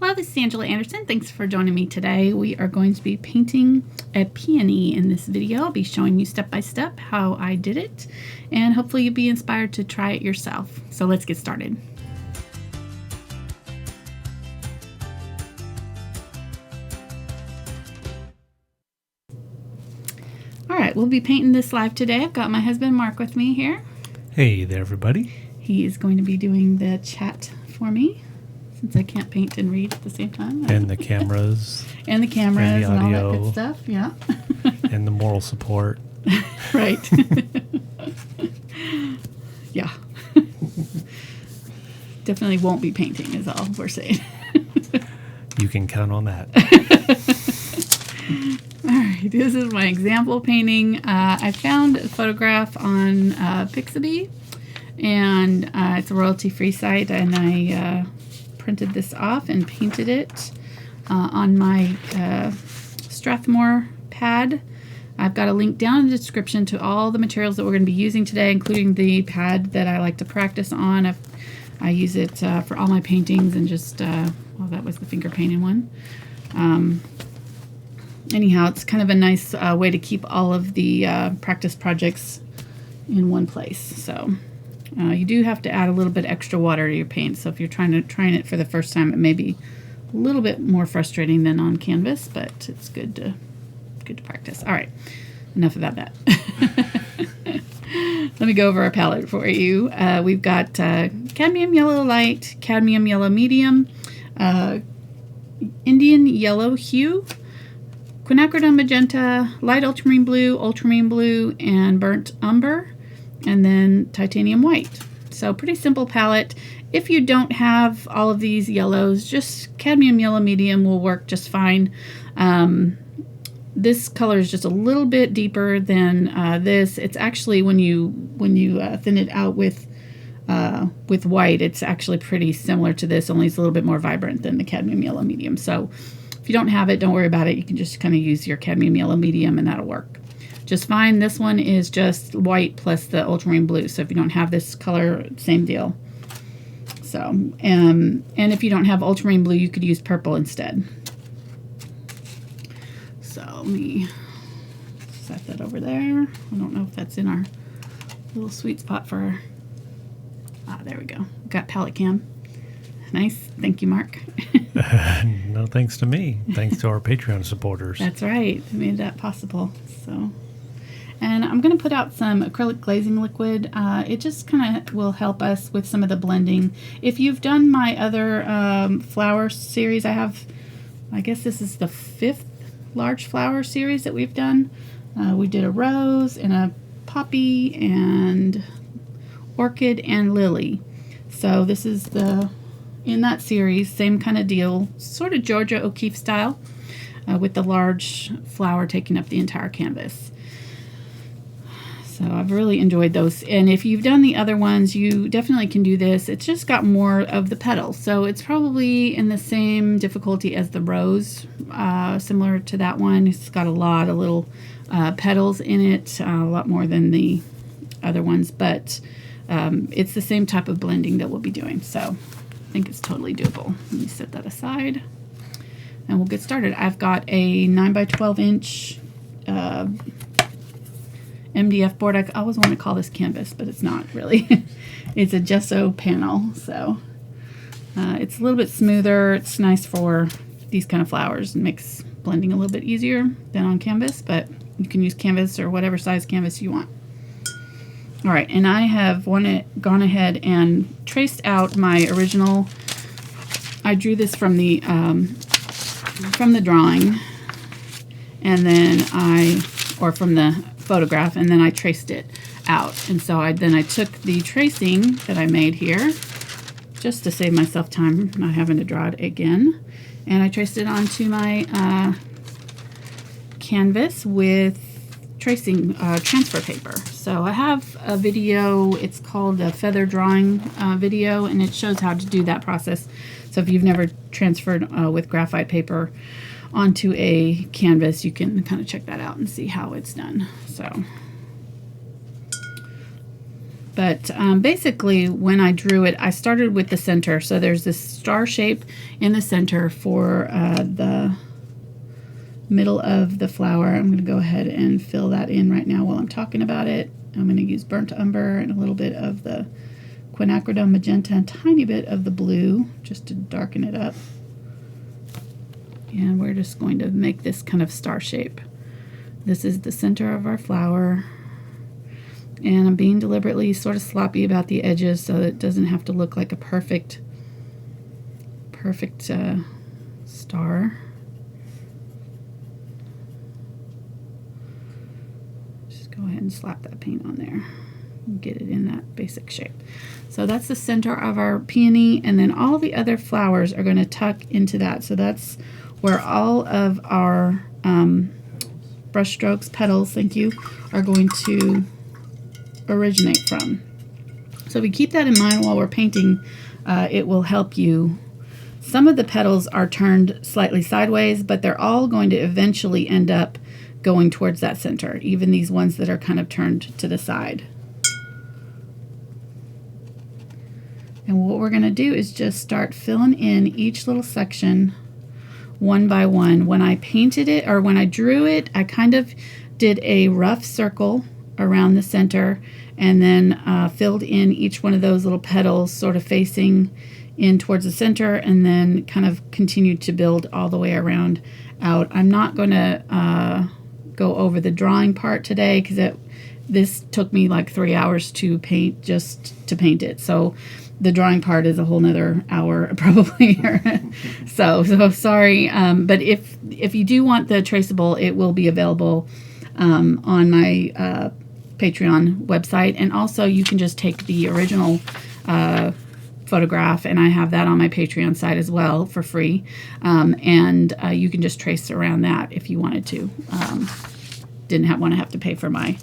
Hello, this is Angela Anderson. Thanks for joining me today. We are going to be painting a peony in this video. I'll be showing you step by step how I did it, and hopefully you'll be inspired to try it yourself. So let's get started. All right, we'll be painting this live today. I've got my husband Mark with me here. Hey there, everybody. He is going to be doing the chat for me, since I can't paint and read at the same time. And the cameras. And the cameras and all that good stuff, yeah. And the moral support. Right. Yeah. Definitely won't be painting is all we're saying. You can count on that. All right, this is my example painting. I found a photograph on Pixabay, and it's a royalty-free site, and I printed this off and painted it on my Strathmore pad. I've got a link down in the description to all the materials that we're going to be using today, including the pad that I like to practice on. I use it for all my paintings, and just, well, that was the finger painting one. Anyhow, it's kind of a nice way to keep all of the practice projects in one place. So you do have to add a little bit extra water to your paint. So if you're trying it for the first time, it may be a little bit more frustrating than on canvas, but it's good to practice. All right, enough about that. Let me go over our palette for you. We've got Cadmium Yellow Light, Cadmium Yellow Medium, Indian Yellow Hue, Quinacridone Magenta, Light Ultramarine Blue, and Burnt Umber, and then Titanium White. So pretty simple palette. If you don't have all of these yellows, just Cadmium Yellow Medium will work just fine. This color is just a little bit deeper than this. It's actually, when you thin it out with white, it's actually pretty similar to this, only it's a little bit more vibrant than the Cadmium Yellow Medium. So if you don't have it, don't worry about it. You can just kind of use your Cadmium Yellow Medium and that'll work just fine. This one is just white plus the Ultramarine Blue. So if you don't have this color, same deal. So, and if you don't have Ultramarine Blue, you could use purple instead. So let me set that over there. I don't know if that's in our little sweet spot for our, there we go. Got palette cam. Nice. Thank you, Mark. No thanks to me. Thanks to our Patreon supporters. That's right. They made that possible. So, and I'm going to put out some acrylic glazing liquid. It just kind of will help us with some of the blending. If you've done my other flower series, I guess this is the 5th large flower series that we've done. We did a rose and a poppy and orchid and lily. So this is in that series, same kind of deal, sort of Georgia O'Keeffe style, with the large flower taking up the entire canvas. So I've really enjoyed those. And if you've done the other ones, you definitely can do this. It's just got more of the petals. So it's probably in the same difficulty as the rose, similar to that one. It's got a lot of little petals in it, a lot more than the other ones. But it's the same type of blending that we'll be doing. So I think it's totally doable. Let me set that aside and we'll get started. I've got a 9 by 12 inch MDF board. I always want to call this canvas, but it's not really. It's a gesso panel, so it's a little bit smoother. It's nice for these kind of flowers and makes blending a little bit easier than on canvas, but you can use canvas or whatever size canvas you want. All right, and I have gone ahead and traced out my original. I drew this from the drawing, and then or from the photograph, and then I traced it out. And so I took the tracing that I made here, just to save myself time not having to draw it again, and I traced it onto my canvas with tracing transfer paper. So I have a video, it's called a feather drawing video, and it shows how to do that process. So if you've never transferred with graphite paper onto a canvas, you can kind of check that out and see how it's done. So But basically, when I drew it, I started with the center. So there's this star shape in the center for the middle of the flower. I'm going to go ahead and fill that in right now while I'm talking about it. I'm going to use burnt umber and a little bit of the Quinacridone Magenta and a tiny bit of the blue just to darken it up. And we're just going to make this kind of star shape. This is the center of our flower. And I'm being deliberately sort of sloppy about the edges so that it doesn't have to look like a perfect star. Just go ahead and slap that paint on there and get it in that basic shape. So that's the center of our peony, and then all the other flowers are going to tuck into that. So that's where all of our brush strokes, petals, thank you, are going to originate from. So if we keep that in mind while we're painting, it will help you. Some of the petals are turned slightly sideways, but they're all going to eventually end up going towards that center, even these ones that are kind of turned to the side. And what we're going to do is just start filling in each little section one by one. When I painted it, or when I drew it, I kind of did a rough circle around the center and then filled in each one of those little petals sort of facing in towards the center, and then kind of continued to build all the way around out. I'm not going to go over the drawing part today because this took me like 3 hours to paint, just to paint it. So the drawing part is a whole nother hour probably. so sorry. But if you do want the traceable, it will be available on my Patreon website. And also you can just take the original photograph, and I have that on my Patreon site as well for free. And you can just trace around that if you wanted to. Didn't want to have to pay for mine.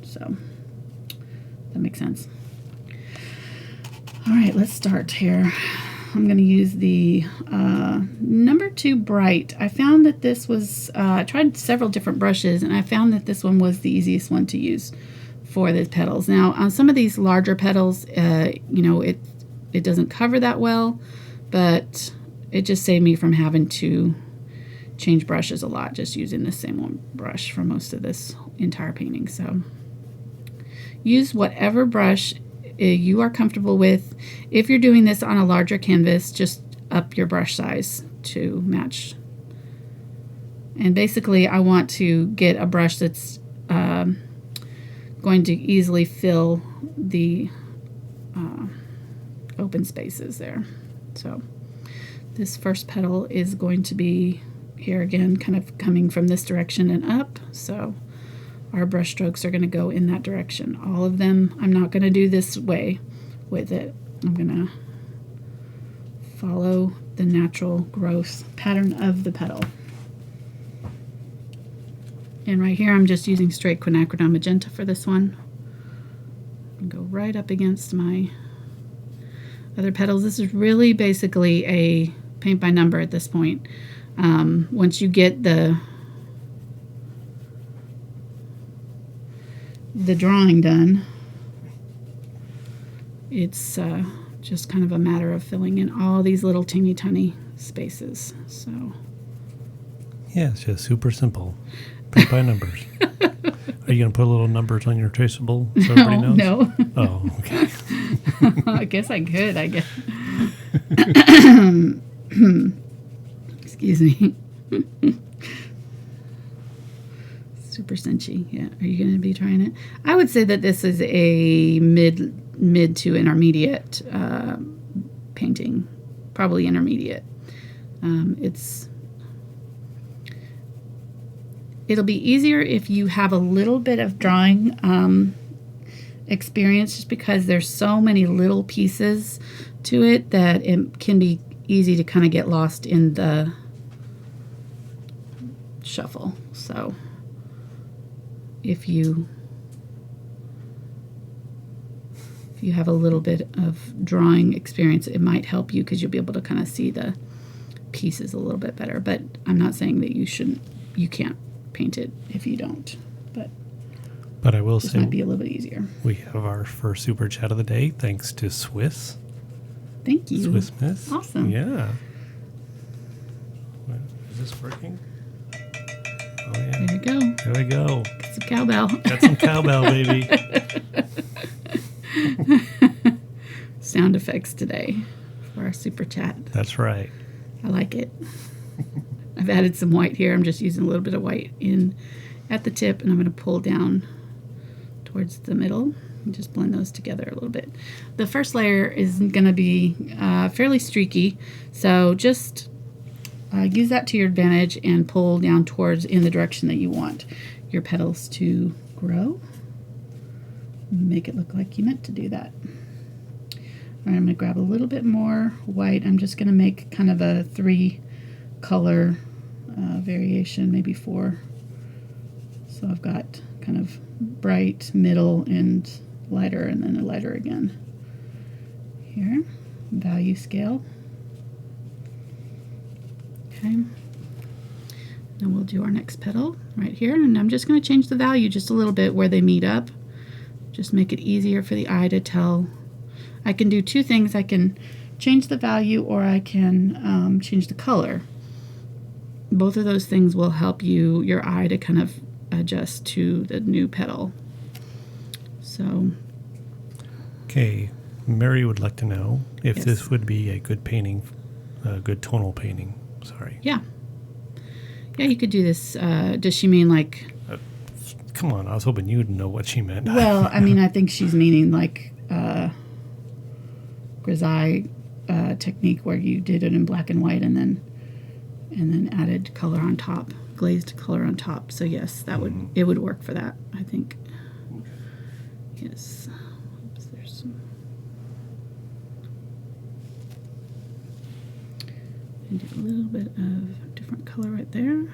So that makes sense. All right, let's start here. I'm going to use the number 2 Bright. I found that this was, I tried several different brushes, and I found that this one was the easiest one to use for the petals. Now, on some of these larger petals, you know, it doesn't cover that well, but it just saved me from having to change brushes a lot, just using the same one brush for most of this entire painting. So use whatever brush you are comfortable with. If you're doing this on a larger canvas, just up your brush size to match. And basically I want to get a brush that's going to easily fill the open spaces there. So this first petal is going to be here again, kind of coming from this direction and up. So our brush strokes are going to go in that direction. All of them. I'm not going to do this way with it. I'm going to follow the natural growth pattern of the petal. And right here I'm just using straight Quinacridone Magenta for this one. And go right up against my other petals. This is really basically a paint by number at this point. Once you get the drawing done, it's just kind of a matter of filling in all these little teeny tiny spaces. So Yeah, it's just super simple. Paint by numbers. Are you going to put little numbers on your traceable so everybody knows? No. Oh, okay. I guess I could, I guess. Excuse me. Super cinchy. Yeah. Are you going to be trying it? I would say that this is a mid to intermediate painting. Probably intermediate. It'll be easier if you have a little bit of drawing experience, just because there's so many little pieces to it that it can be easy to kind of get lost in the shuffle. So if you have a little bit of drawing experience, it might help you, because you'll be able to kind of see the pieces a little bit better. But I'm not saying that you can't paint it if you don't. But I will This say might be a little bit easier. we have our first super chat of the day, thanks to Swiss. Thank you. Swiss Miss. Awesome. Yeah. Is this working? Oh, yeah. There we go. There we go. Get some cowbell. Got some cowbell, baby. Sound effects today for our super chat. That's right. I like it. I've added some white here. I'm just using a little bit of white in at the tip, and I'm going to pull down towards the middle and just blend those together a little bit. The first layer is going to be fairly streaky, so just use that to your advantage and pull down towards in the direction that you want your petals to grow. Make it look like you meant to do that. All right, I'm going to grab a little bit more white. I'm just going to make kind of a 3 color variation, maybe 4. So I've got kind of bright, middle, and lighter, and then a lighter again. Here, value scale. Okay. Then we'll do our next petal right here, and I'm just going to change the value just a little bit where they meet up. Just make it easier for the eye to tell. I can do 2 things. I can change the value, or I can change the color. Both of those things will help your eye to kind of adjust to the new petal. So. Okay, Mary would like to know if Yes. this would be a good painting, a good tonal painting. Sorry. Yeah. Yeah, you could do this. Does she mean like... Come on, I was hoping you'd know what she meant. Well, I mean, I think she's meaning like grisaille technique where you did it in black and white and then added color on top, glazed color on top. So yes, that would it would work for that, I think. Yes. Oops, there's some. And do a little bit of different color right there.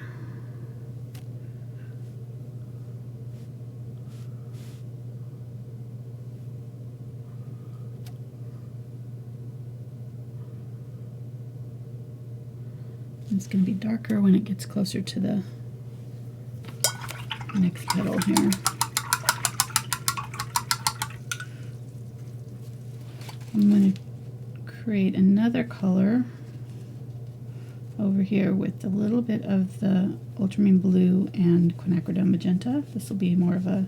It's going to be darker when it gets closer to the next petal here. I'm going to create another color over here with a little bit of the Ultramarine Blue and Quinacridone Magenta. This will be more of a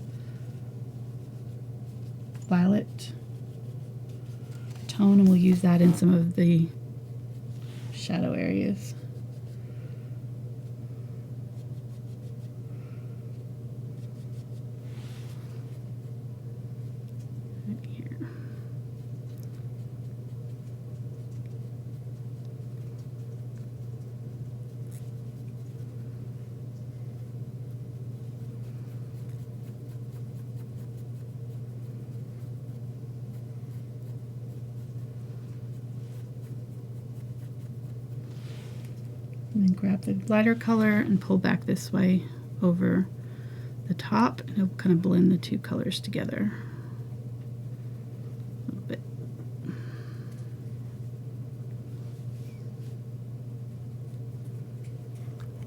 violet tone, and we'll use that in some of the shadow areas. And then grab the lighter color and pull back this way over the top, and it'll kind of blend the 2 colors together a little bit.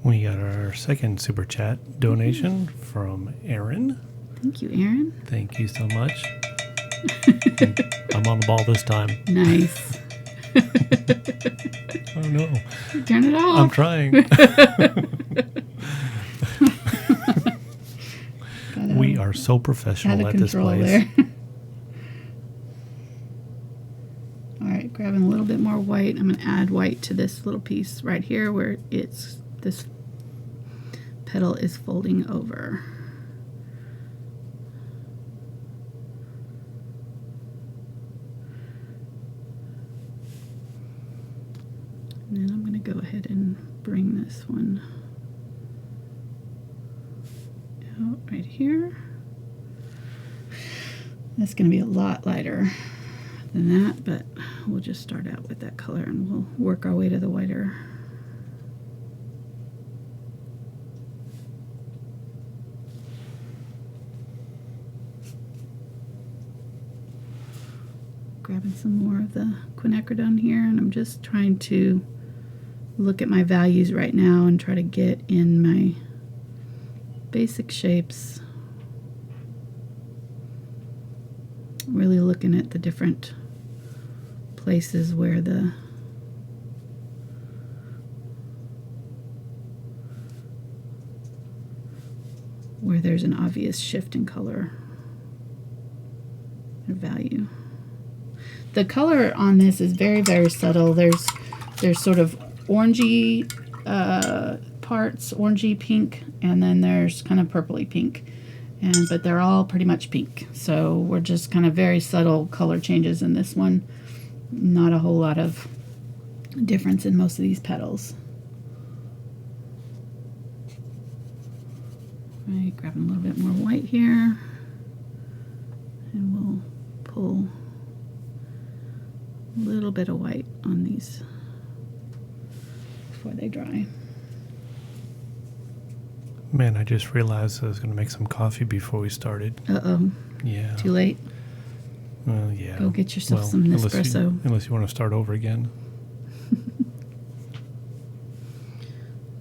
We got our second super chat donation from Aaron. Thank you, Aaron. Thank you so much. I'm on the ball this time. Nice. Oh no. Turn it off. I'm trying. We are so professional at this place. There. All right, grabbing a little bit more white. I'm going to add white to this little piece right here where this petal is folding over. And then I'm going to go ahead and bring this one out right here. That's going to be a lot lighter than that, but we'll just start out with that color and we'll work our way to the whiter. Grabbing some more of the quinacridone here, and I'm just trying to look at my values right now and try to get in my basic shapes really looking at the different places where there's an obvious shift in color or value. The color on this is very, very subtle. There's sort of orangey parts, orangey pink, and then there's kind of purpley pink. But they're all pretty much pink. So we're just kind of very subtle color changes in this one. Not a whole lot of difference in most of these petals. Right, grabbing a little bit more white here. And we'll pull a little bit of white on these before they dry. Man, I just realized I was going to make some coffee before we started. Uh-oh. Yeah. Too late? Well, yeah. Go get yourself some Nespresso. Unless you want to start over again.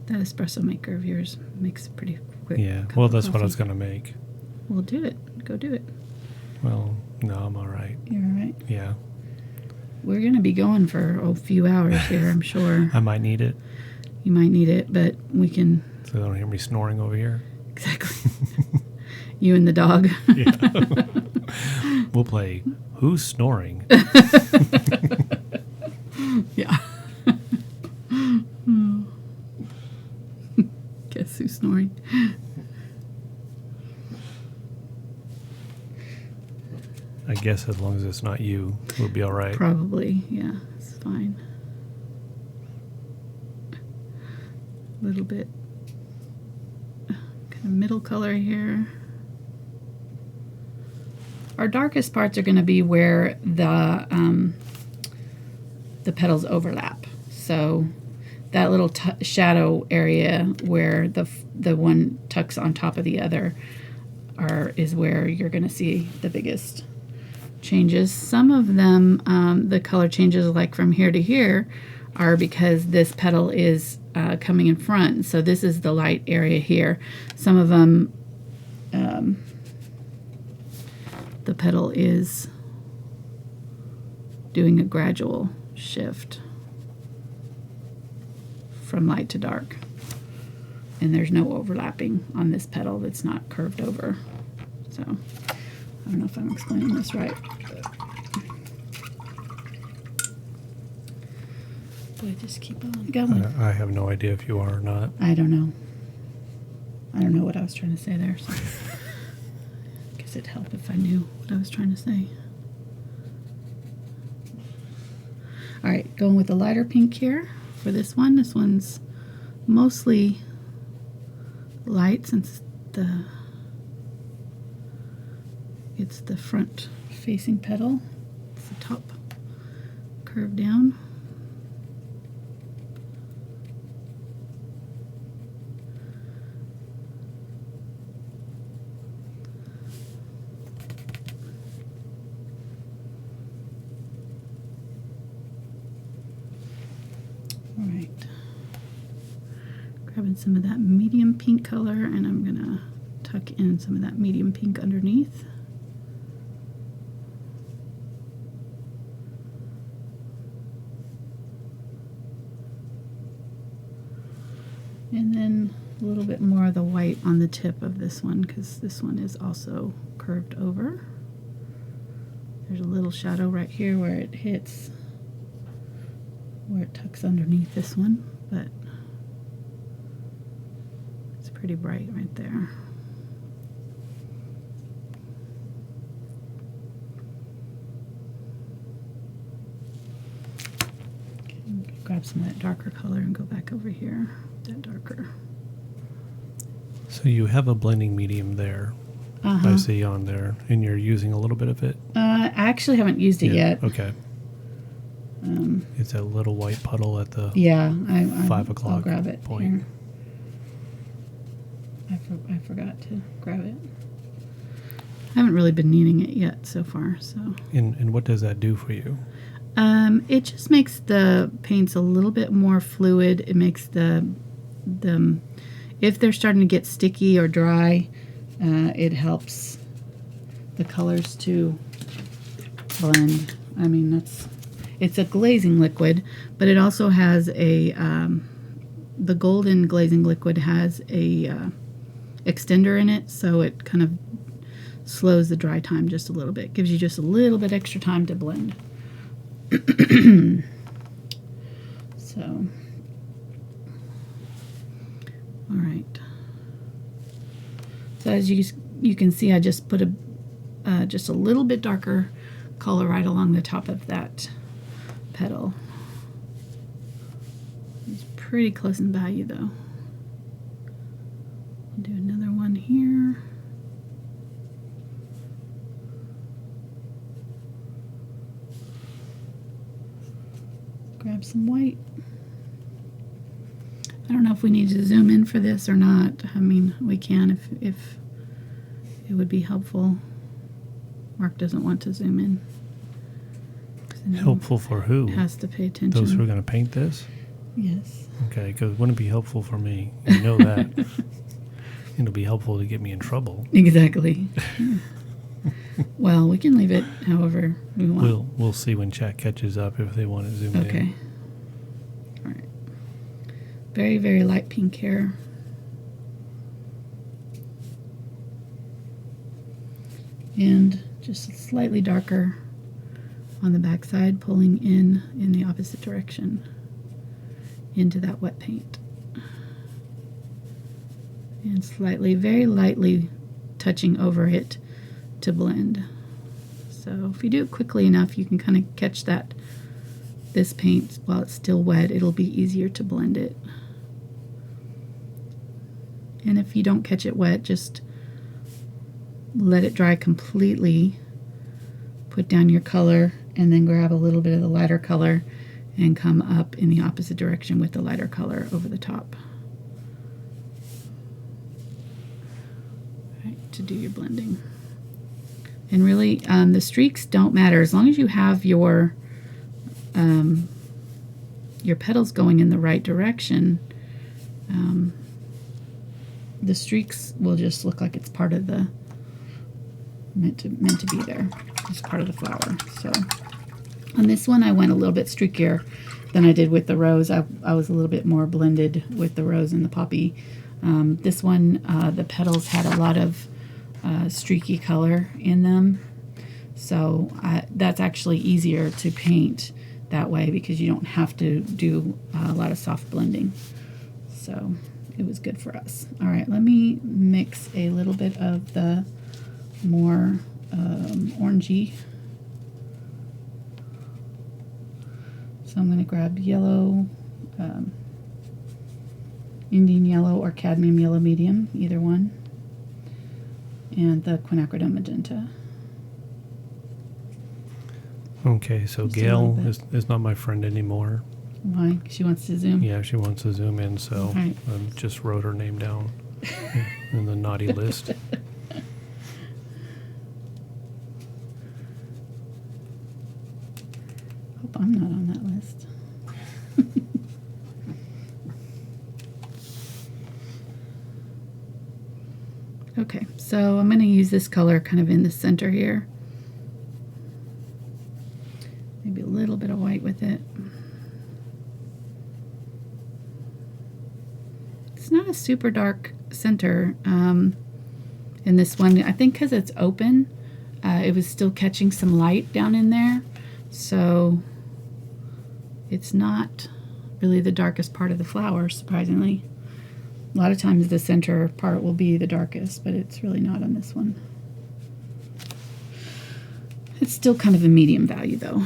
That espresso maker of yours makes a pretty quick cup well, of that's what I coffee. was going to make. Well, do it. Go do it. Well, no, I'm all right. You're all right? Yeah. We're going to be going for a few hours here, I'm sure. I might need it. You might need it, but we can... So they don't hear me snoring over here. Exactly. You and the dog. Yeah. We'll play Who's Snoring? Yeah. Guess who's snoring? I guess as long as it's not you, we'll be all right. Probably, yeah. It's fine. A little bit kind of middle color here. Our darkest parts are going to be where the petals overlap. So that little shadow area where the one tucks on top of the other is where you're going to see the biggest changes. Some of them, the color changes like from here to here, are because this petal is coming in front. So this is the light area here. Some of them, the petal is doing a gradual shift from light to dark. And there's no overlapping on this petal that's not curved over. So I don't know if I'm explaining this right. Do I just keep on going? I have no idea if you are or not. I don't know. I don't know what I was trying to say there. So I guess it'd help if I knew what I was trying to say. All right, going with the lighter pink here for this one. This one's mostly light since it's the front facing petal. It's the top curved down. Alright, grabbing some of that medium pink color, and I'm gonna tuck in some of that medium pink underneath. And then a little bit more of the white on the tip of this one, because this one is also curved over. There's a little shadow right here where it hits, where it tucks underneath this one, but it's pretty bright right there. Okay, grab some of that darker color and go back over here. That darker. So you have a blending medium there. I see on there, and you're using a little bit of it. I actually haven't used it yet. Okay. It's a little white puddle at the 5 o'clock I'll grab it point. Here. I forgot to grab it. I haven't really been needing it yet so far. So. And what does that do for you? It just makes the paints a little bit more fluid. It makes the if they're starting to get sticky or dry, it helps the colors to blend. I mean, it's a glazing liquid, but it also has a, the golden glazing liquid has a extender in it, so it kind of slows the dry time just a little bit. Gives you just a little bit extra time to blend. So, all right. So as you can see, I just put just a little bit darker color right along the top of that petal. It's pretty close in value though. I'll do another one here. Grab some white. I don't know if we need to zoom in for this or not. I mean, we can if it would be helpful. Mark doesn't want to zoom in. Helpful for who? Has to pay attention. Those who are going to paint this? Yes. Okay, because it wouldn't be helpful for me. You know that. It'll be helpful to get me in trouble. Exactly. Well, we can leave it however we want. We'll see when chat catches up if they want it zoomed in. Okay. All right. Very, very light pink here. And just slightly darker on the back side, pulling in the opposite direction into that wet paint. And slightly, very lightly touching over it to blend. So if you do it quickly enough, you can kind of catch this paint while it's still wet. It'll be easier to blend it. And if you don't catch it wet, just let it dry completely. Put down your color and then grab a little bit of the lighter color and come up in the opposite direction with the lighter color over the top. All right, to do your blending. And really, the streaks don't matter as long as you have your petals going in the right direction. The streaks will just look like it's part of the meant to be there. It's part of the flower. So on this one, I went a little bit streakier than I did with the rose. I was a little bit more blended with the rose and the poppy. This one, the petals had a lot of streaky color in them, so that's actually easier to paint that way because you don't have to do a lot of soft blending. So it was good for us. All right, let me mix a little bit of the more orangey. So I'm going to grab yellow, Indian yellow or cadmium yellow medium, either one, and the Quinacridone Magenta. Okay, so Just Gail is not my friend anymore. Why? She wants to zoom? Yeah, she wants to zoom in, so Right. I just wrote her name down in the naughty list. Hope I'm not on that list. Okay, so I'm going to use this color kind of in the center here. Maybe a little bit of white with it. It's not a super dark center in this one. I think because it's open, it was still catching some light down in there. So it's not really the darkest part of the flower, surprisingly. A lot of times the center part will be the darkest, but it's really not on this one. It's still kind of a medium value though,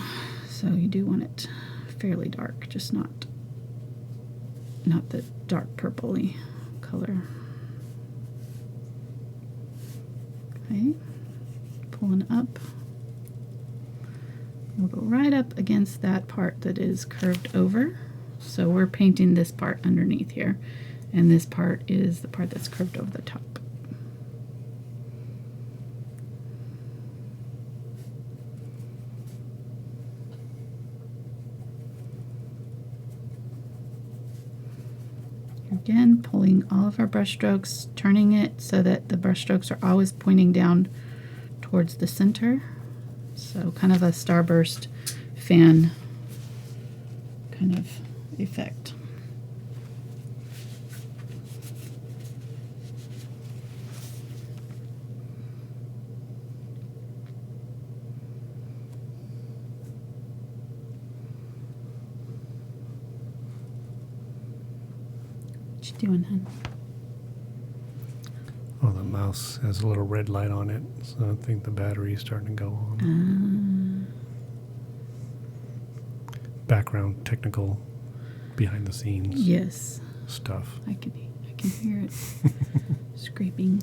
so you do want it fairly dark, just not the dark purpley color. Okay, pulling up. We'll go right up against that part that is curved over. So we're painting this part underneath here, and this part is the part that's curved over the top. Again, pulling all of our brush strokes, turning it so that the brush strokes are always pointing down towards the center. So kind of a starburst fan kind of effect. What you doing, hun? Oh, the mouse has a little red light on it, so I think the battery's starting to go on. Background technical, behind the scenes. Yes. Stuff. I can hear it scraping.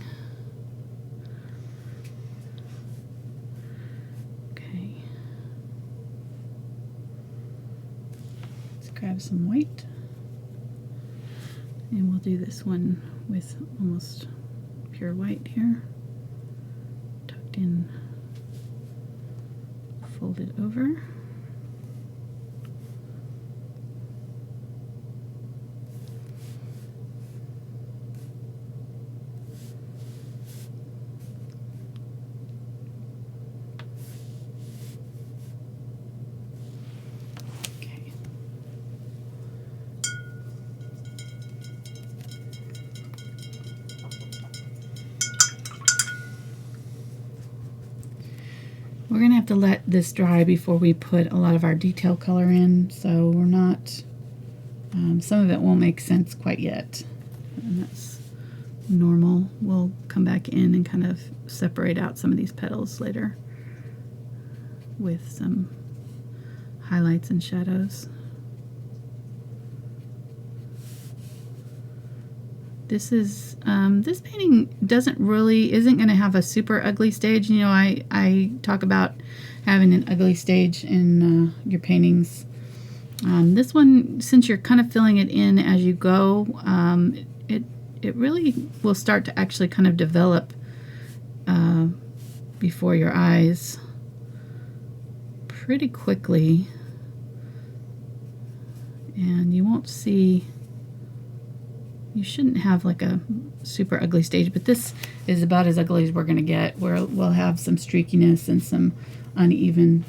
Okay. Let's grab some white. And we'll do this one with almost pure white here. Tucked in, folded over. We're going to have to let this dry before we put a lot of our detail color in, so we're not, some of it won't make sense quite yet, and that's normal. We'll come back in and kind of separate out some of these petals later with some highlights and shadows. This is this painting isn't going to have a super ugly stage. You know, I talk about having an ugly stage in your paintings. This one, since you're kind of filling it in as you go, it really will start to actually kind of develop before your eyes pretty quickly, and you won't see. You shouldn't have like a super ugly stage, but this is about as ugly as we're going to get, where we'll have some streakiness and some uneven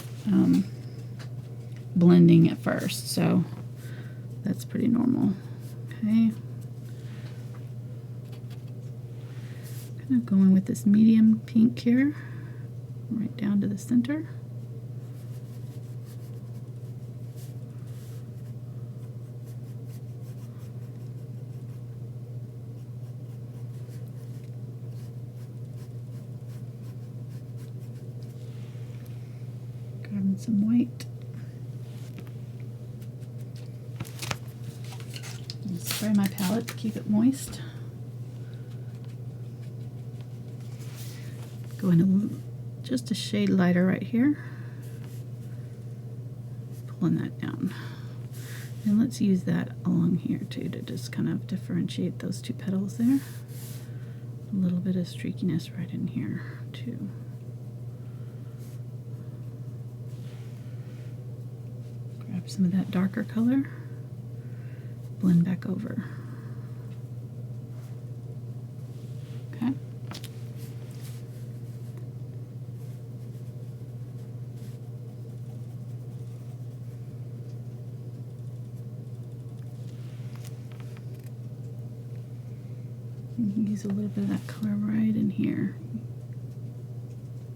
blending at first. So that's pretty normal. Okay. Kind of going with this medium pink here, right down to the center. Grabbing some white. And spray my palette to keep it moist. Going just a shade lighter right here. Pulling that down. And let's use that along here too to just kind of differentiate those two petals there. A little bit of streakiness right in here too. Grab some of that darker color, blend back over. Okay. Use a little bit of that color right in here.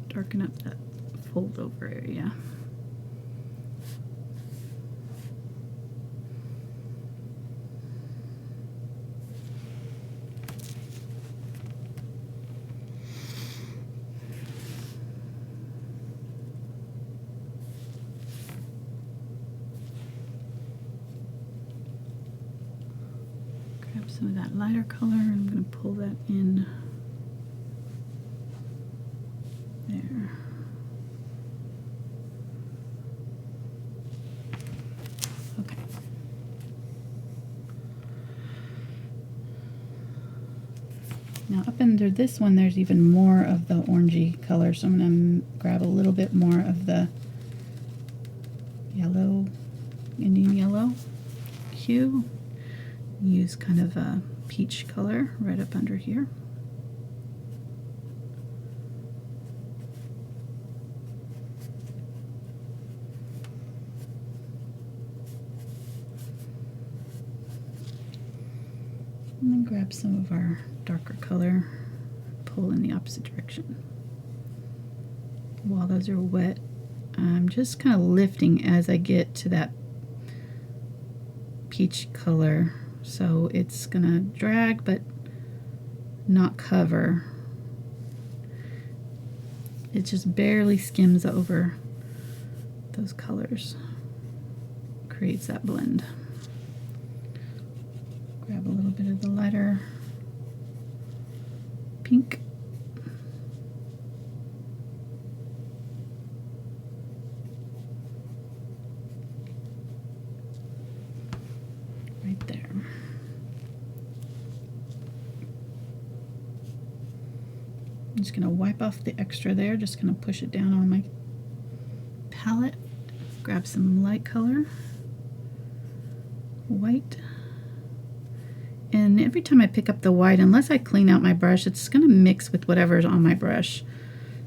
Darken up that fold over area. Grab some of that lighter color, and I'm going to pull that in there. Okay. Now up under this one, there's even more of the orangey color, so I'm going to grab a little bit more of the yellow, Indian yellow hue. Use kind of a peach color right up under here. And then grab some of our darker color, pull in the opposite direction. While those are wet, I'm just kind of lifting as I get to that peach color. So it's gonna drag but not cover. It just barely skims over those colors. Creates that blend. Grab a little bit of the lighter pink. Right there. I'm just going to wipe off the extra there, just going to push it down on my palette. Grab some light color, white. And every time I pick up the white, unless I clean out my brush, it's going to mix with whatever's on my brush.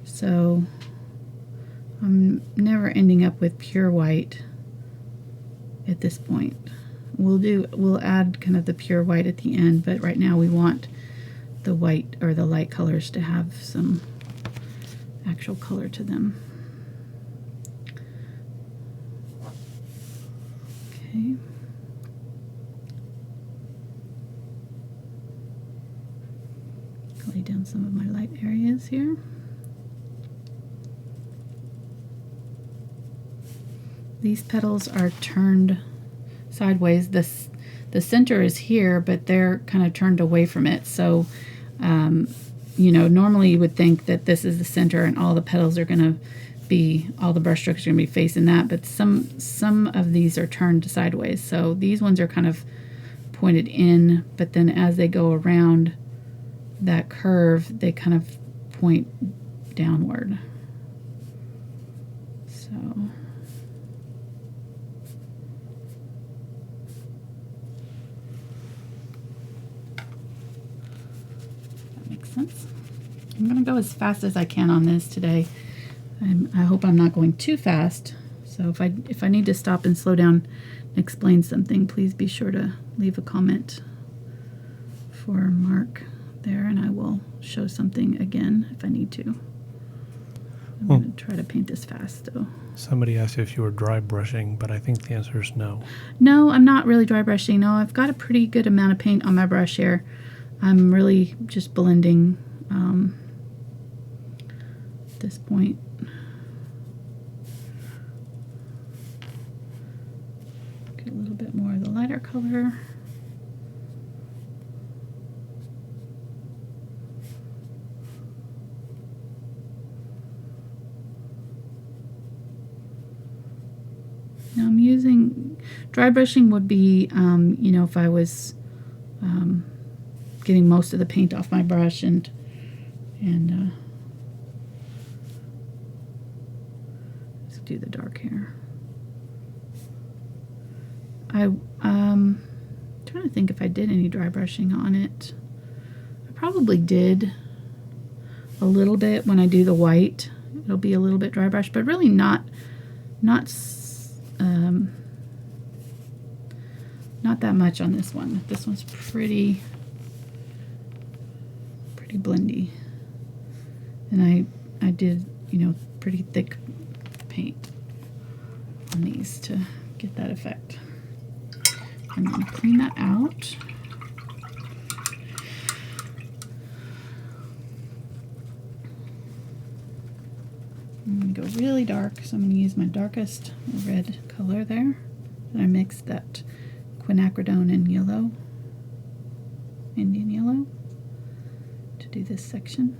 So I'm never ending up with pure white at this point. We'll add kind of the pure white at the end, but right now we want the white or the light colors to have some actual color to them. Okay. Lay down some of my light areas here. These petals are turned sideways. The center is here, but they're kind of turned away from it. So, you know, normally you would think that this is the center and all the petals are going to be, all the brush strokes are going to be facing that, but some of these are turned sideways. So these ones are kind of pointed in, but then as they go around that curve, they kind of point downward. So that makes sense. I'm going to go as fast as I can on this today. I hope I'm not going too fast. So if I need to stop and slow down and explain something, please be sure to leave a comment for Mark there, and I will show something again if I need to. I'm going to try to paint this fast though. Somebody asked if you were dry brushing, but I think the answer is no. No, I'm not really dry brushing. No, I've got a pretty good amount of paint on my brush here. I'm really just blending at this point. Get a little bit more of the lighter color. Now I'm using, dry brushing would be, you know, if I was getting most of the paint off my brush and let's do the dark here. I'm trying to think if I did any dry brushing on it. I probably did a little bit when I do the white. It'll be a little bit dry brush, but really not that much on this one. This one's pretty blendy, and I did, you know, pretty thick paint on these to get that effect. I'm going to clean that out. I'm going to go really dark, so I'm going to use my darkest red color there. And I mixed that Quinacridone and yellow, Indian yellow, to do this section.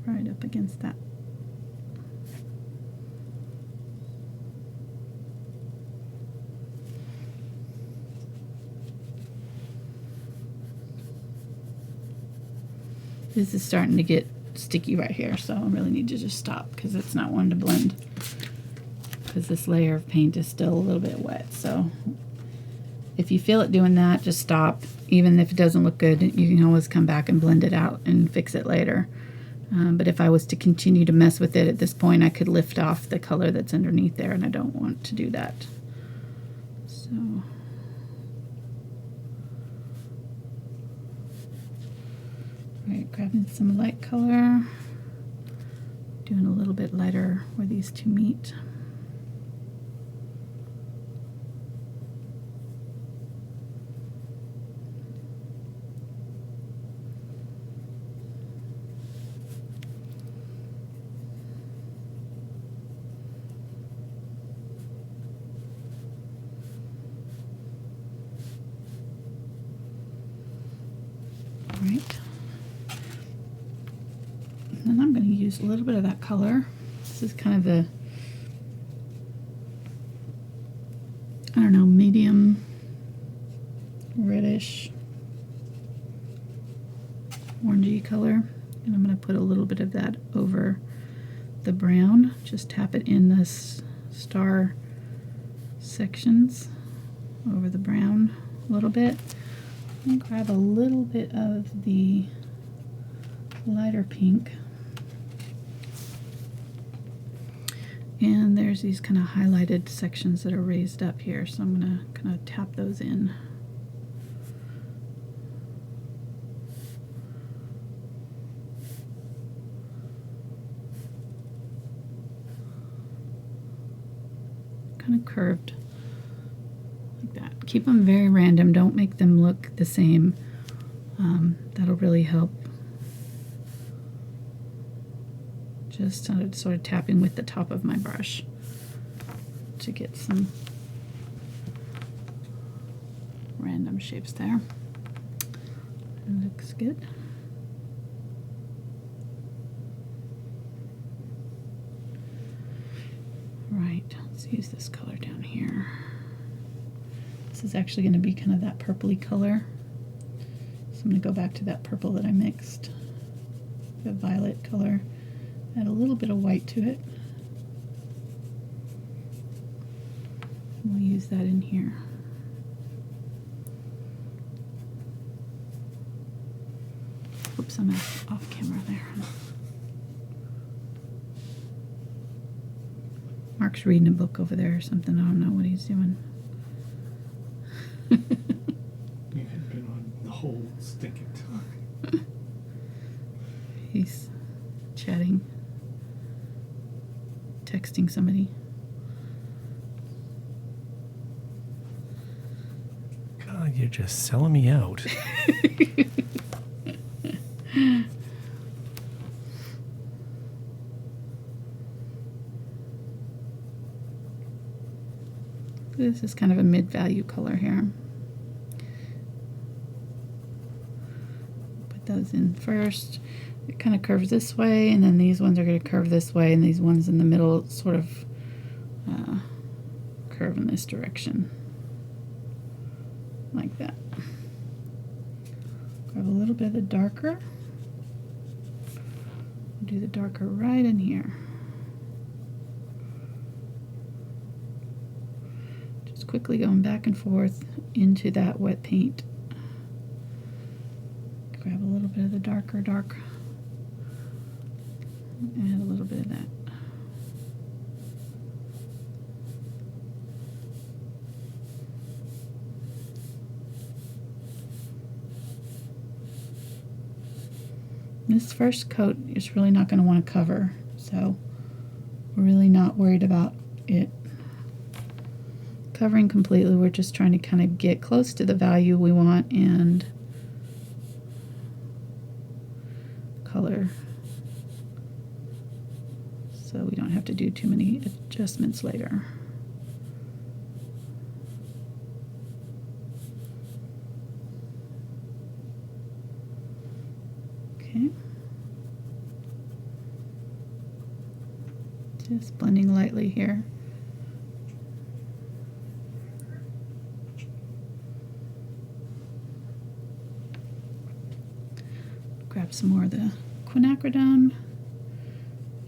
Right up against that. This is starting to get sticky right here, so I really need to just stop because it's not one to blend. Because this layer of paint is still a little bit wet, so if you feel it doing that, just stop. Even if it doesn't look good, you can always come back and blend it out and fix it later. But if I was to continue to mess with it at this point, I could lift off the color that's underneath there, and I don't want to do that. So, right, grabbing some light color, doing a little bit lighter where these two meet. And then I'm going to use a little bit of that color. This is kind of the, I don't know, medium reddish orangey color. And I'm going to put a little bit of that over the brown. Just tap it in this star sections over the brown a little bit. And grab a little bit of the lighter pink. And there's these kind of highlighted sections that are raised up here, so I'm going to kind of tap those in. Kind of curved like that. Keep them very random, don't make them look the same. That'll really help. Just sort of tapping with the top of my brush to get some random shapes there. It looks good. Right, let's use this color down here. This is actually going to be kind of that purpley color. So I'm going to go back to that purple that I mixed, the violet color. Add a little bit of white to it. We'll use that in here. Oops, I'm off camera there. Mark's reading a book over there or something. I don't know what he's doing. You had been on the whole stinking time. He's chatting. Texting somebody. God, you're just selling me out. This is kind of a mid-value color here. Put those in first. It kind of curves this way, and then these ones are going to curve this way, and these ones in the middle sort of curve in this direction. Like that. Grab a little bit of the darker. Do the darker right in here. Just quickly going back and forth into that wet paint. Grab a little bit of the darker dark. Add a little bit of that. This first coat is really not going to want to cover, so we're really not worried about it covering completely. We're just trying to kind of get close to the value we want and color, so we don't have to do too many adjustments later. Okay. Just blending lightly here. Grab some more of the quinacridone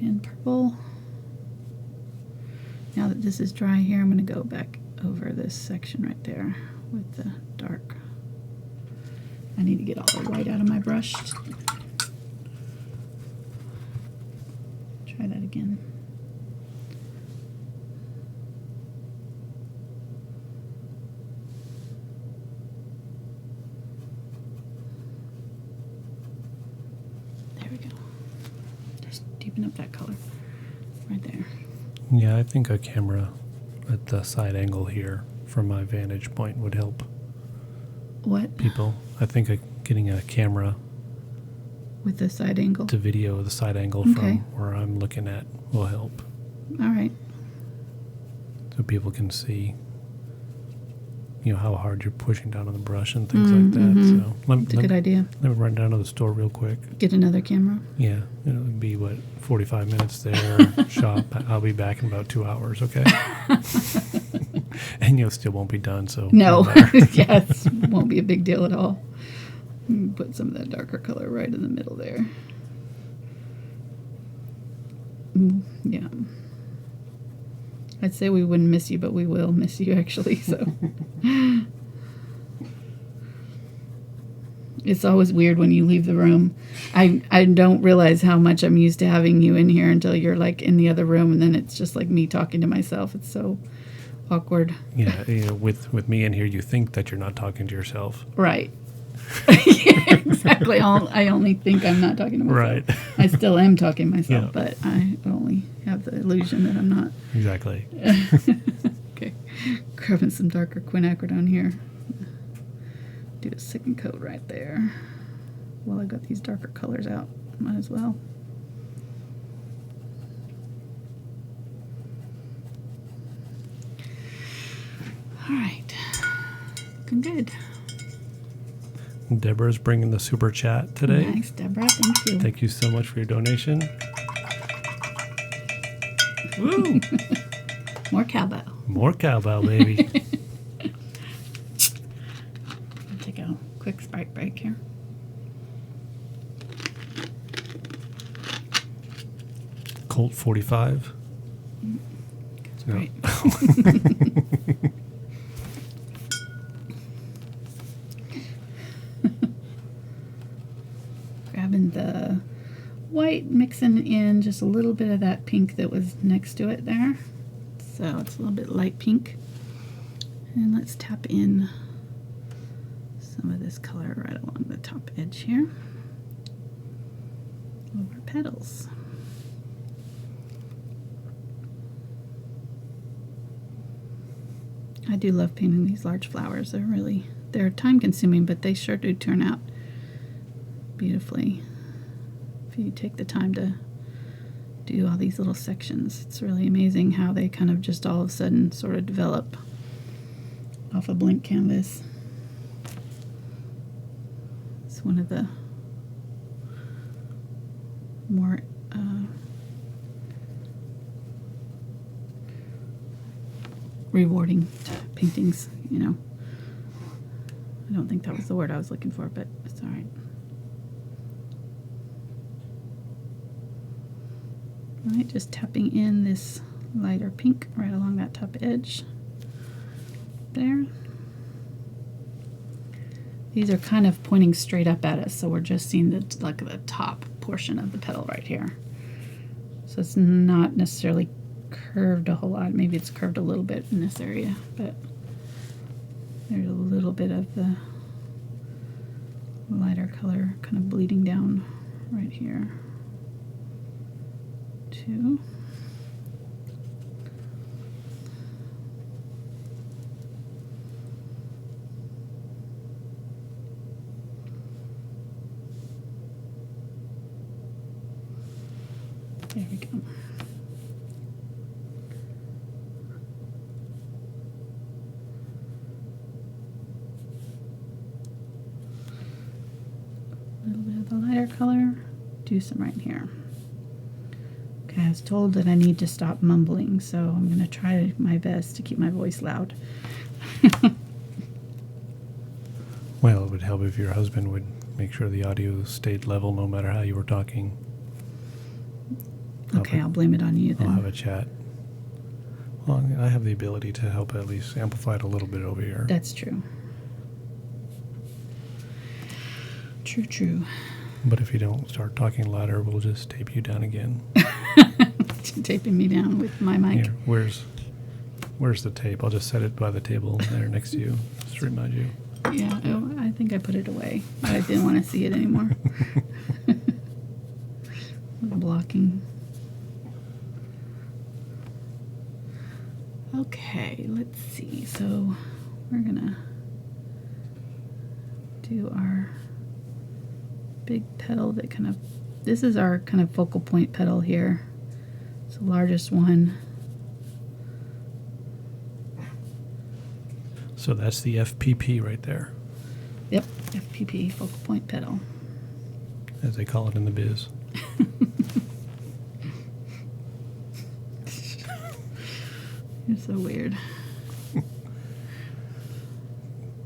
in purple. Now that this is dry here, I'm going to go back over this section right there with the dark. I need to get all the white out of my brush. Try that again. There we go. Just deepen up that color right there. Yeah, I think a camera at the side angle here from my vantage point would help. What? People. I think getting a camera With the side angle? to video the side angle Okay. from where I'm looking at will help. All right. So people can see, how hard you're pushing down on the brush and things like that. So It's a good idea. let me run down to the store real quick. Get another camera. Yeah, it'll be 45 minutes there. Shop. I'll be back in about 2 hours. Okay. And still won't be done. So No. no matter. Yes. Won't be a big deal at all. Put some of that darker color right in the middle there. Yeah. I'd say we wouldn't miss you, but we will miss you actually. So it's always weird when you leave the room. I don't realize how much I'm used to having you in here until you're like in the other room, and then it's just like me talking to myself. It's so awkward. Yeah, with me in here, you think that you're not talking to yourself. Right. Yeah, exactly. I only think I'm not talking to myself. Right. I still am talking to myself, Yeah. but I only have the illusion that I'm not. Exactly. Okay. Grabbing some darker quinacridone here. Do a second coat right there. While I got these darker colors out, might as well. All right. Looking good. Deborah's bringing the super chat today. Thanks, Deborah. Thank you. Thank you so much for your donation. Woo! More cowbell. More cowbell, baby. I'll take a quick Sprite break here. Colt 45. That's No. great. Grabbing the white, mixing in just a little bit of that pink that was next to it there. So it's a little bit light pink. And let's tap in some of this color right along the top edge here over petals. I do love painting these large flowers. They're time consuming, but they sure do turn out beautifully if you take the time to do all these little sections. It's really amazing how they kind of just all of a sudden sort of develop off a blank canvas. It's one of the more rewarding paintings, I don't think that was the word I was looking for, but it's all right. All right, just tapping in this lighter pink right along that top edge there. These are kind of pointing straight up at us, so we're just seeing the top portion of the petal right here. So it's not necessarily curved a whole lot. Maybe it's curved a little bit in this area, but there's a little bit of the lighter color kind of bleeding down right here too. There we go. A little bit of the lighter color. Do some right here. Okay, I was told that I need to stop mumbling, so I'm going to try my best to keep my voice loud. Well, it would help if your husband would make sure the audio stayed level no matter how you were talking. Okay, I'll blame it on you then. I'll have a chat. Well, I have the ability to help at least amplify it a little bit over here. That's true. True. But if you don't start talking louder, we'll just tape you down again. Taping me down with my mic. Here, where's the tape? I'll just set it by the table there next to you, just to remind you. Yeah, I think I put it away. I didn't want to see it anymore. Blocking. Okay, let's see. So we're gonna do our big petal that kind of, this is our kind of focal point petal here. It's the largest one. So that's the FPP right there, Yep, FPP, focal point petal. as they call it in the biz. You're so weird.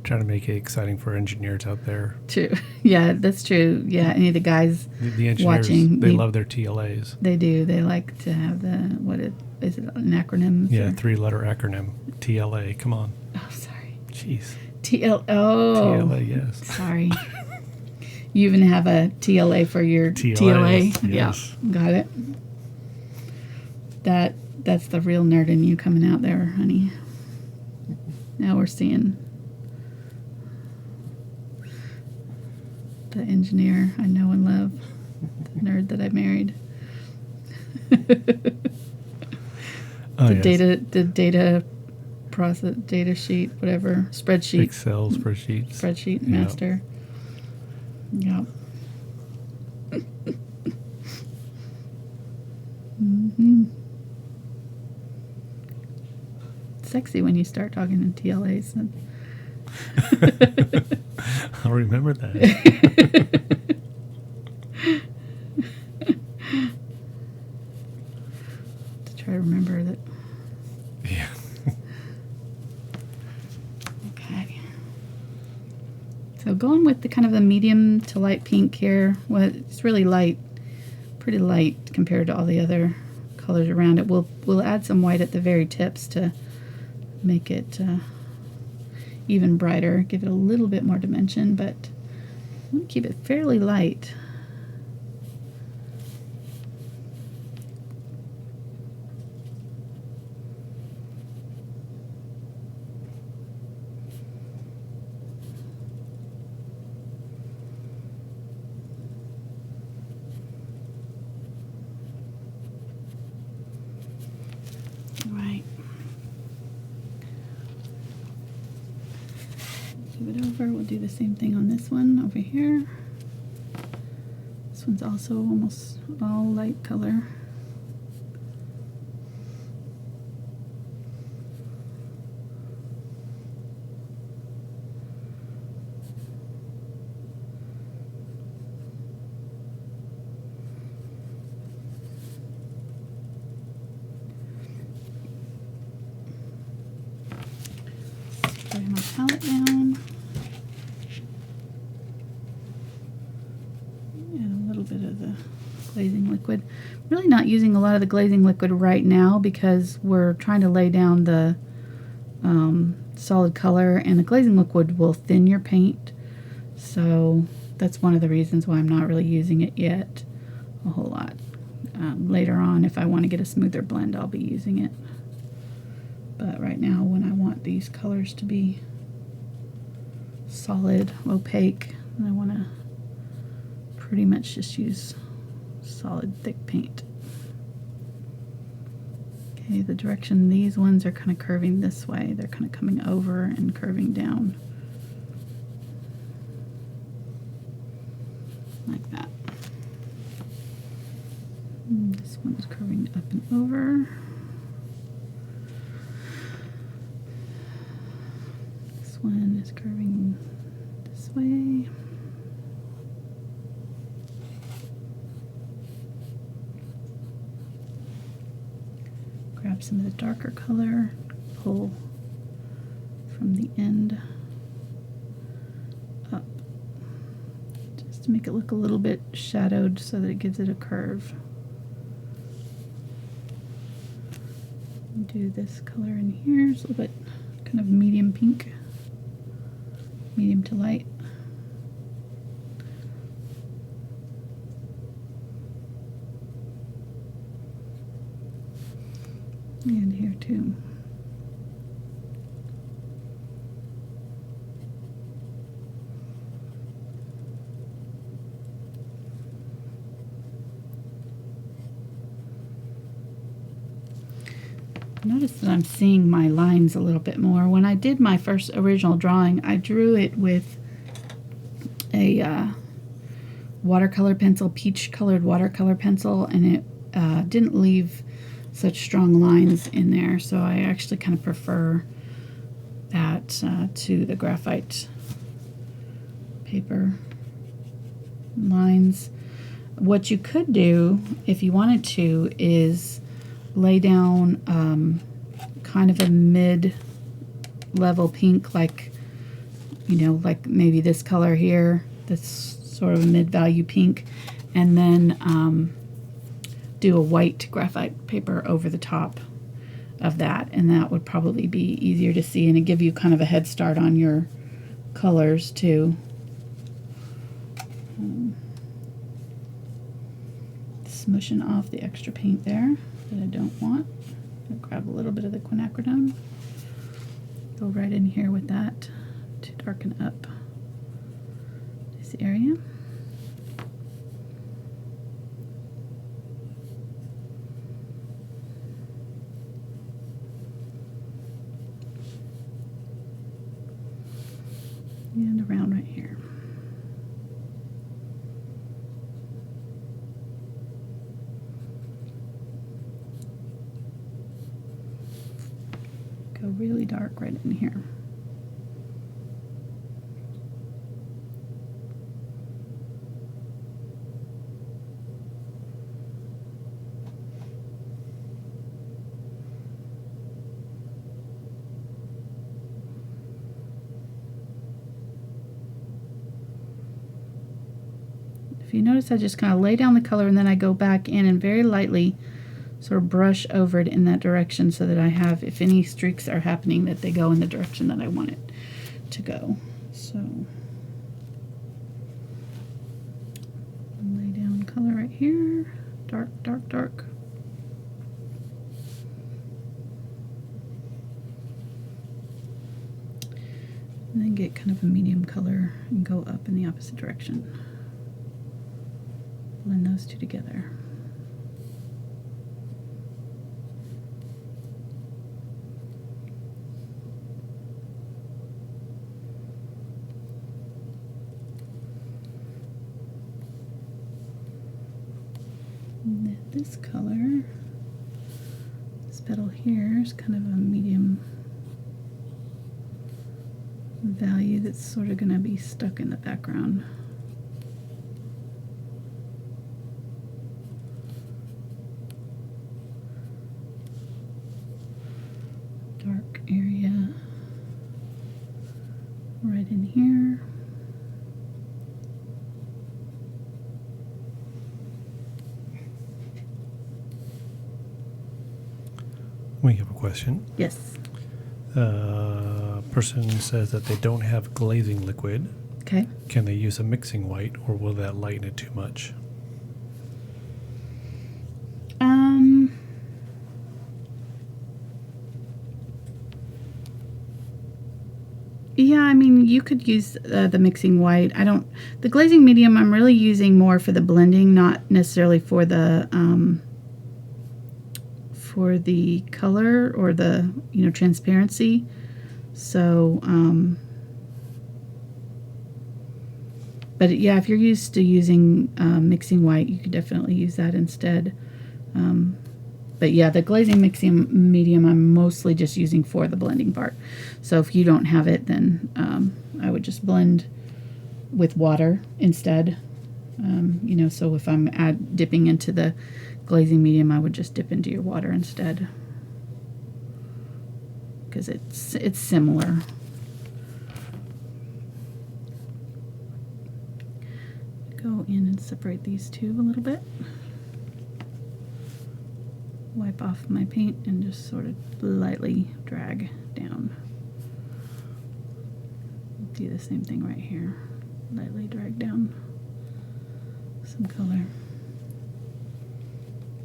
Trying to make it exciting for engineers out there. True. Yeah, that's true. Yeah, any of the guys The engineers, watching, they love their TLAs. They do. They like to have is it an acronym? Yeah, 3-letter acronym, TLA. Come on. Oh, sorry. Jeez. TLA, yes. Sorry. You even have a TLA for your TLA? Yes. Yeah, got it. That's the real nerd in you coming out there, honey. Now we're seeing the engineer I know and love, the nerd that I married. Data process, data sheet, whatever, spreadsheet. Excel spreadsheets. Spreadsheet master. Yeah. Sexy when you start talking in TLAs. I'll remember that. To try to remember that. Yeah. Okay. So going with the kind of the medium to light pink here. Well, it's really light, pretty light compared to all the other colors around it. We'll add some white at the very tips to make it even brighter, give it a little bit more dimension, but I'm going to keep it fairly light. Right. Move it over. We'll do the same thing on this one over here. This one's also almost all light color. Spray my palette down. And a little bit of the glazing liquid. Really not using a lot of the glazing liquid right now because we're trying to lay down the solid color, and the glazing liquid will thin your paint. So that's one of the reasons why I'm not really using it yet a whole lot. Later on, if I want to get a smoother blend, I'll be using it. But right now, when I want these colors to be solid, opaque, I want to pretty much just use solid, thick paint. Okay, the direction these ones are kind of curving this way. They're kind of coming over and curving down. Like that. And this one's curving up and over. This one is curving this way. Grab some of the darker color, pull from the end up, just to make it look a little bit shadowed so that it gives it a curve. Do this color in here. It's a little bit kind of medium pink, medium to light. And here too. Notice that I'm seeing my lines a little bit more. When I did my first original drawing, I drew it with a watercolor pencil, peach colored watercolor pencil, and it didn't leave such strong lines in there, so I actually kind of prefer that to the graphite paper lines. What you could do if you wanted to is lay down kind of a mid-level pink, like, you know, like maybe this color here, this sort of mid-value pink, and then do a white graphite paper over the top of that, and that would probably be easier to see, and it'd give you kind of a head start on your colors too. Smushing off the extra paint there that I don't want. I'll grab a little bit of the quinacridone, go right in here with that to darken up this area. And around right here. Go really dark right in here. If you notice, I just kind of lay down the color and then I go back in and very lightly sort of brush over it in that direction so that I have, if any streaks are happening, that they go in the direction that I want it to go. So lay down color right here, dark, dark, dark. And then get kind of a medium color and go up in the opposite direction. Blend those two together. And then this color, this petal here, is kind of a medium value that's sort of going to be stuck in the background. Dark area right in here. We have a question. Yes. Person says that they don't have glazing liquid. Okay. Can they use a mixing white, or will that lighten it too much? Yeah, I mean, you could use the mixing white. The glazing medium I'm really using more for the blending, not necessarily for the color or the, you know, transparency. So, but yeah, if you're used to using mixing white, you could definitely use that instead. But yeah, the glazing mixing medium I'm mostly just using for the blending part. So if you don't have it, then I would just blend with water instead. You know, so if I'm dipping into the glazing medium, I would just dip into your water instead, because it's go in and separate these two a little bit. Wipe off my paint and just sort of lightly drag down. Do the same thing right here. Lightly drag down some color.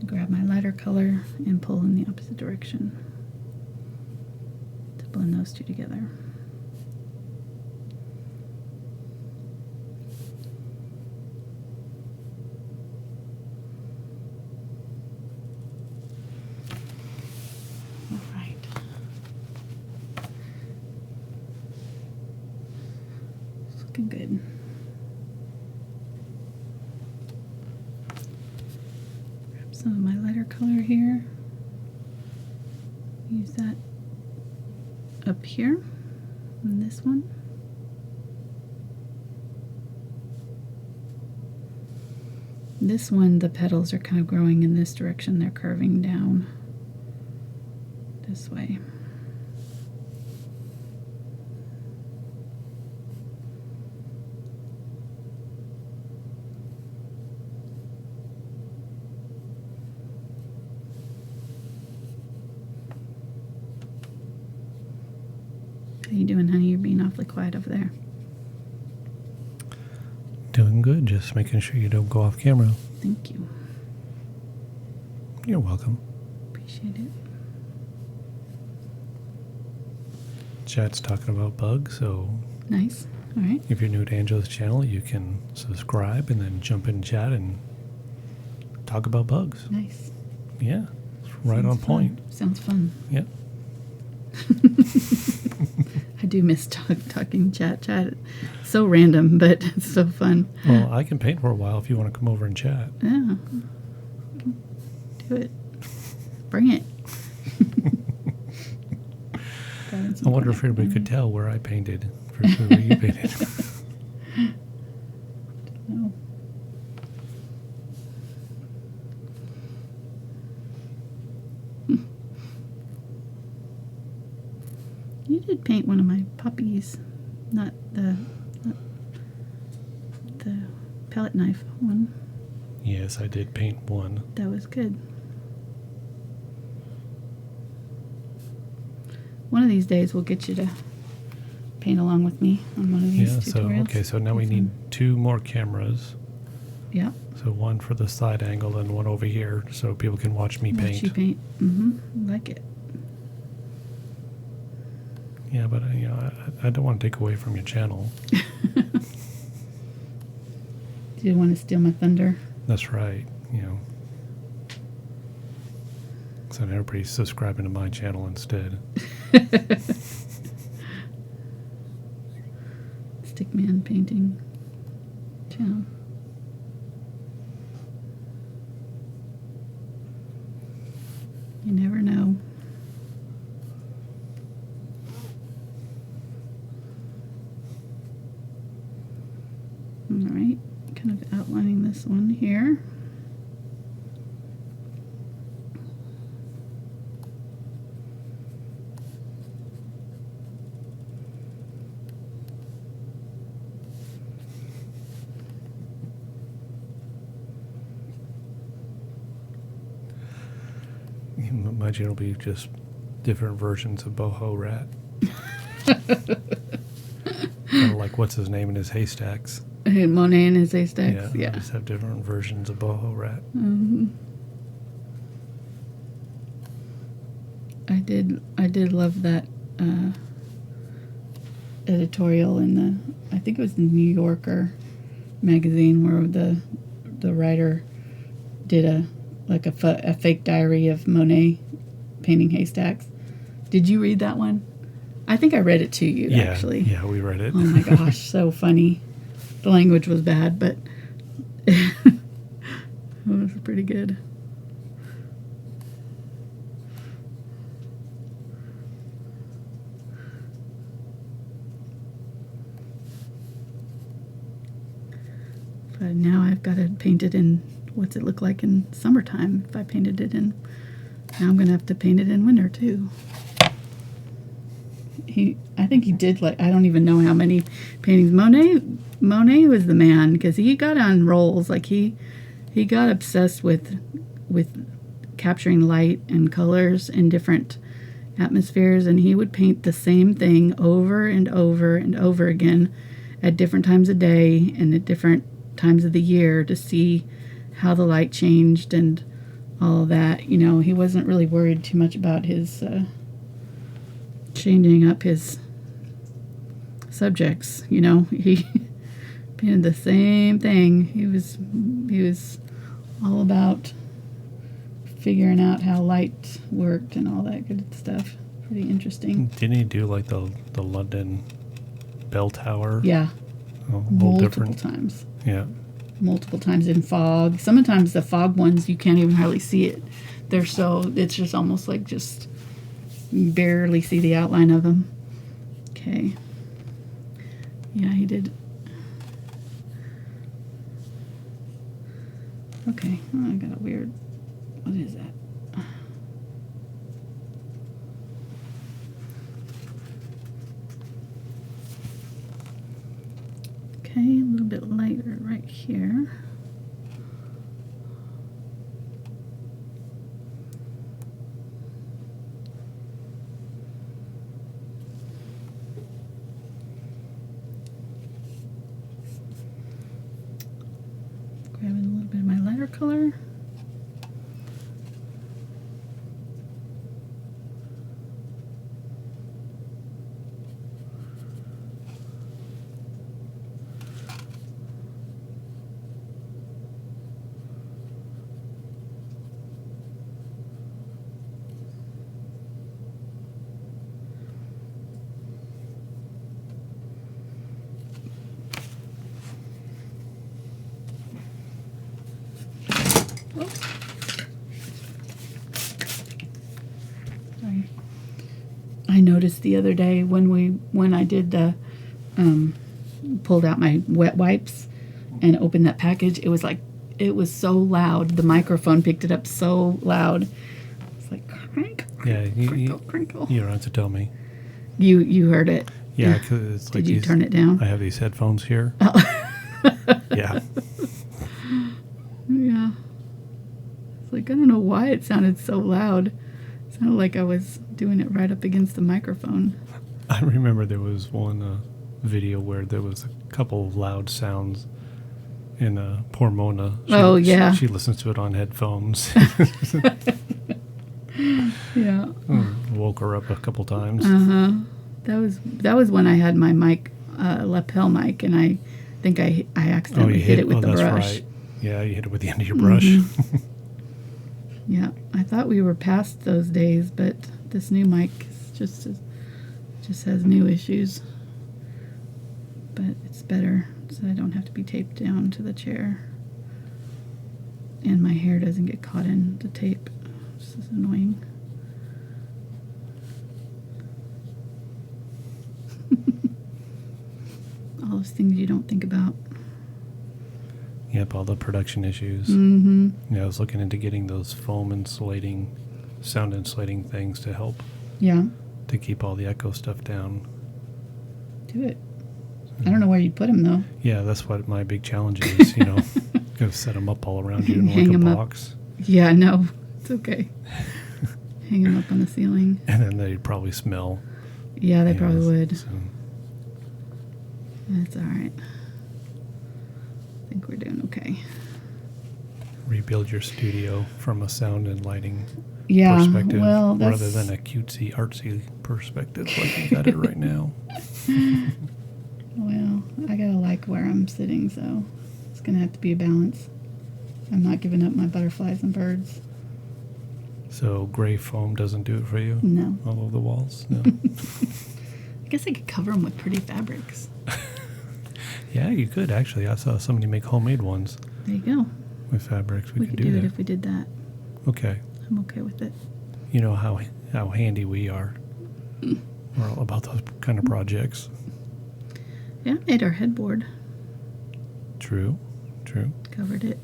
Grab my lighter color and pull in the opposite direction to blend those two together. Looking good. Grab some of my lighter color here. Use that up here on this one. This one, the petals are kind of growing in this direction. They're curving down this way. How you doing, honey? You're being awfully quiet over there. Doing good, just making sure you don't go off camera. Thank you. You're welcome. Appreciate it. Chat's talking about bugs, so Nice. All right. if you're new to Angela's channel, you can subscribe and then jump in chat and talk about bugs. Nice. Yeah, it's right on point. Sounds fun. Yep. I do miss talking chat. So random, but it's so fun. Well, I can paint for a while if you want to come over and chat. Yeah. Do it. Bring it. I wonder if anybody could tell where I painted versus where you painted. No. You did paint one of my puppies, not the palette knife one. Yes, I did paint one. That was good. One of these days we'll get you to paint along with me on one of these tutorials. So now we need 2 more cameras. Yeah. So one for the side angle and one over here so people can watch me paint. Watch you paint. Mm-hmm. Like it. Yeah, but I don't want to take away from your channel. Do you want to steal my thunder? That's right. So now everybody's subscribing to my channel instead. Stickman painting channel. You never know. All right, kind of outlining this one here. My channel will be just different versions of Boho Rat. Kind of like what's his name in his haystacks. Monet and his haystacks. Yeah. I just have different versions of Boho Rat. Mm-hmm. I did love that editorial in the, I think it was the New Yorker magazine, where the writer did a fake diary of Monet painting haystacks. Did you read that one? I think I read it to you, actually. Yeah, we read it. Oh my gosh, so funny. The language was bad, but it was pretty good. But now I've got to paint it in, what's it look like in summertime if I painted it in. Now I'm going to have to paint it in winter too. I think he did, like, I don't even know how many paintings. Monet was the man, because he got on rolls. Like, he got obsessed with capturing light and colors in different atmospheres, and he would paint the same thing over and over and over again at different times of day and at different times of the year to see how the light changed and all of that. You know, he wasn't really worried too much about his changing up his subjects. You know, he painted the same thing. He was all about figuring out how light worked and all that good stuff. Pretty interesting. Didn't he do like the London bell tower? Yeah. Multiple times. Yeah. Multiple times in fog. Sometimes the fog ones, you can't even hardly see it. It's just almost like just you barely see the outline of them. Okay. Yeah, he did. Okay. Oh, I got a weird, what is that? Okay, a little bit lighter right here. Grabbing a little bit of my lighter color. I noticed the other day when I did the pulled out my wet wipes and opened that package, it was so loud. The microphone picked it up so loud. It's like crank, crinkle. You don't have to tell me. You heard it. Yeah, because it's like. Did you turn it down? I have these headphones here. Oh. Yeah. Yeah. It's like, I don't know why it sounded so loud. It sounded like I was doing it right up against the microphone. I remember there was one video where there was a couple of loud sounds, and poor Mona. She listens to it on headphones. Yeah. Woke her up a couple times. That was when I had my mic, lapel mic, and I think I accidentally hit it with the brush. Right. Yeah, you hit it with the end of your brush. Yeah, I thought we were past those days, but this new mic just has new issues. But it's better, so I don't have to be taped down to the chair. And my hair doesn't get caught in the tape. This is annoying. All those things you don't think about. Yep, all the production issues. Yeah, I was looking into getting those sound insulating things to help. Yeah. To keep all the echo stuff down. Do it. I don't know where you'd put them, though. Yeah, that's what my big challenge is, you know. Gotta set them up all around you in like a box. Yeah, no, it's okay. Hang them up on the ceiling. And then they'd probably smell. Yeah, they probably would. So. That's all right. I think we're doing okay. Rebuild your studio from a sound and lighting perspective, rather than a cutesy, artsy perspective like you got it right now. Well, I gotta like where I'm sitting, so it's gonna have to be a balance. I'm not giving up my butterflies and birds. So gray foam doesn't do it for you? No. All over the walls? No. I guess I could cover them with pretty fabrics. Yeah, you could actually. I saw somebody make homemade ones. There you go. With fabrics, we could do it that. if we did that. Okay. I'm okay with it. You know how handy we are. We're all about those kind of projects. Yeah, I made our headboard. True. Covered it.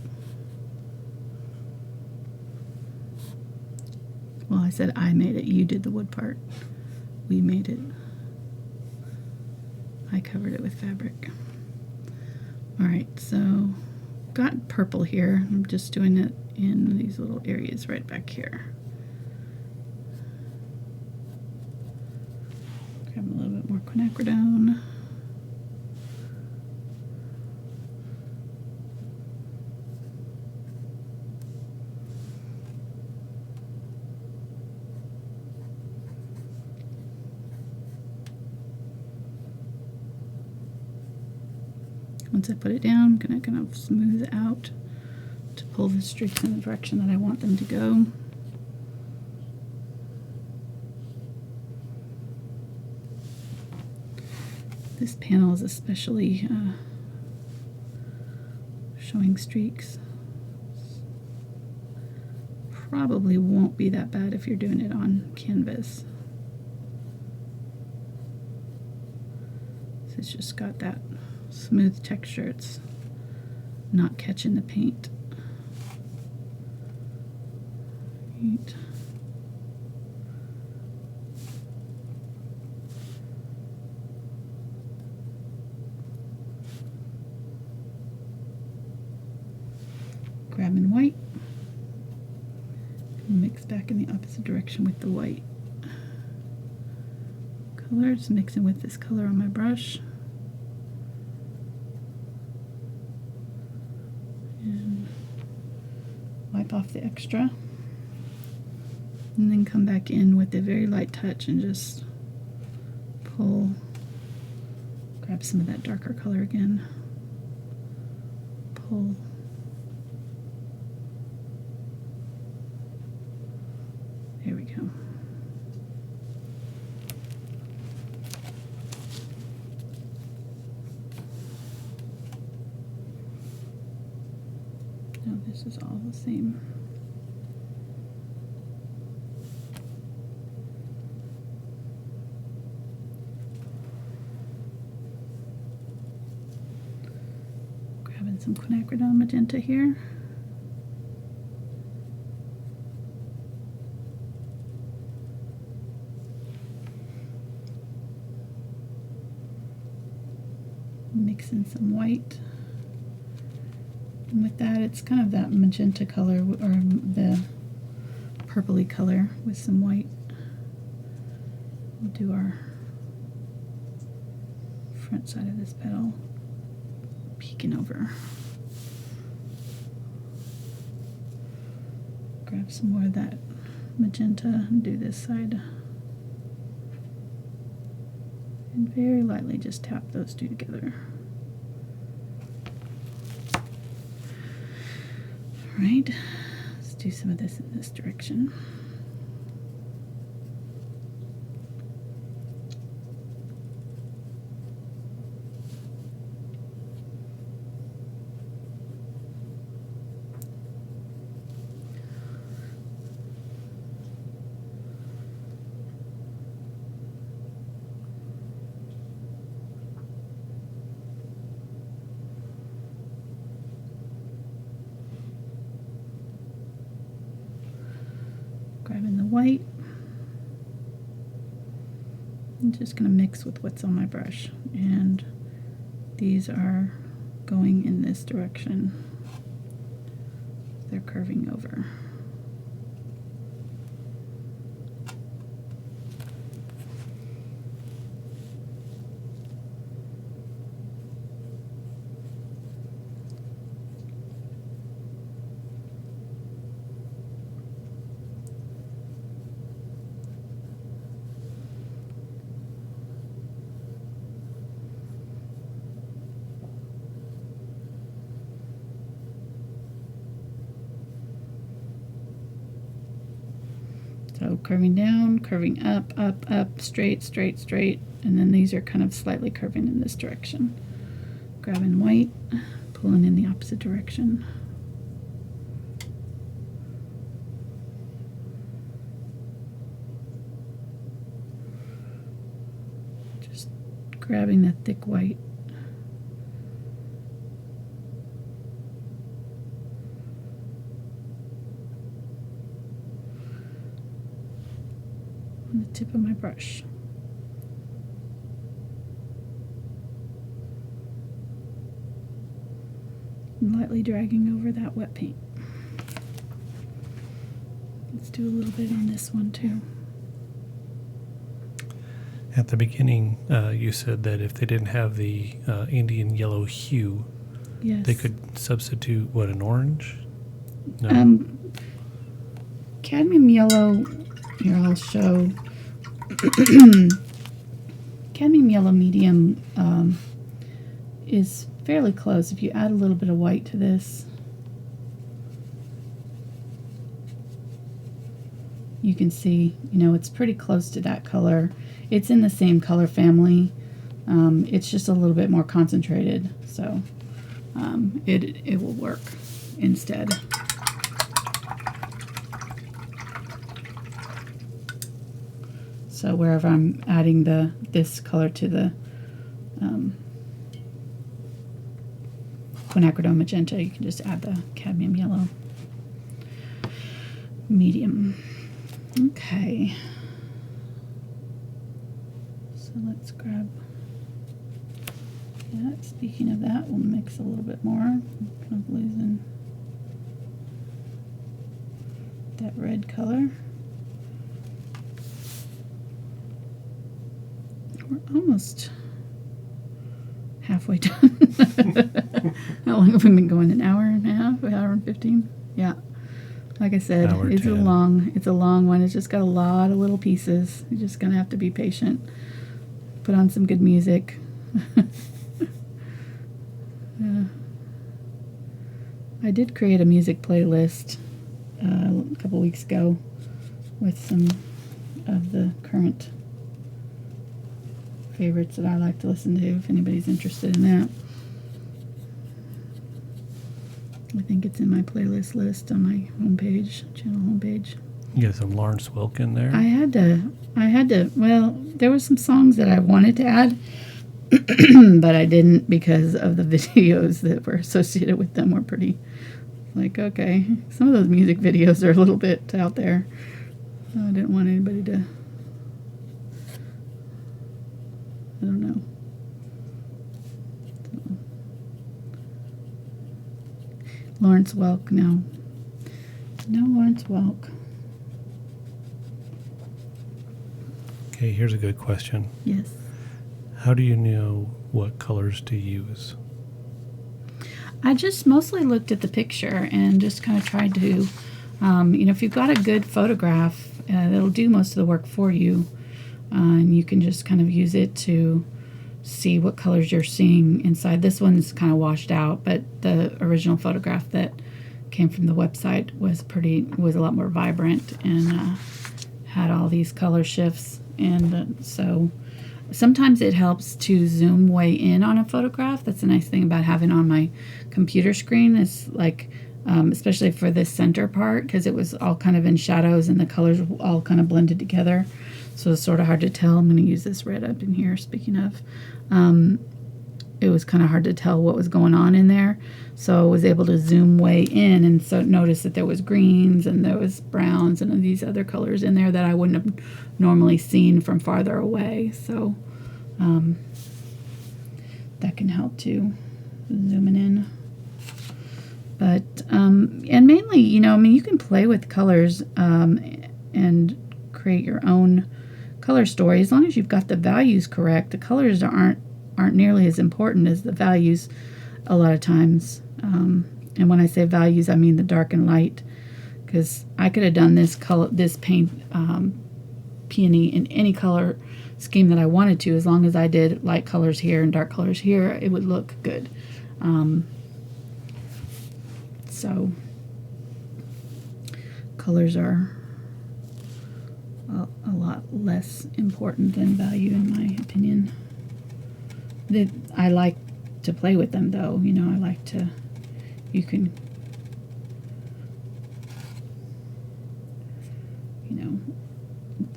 Well, I said I made it. You did the wood part. We made it. I covered it with fabric. Alright, so got purple here. I'm just doing it in these little areas right back here. Grab a little bit more quinacridone. Once I put it down, I'm going to kind of smooth out to pull the streaks in the direction that I want them to go. This panel is especially showing streaks. Probably won't be that bad if you're doing it on canvas. So it's just got that smooth texture. It's not catching the paint. Right. Grabbing white, and mix back in the opposite direction with the white color. Just mixing with this color on my brush. Wipe off the extra, and then come back in with a very light touch and just pull, grab some of that darker color again, pull, there we go. No, this is all the same. Grabbing some Quinacridone Magenta here. Mixing some white. And with that, it's kind of that magenta color, or the purpley color with some white. We'll do our front side of this petal, peeking over. Grab some more of that magenta and do this side. And very lightly just tap those two together. Alright, let's do some of this in this direction. Grabbing the white. I'm just going to mix with what's on my brush, and these are going in this direction. They're curving over. So curving down, curving up, up, up, straight, straight, straight, and then these are kind of slightly curving in this direction. Grabbing white, pulling in the opposite direction. Just grabbing the thick white. On the tip of my brush. lightly dragging over that wet paint. Let's do a little bit on this one too. At the beginning, you said that if they didn't have the Indian Yellow Hue, yes, they could substitute, what, an orange? No? Cadmium yellow, here I'll show. Cadmium yellow medium is fairly close. If you add a little bit of white to this, you can see, it's pretty close to that color. It's in the same color family. It's just a little bit more concentrated, so it will work instead. So wherever I'm adding this color to the Quinacridone Magenta, you can just add the Cadmium Yellow medium. Okay. So let's grab that. Speaking of that, we'll mix a little bit more. I'm kind of losing that red color. We're almost halfway done. How long have we been going? An hour and a half? An hour and 15? Yeah. Like I said, it's 10. a long one. It's just got a lot of little pieces. You're just gonna have to be patient. Put on some good music. I did create a music playlist a couple weeks ago with some of the current favorites that I like to listen to, if anybody's interested in that. I think it's in my playlist list on my homepage, channel homepage. You got some Lawrence Welk in there? I had to, well, there were some songs that I wanted to add, but I didn't because of the videos that were associated with them were pretty, like, okay. Some of those music videos are a little bit out there. So I didn't want anybody to, I don't know. Lawrence Welk, no. No Lawrence Welk. Okay, here's a good question. Yes. How do you know what colors to use? I just mostly looked at the picture and just kind of tried to, if you've got a good photograph, that'll do most of the work for you. And you can just kind of use it to see what colors you're seeing inside. This one's kind of washed out, but the original photograph that came from the website was a lot more vibrant and had all these color shifts. And so sometimes it helps to zoom way in on a photograph. That's the nice thing about having on my computer screen, is like, especially for this center part, because it was all kind of in shadows and the colors all kind of blended together. So it's sort of hard to tell. I'm going to use this red up in here, speaking of. It was kind of hard to tell what was going on in there. So I was able to zoom way in and so notice that there was greens and there was browns and these other colors in there that I wouldn't have normally seen from farther away. So that can help too, zooming in. But, and mainly, you can play with colors and create your own color story. As long as you've got the values correct, the colors aren't nearly as important as the values a lot of times. And when I say values, I mean the dark and light, because I could have done this paint peony in any color scheme that I wanted to. As long as I did light colors here and dark colors here, it would look good. So colors are a lot less important than value, in my opinion. I like to play with them, though. I like to, you can,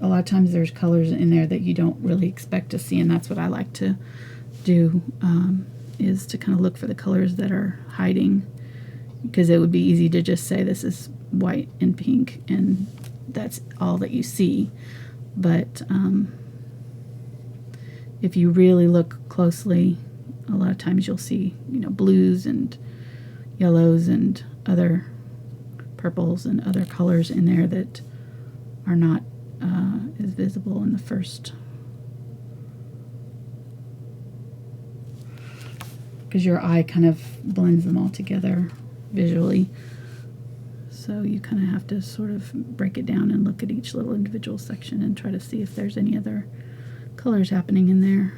a lot of times there's colors in there that you don't really expect to see, and that's what I like to do, is to kind of look for the colors that are hiding, because it would be easy to just say this is white and pink, and that's all that you see. But if you really look closely, a lot of times you'll see, blues and, yellows and other purples and other colors in there that are not as visible in the first, because your eye kind of blends them all together visually. So you kind of have to sort of break it down and look at each little individual section and try to see if there's any other colors happening in there.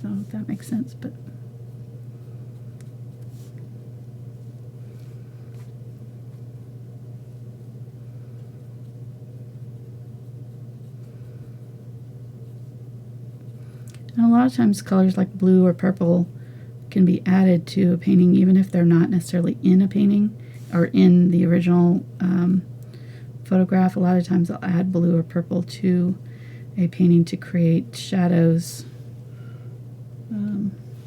So if that makes sense, but and a lot of times colors like blue or purple can be added to a painting even if they're not necessarily in a painting or in the original photograph. A lot of times I'll add blue or purple to a painting to create shadows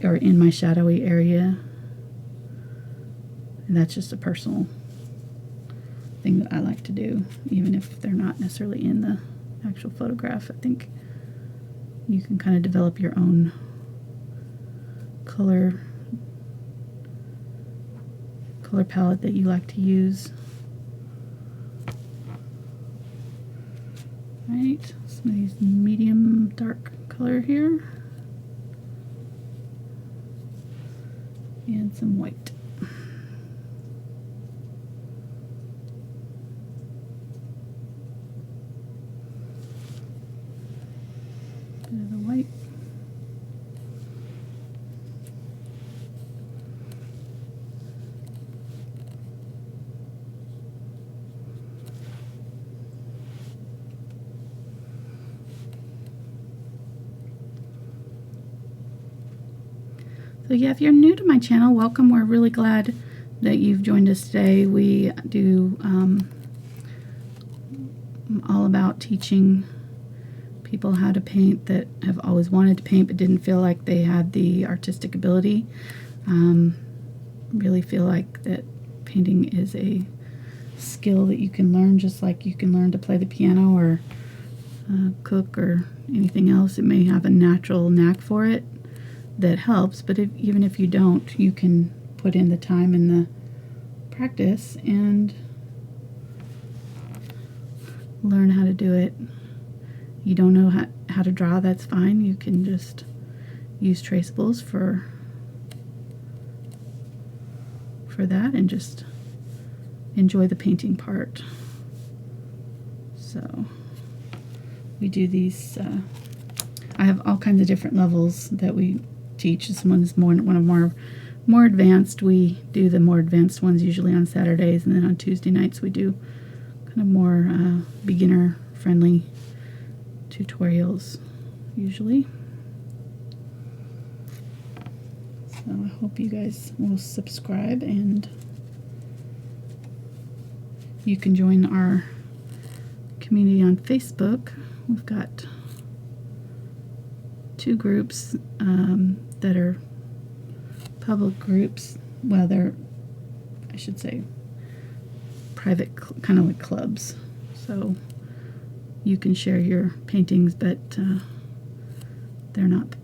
or in my shadowy area. And that's just a personal thing that I like to do, even if they're not necessarily in the actual photograph. I think you can kind of develop your own color palette that you like to use. Right, some of these medium dark color here. And some white. Bit of the white. So yeah, if you're new to my channel, welcome. We're really glad that you've joined us today. We do all about teaching people how to paint that have always wanted to paint but didn't feel like they had the artistic ability. Really feel like that painting is a skill that you can learn, just like you can learn to play the piano or cook or anything else. It may have a natural knack for it that helps, but even if you don't, you can put in the time and the practice and learn how to do it. You don't know how to draw, that's fine. You can just use traceables for that and just enjoy the painting part. So we do these, I have all kinds of different levels that we teach. This one is one of more advanced. We do the more advanced ones usually on Saturdays, and then on Tuesday nights we do kind of more beginner friendly tutorials usually. So I hope you guys will subscribe, and you can join our community on Facebook. We've got 2 groups that are public groups. Well, they're, I should say, private, kind of like clubs. So you can share your paintings, but they're not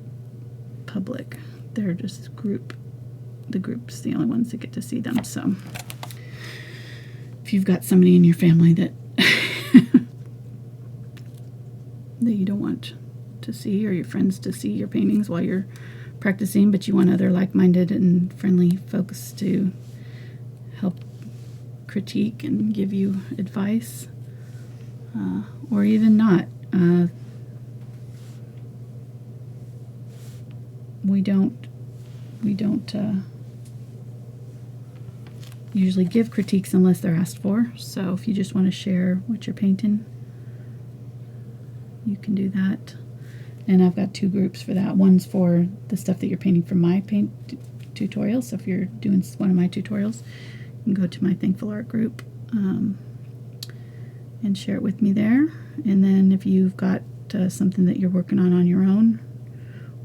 public. They're just the group's the only ones that get to see them. So if you've got somebody in your family that that you don't want to see, or your friends to see your paintings while you're practicing, but you want other like-minded and friendly folks to help critique and give you advice, or even not. We don't usually give critiques unless they're asked for. So if you just want to share what you're painting, you can do that. And I've got 2 groups for that. One's for the stuff that you're painting for my paint tutorial. So if you're doing one of my tutorials, you can go to my Thankful Art group and share it with me there. And then if you've got something that you're working on your own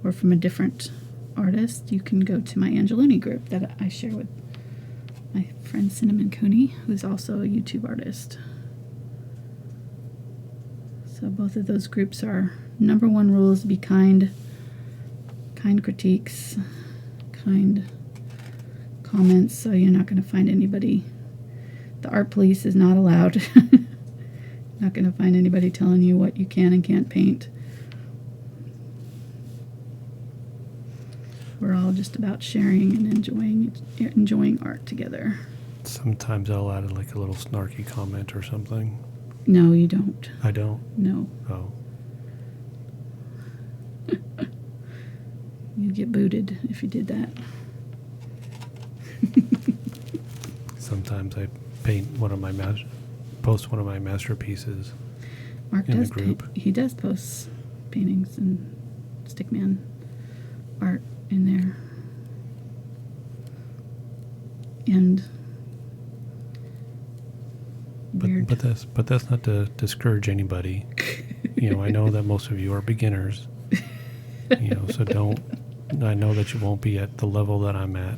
or from a different artist, you can go to my Angeloni group that I share with my friend Cinnamon Cooney, who's also a YouTube artist. So both of those groups are number one rule is be kind. Kind critiques, kind comments, so you're not going to find anybody. The art police is not allowed. Not going to find anybody telling you what you can and can't paint. We're all just about sharing and enjoying art together. Sometimes I'll add like a little snarky comment or something. No, you don't. I don't? No. Oh. You'd get booted if you did that. Sometimes I post one of my masterpieces Mark in does the group. He does post paintings and stickman art in there. And weird. But that's not to discourage anybody. You know, I know that most of you are beginners. You know, so I know that you won't be at the level that I'm at.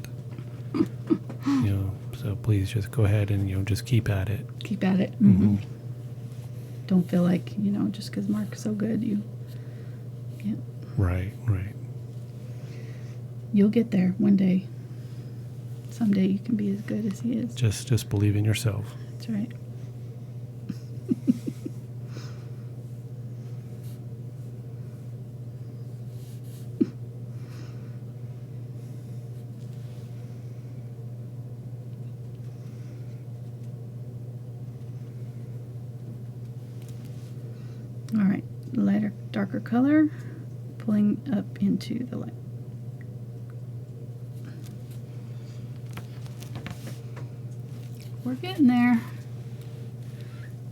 You know, so please just go ahead and, you know, just keep at it. Keep at it. Mm-hmm. Don't feel like, you know, just because Mark's so good, yeah. Right. You'll get there one day. Someday you can be as good as he is. Just believe in yourself. That's right. All right, lighter, darker color, pulling up into the light. We're getting there.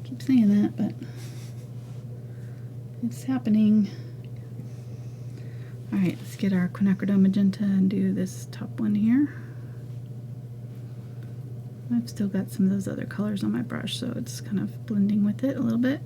Keep saying that, but it's happening. All right, let's get our Quinacridone Magenta and do this top one here. I've still got some of those other colors on my brush, so it's kind of blending with it a little bit.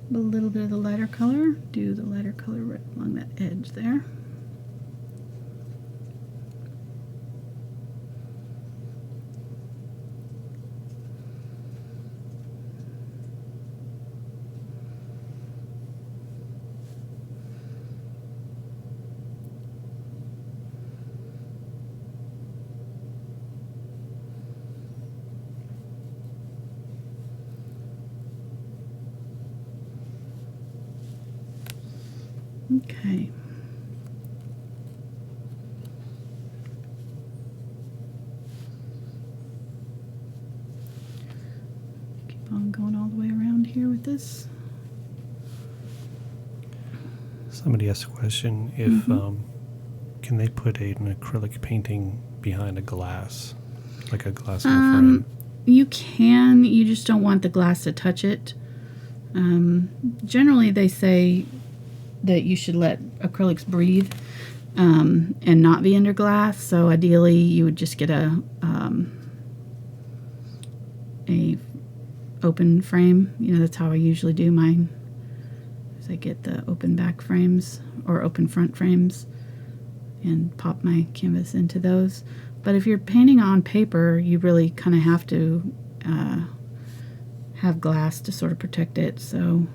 A little bit of the lighter color, do the lighter color right along that edge there. Okay. Keep on going all the way around here with this. Somebody asked a question if can they put an acrylic painting behind a glass, like a glass in a frame? You can. You just don't want the glass to touch it. Generally, they say that you should let acrylics breathe and not be under glass. So ideally, you would just get a open frame. You know, that's how I usually do mine. Is I get the open back frames or open front frames and pop my canvas into those. But if you're painting on paper, you really kind of have to have glass to sort of protect it. So.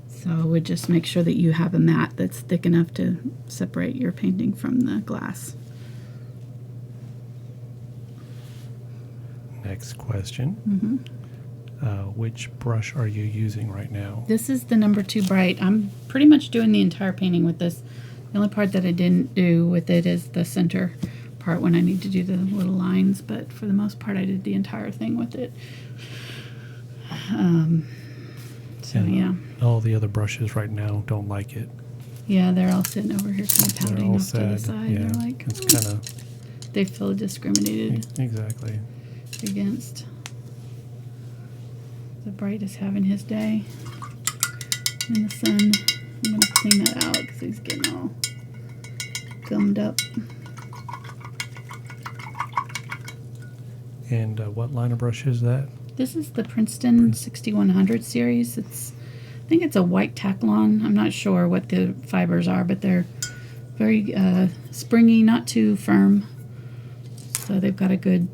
So I would just make sure that you have a mat that's thick enough to separate your painting from the glass. Next question. Which brush are you using right now? This is the number 2 bright. I'm pretty much doing the entire painting with this. The only part that I didn't do with it is the center part when I need to do the little lines, but for the most part I did the entire thing with it. So yeah. All the other brushes right now don't like it. Yeah, they're all sitting over here kind of pouting off to the side. Yeah, they're like, it's kind of... They feel discriminated Exactly. against. The bright is having his day. in the sun. I'm going to clean that out because he's getting all gummed up. And what liner brush is that? This is the Princeton 6100 series. I think it's a white Taklon. I'm not sure what the fibers are, but they're very springy, not too firm. So they've got a good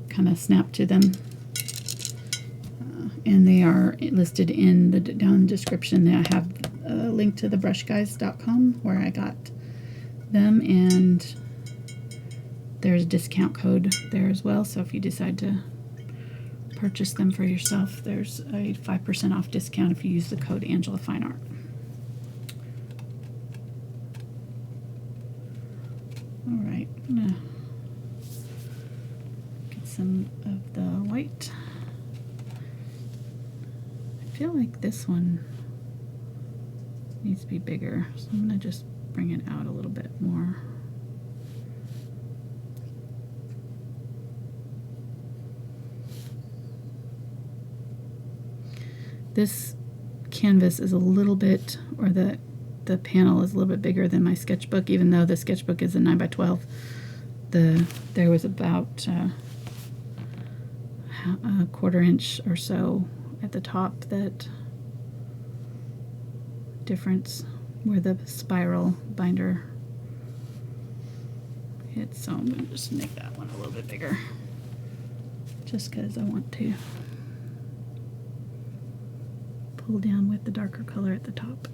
kind of snap to them. And they are listed in the down in the description. I have a link to the brushguys.com where I got them, and there's a discount code there as well. So if you decide to purchase them for yourself, there's a 5% off discount if you use the code Angela Fine Art. All right, I'm gonna get some of the white. I feel like this one needs to be bigger, so I'm gonna just bring it out a little bit more. This canvas is a little bit, or the panel is a little bit bigger than my sketchbook, even though the sketchbook is a 9x12. There was about a 1/4 inch or so at the top, that difference where the spiral binder hits. So I'm going to just make that one a little bit bigger, just because I want to pull down with the darker color at the top.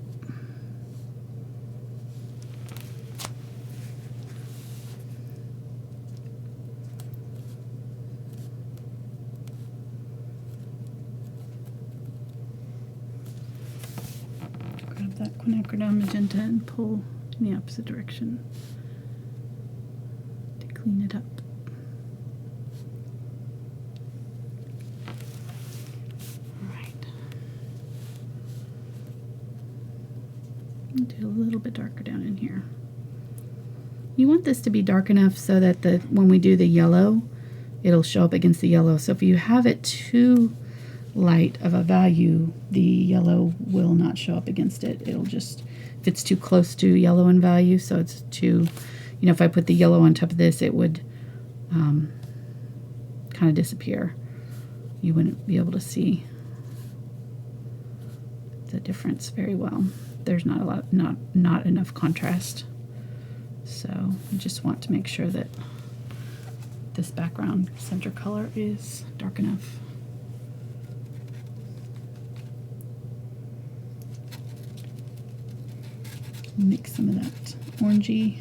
Grab that Quinacridone Magenta and pull in the opposite direction to clean it up. Do a little bit darker down in here. You want this to be dark enough so that when we do the yellow, it'll show up against the yellow. So if you have it too light of a value, the yellow will not show up against it. It'll just, if it's too close to yellow in value, so it's too, if I put the yellow on top of this, it would kind of disappear. You wouldn't be able to see the difference very well. There's not enough contrast. So I just want to make sure that this background center color is dark enough. Mix some of that orangey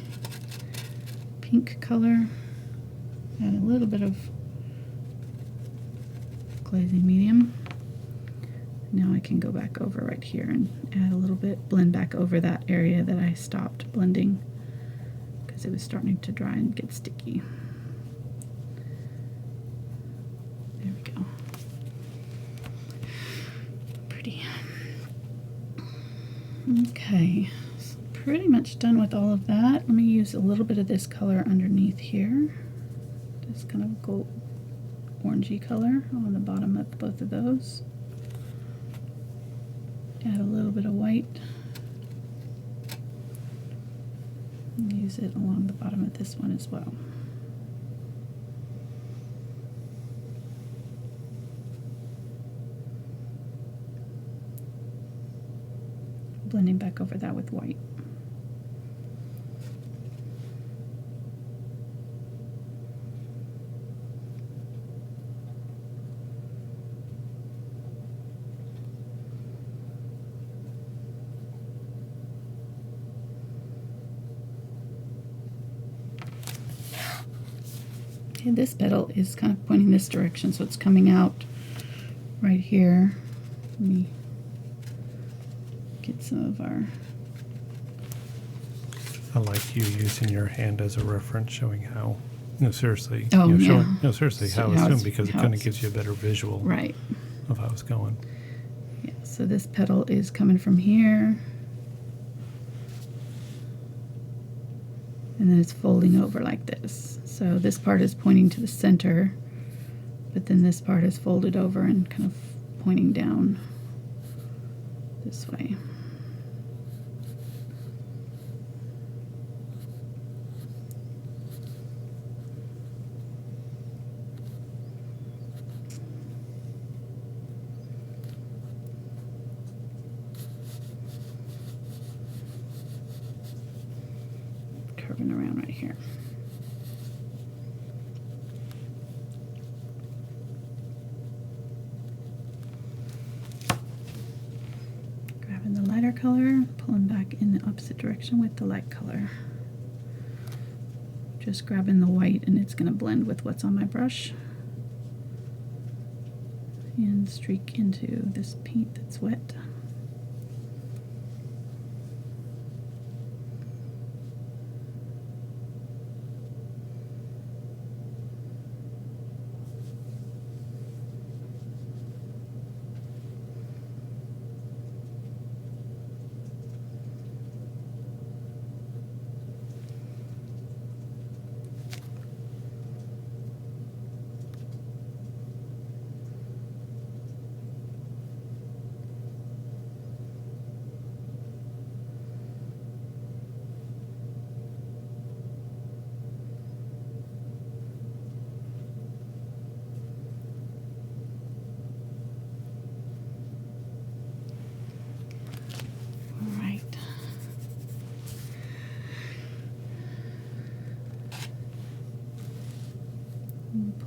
pink color. Add a little bit of glazing medium. Now I can go back over right here and add a little bit, blend back over that area that I stopped blending because it was starting to dry and get sticky. There we go. Pretty. Okay, so pretty much done with all of that. Let me use a little bit of this color underneath here. This kind of gold orangey color on the bottom of both of those. Add a little bit of white. And use it along the bottom of this one as well. Blending back over that with white. Okay, this petal is kind of pointing this direction, so it's coming out right here. Let me get some of our... I like you using your hand as a reference, showing how, seriously, Oh, yeah. seriously So how it's how doing, it's- because it how kind of it's- gives you a better visual Right. of how it's going. Yeah, so this petal is coming from here. And then it's folding over like this. So this part is pointing to the center, but then this part is folded over and kind of pointing down this way. curving around right here. Grabbing the lighter color, pulling back in the opposite direction with the light color. Just grabbing the white, and it's going to blend with what's on my brush. And streak into this paint that's wet.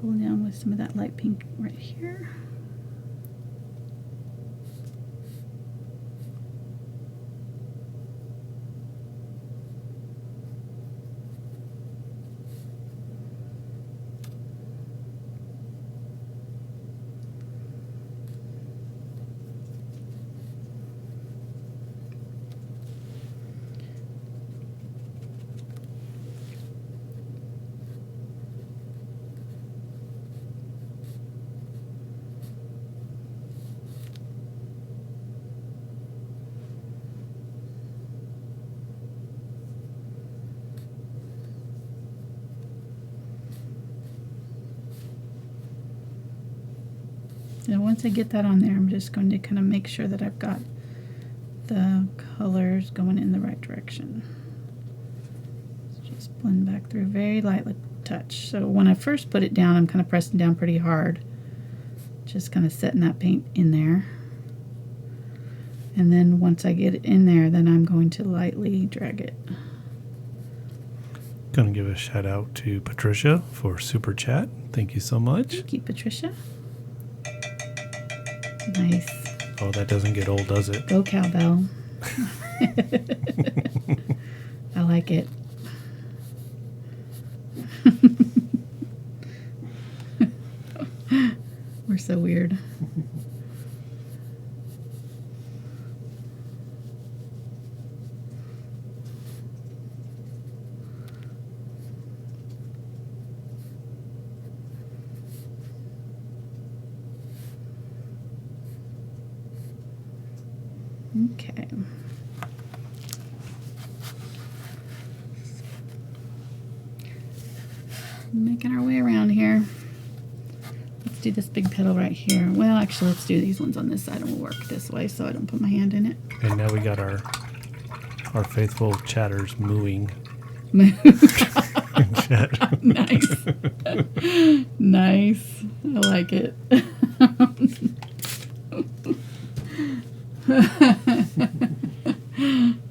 Pull down with some of that light pink right here. And once I get that on there, I'm just going to kind of make sure that I've got the colors going in the right direction. Just blend back through, very lightly touch. So when I first put it down, I'm kind of pressing down pretty hard, just kind of setting that paint in there. And then once I get it in there, then I'm going to lightly drag it. Gonna give a shout out to Patricia for Super Chat. Thank you so much. Thank you, Patricia. Nice. Oh, that doesn't get old, does it? Go cowbell. I like it. We're so weird. Okay. Making our way around here. Let's do this big petal right here. Well, actually, let's do these ones on this side and we'll work this way so I don't put my hand in it. And now we got our faithful chatters mooing. Nice. Nice. I like it.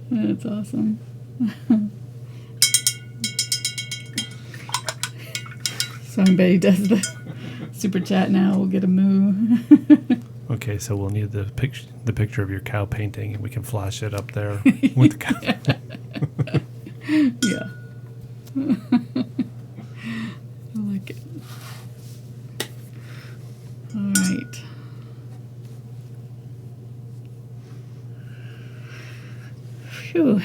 That's awesome. So anybody does the super chat now, we'll get a moo. Okay, so we'll need the picture of your cow painting, and we can flash it up there with the cow. Yeah. I like it. All right. Phew.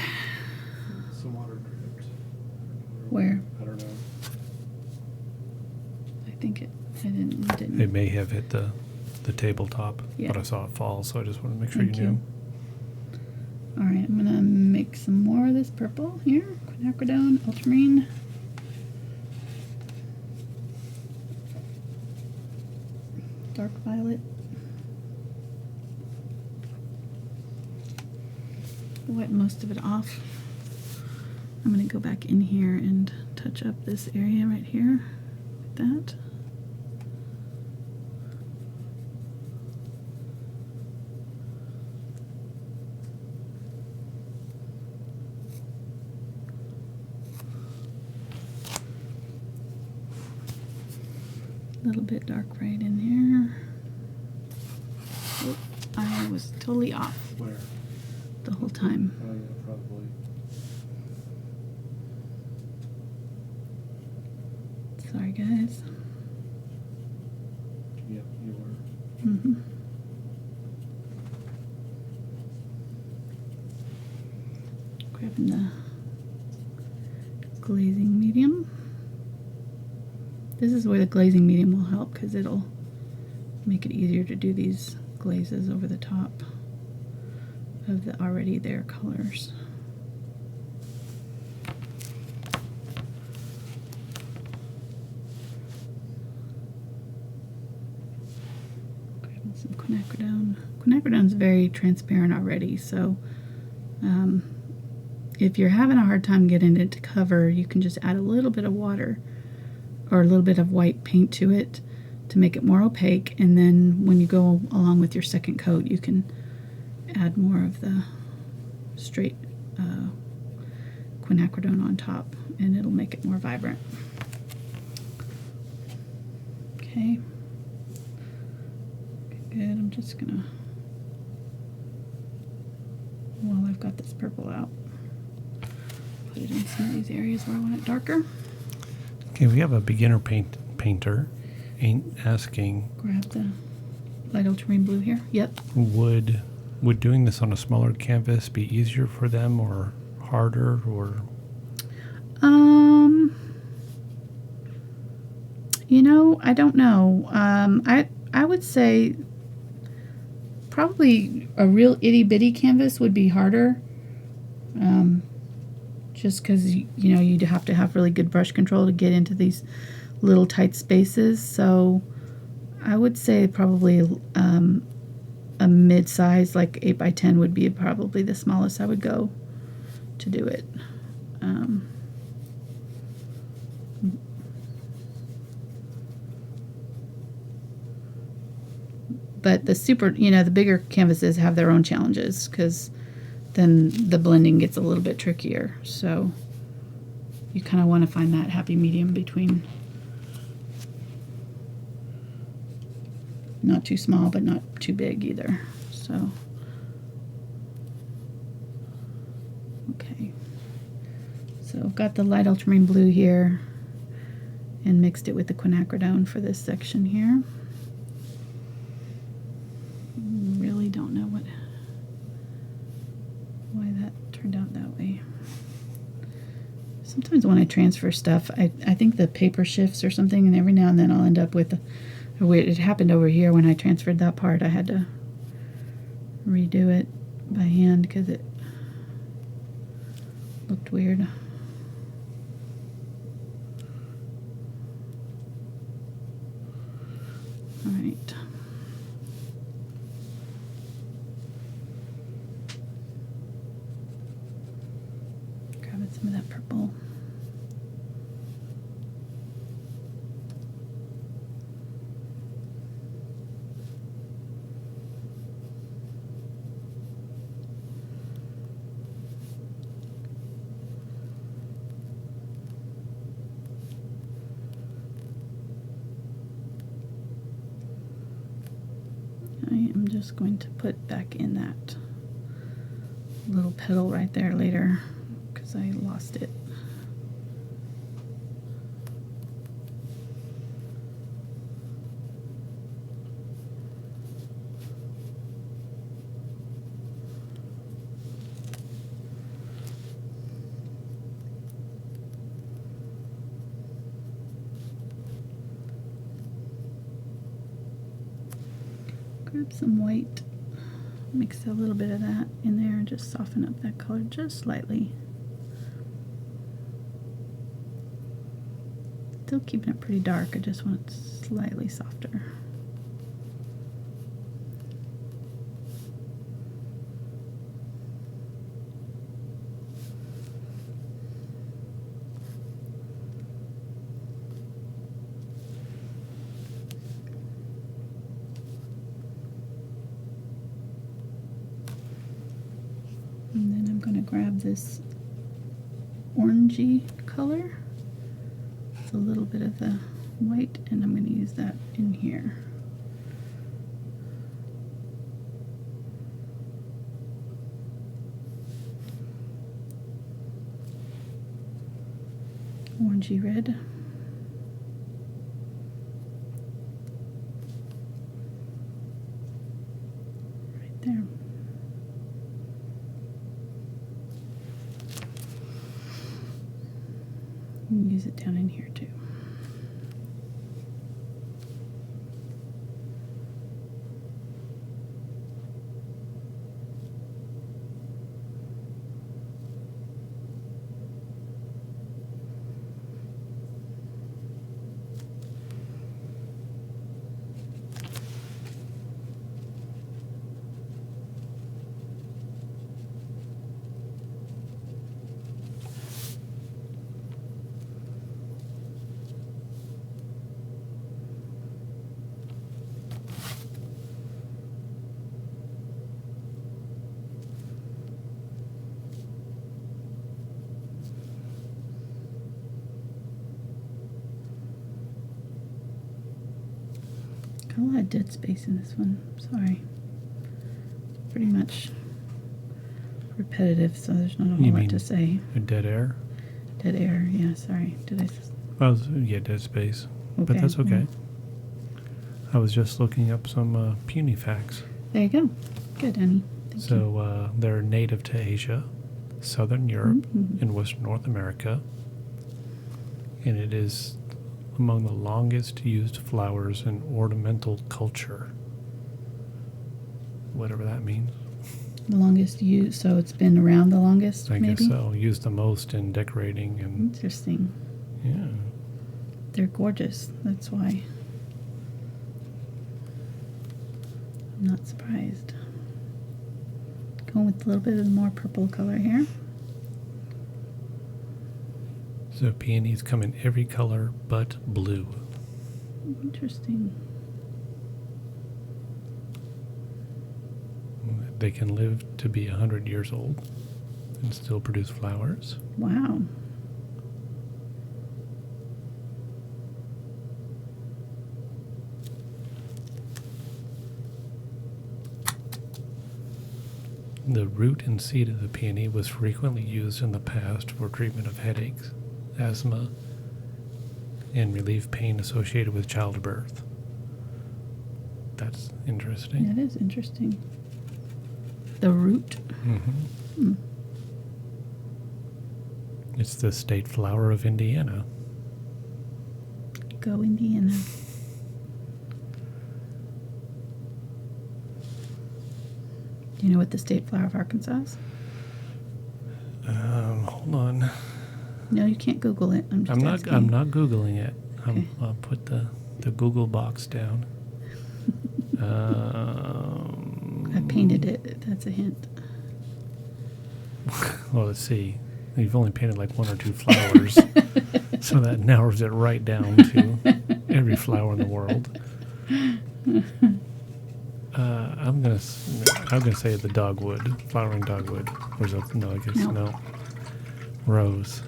Some water dripped. Where? I don't know. I think it didn't. It may have hit the tabletop, Yeah. but I saw it fall, so I just want to make sure Thank you knew. All right, I'm gonna make some more of this purple here. Quinacridone, Ultramarine. Dark violet. Wipe most of it off. I'm gonna go back in here and touch up this area right here with that. little bit dark right in here. Oh, I was totally off. Where? The whole time. Oh yeah, probably. Sorry, guys. Yep, you were. Grabbing the glazing medium. This is where the glazing medium will help because it'll make it easier to do these glazes over the top of the already there colors. Grabbing some quinacridone. Quinacridone's very transparent already, so if you're having a hard time getting it to cover, you can just add a little bit of water or a little bit of white paint to it to make it more opaque, and then when you go along with your second coat you can add more of the straight quinacridone on top and it'll make it more vibrant. Okay, good. I'm just gonna, while I've got this purple out, put it in some of these areas where I want it darker. Okay, we have a beginner painter asking, Grab the light ultramarine blue here. Yep. would doing this on a smaller canvas be easier for them or harder, or? You know, I don't know. I would say probably a real itty bitty canvas would be harder. Just because, you know, you'd have to have really good brush control to get into these little tight spaces. So I would say probably a mid-size, like 8x10 would be probably the smallest I would go to do it. But the super, you know, the bigger canvases have their own challenges because then the blending gets a little bit trickier. So you kind of want to find that happy medium between not too small but not too big either. So okay, so I've got the light ultramarine blue here and mixed it with the quinacridone for this section here. Really don't know why that turned out that way. Sometimes when I transfer stuff, I think the paper shifts or something, and every now and then I'll end up with it happened over here when I transferred that part. I had to redo it by hand because it looked weird. All right. Grabbing some of that purple. I am just going to put back in that little petal right there later because I lost it. Grab some white, mix a little bit of that in there and just soften up that color just slightly. Still keeping it pretty dark, I just want it slightly softer. And then I'm going to grab this orangey color. It's a little bit of the white, and I'm going to use that in here. Orangey red. Right there. And use it down in here too. A lot of dead space in this one. Sorry. Pretty much repetitive, so there's not a whole lot to say. Dead air? Dead air, yeah, sorry. Did I? Well, yeah, dead space. Okay. But that's okay. I was just looking up some PEONY facts. There you go. Good, Annie. Thank you. So they're native to Asia, Southern Europe, and Western North America. And it is among the longest used flowers in ornamental culture. Whatever that means. The longest used, so it's been around the longest, I maybe? guess so. Used the most in decorating and... Interesting. Yeah. They're gorgeous. That's why. I'm not surprised. Going with a little bit of the more purple color here. So peonies come in every color but blue. Interesting. They can live to be 100 years old and still produce flowers. Wow. The root and seed of the peony was frequently used in the past for treatment of headaches, asthma, and relieve pain associated with childbirth. That's interesting. That is interesting. The root. Mm-hmm. It's the state flower of Indiana. Go Indiana. Do you know what the state flower of Arkansas is? Hold on. No, you can't Google it. I'm asking. I'm not Googling it. Okay. I'll put the Google box down. I painted it. That's a hint. Well, let's see. You've only painted like one or two flowers, so that narrows it right down to every flower in the world. I'm gonna say the dogwood, flowering dogwood. Where's that? No, I guess no. Rose,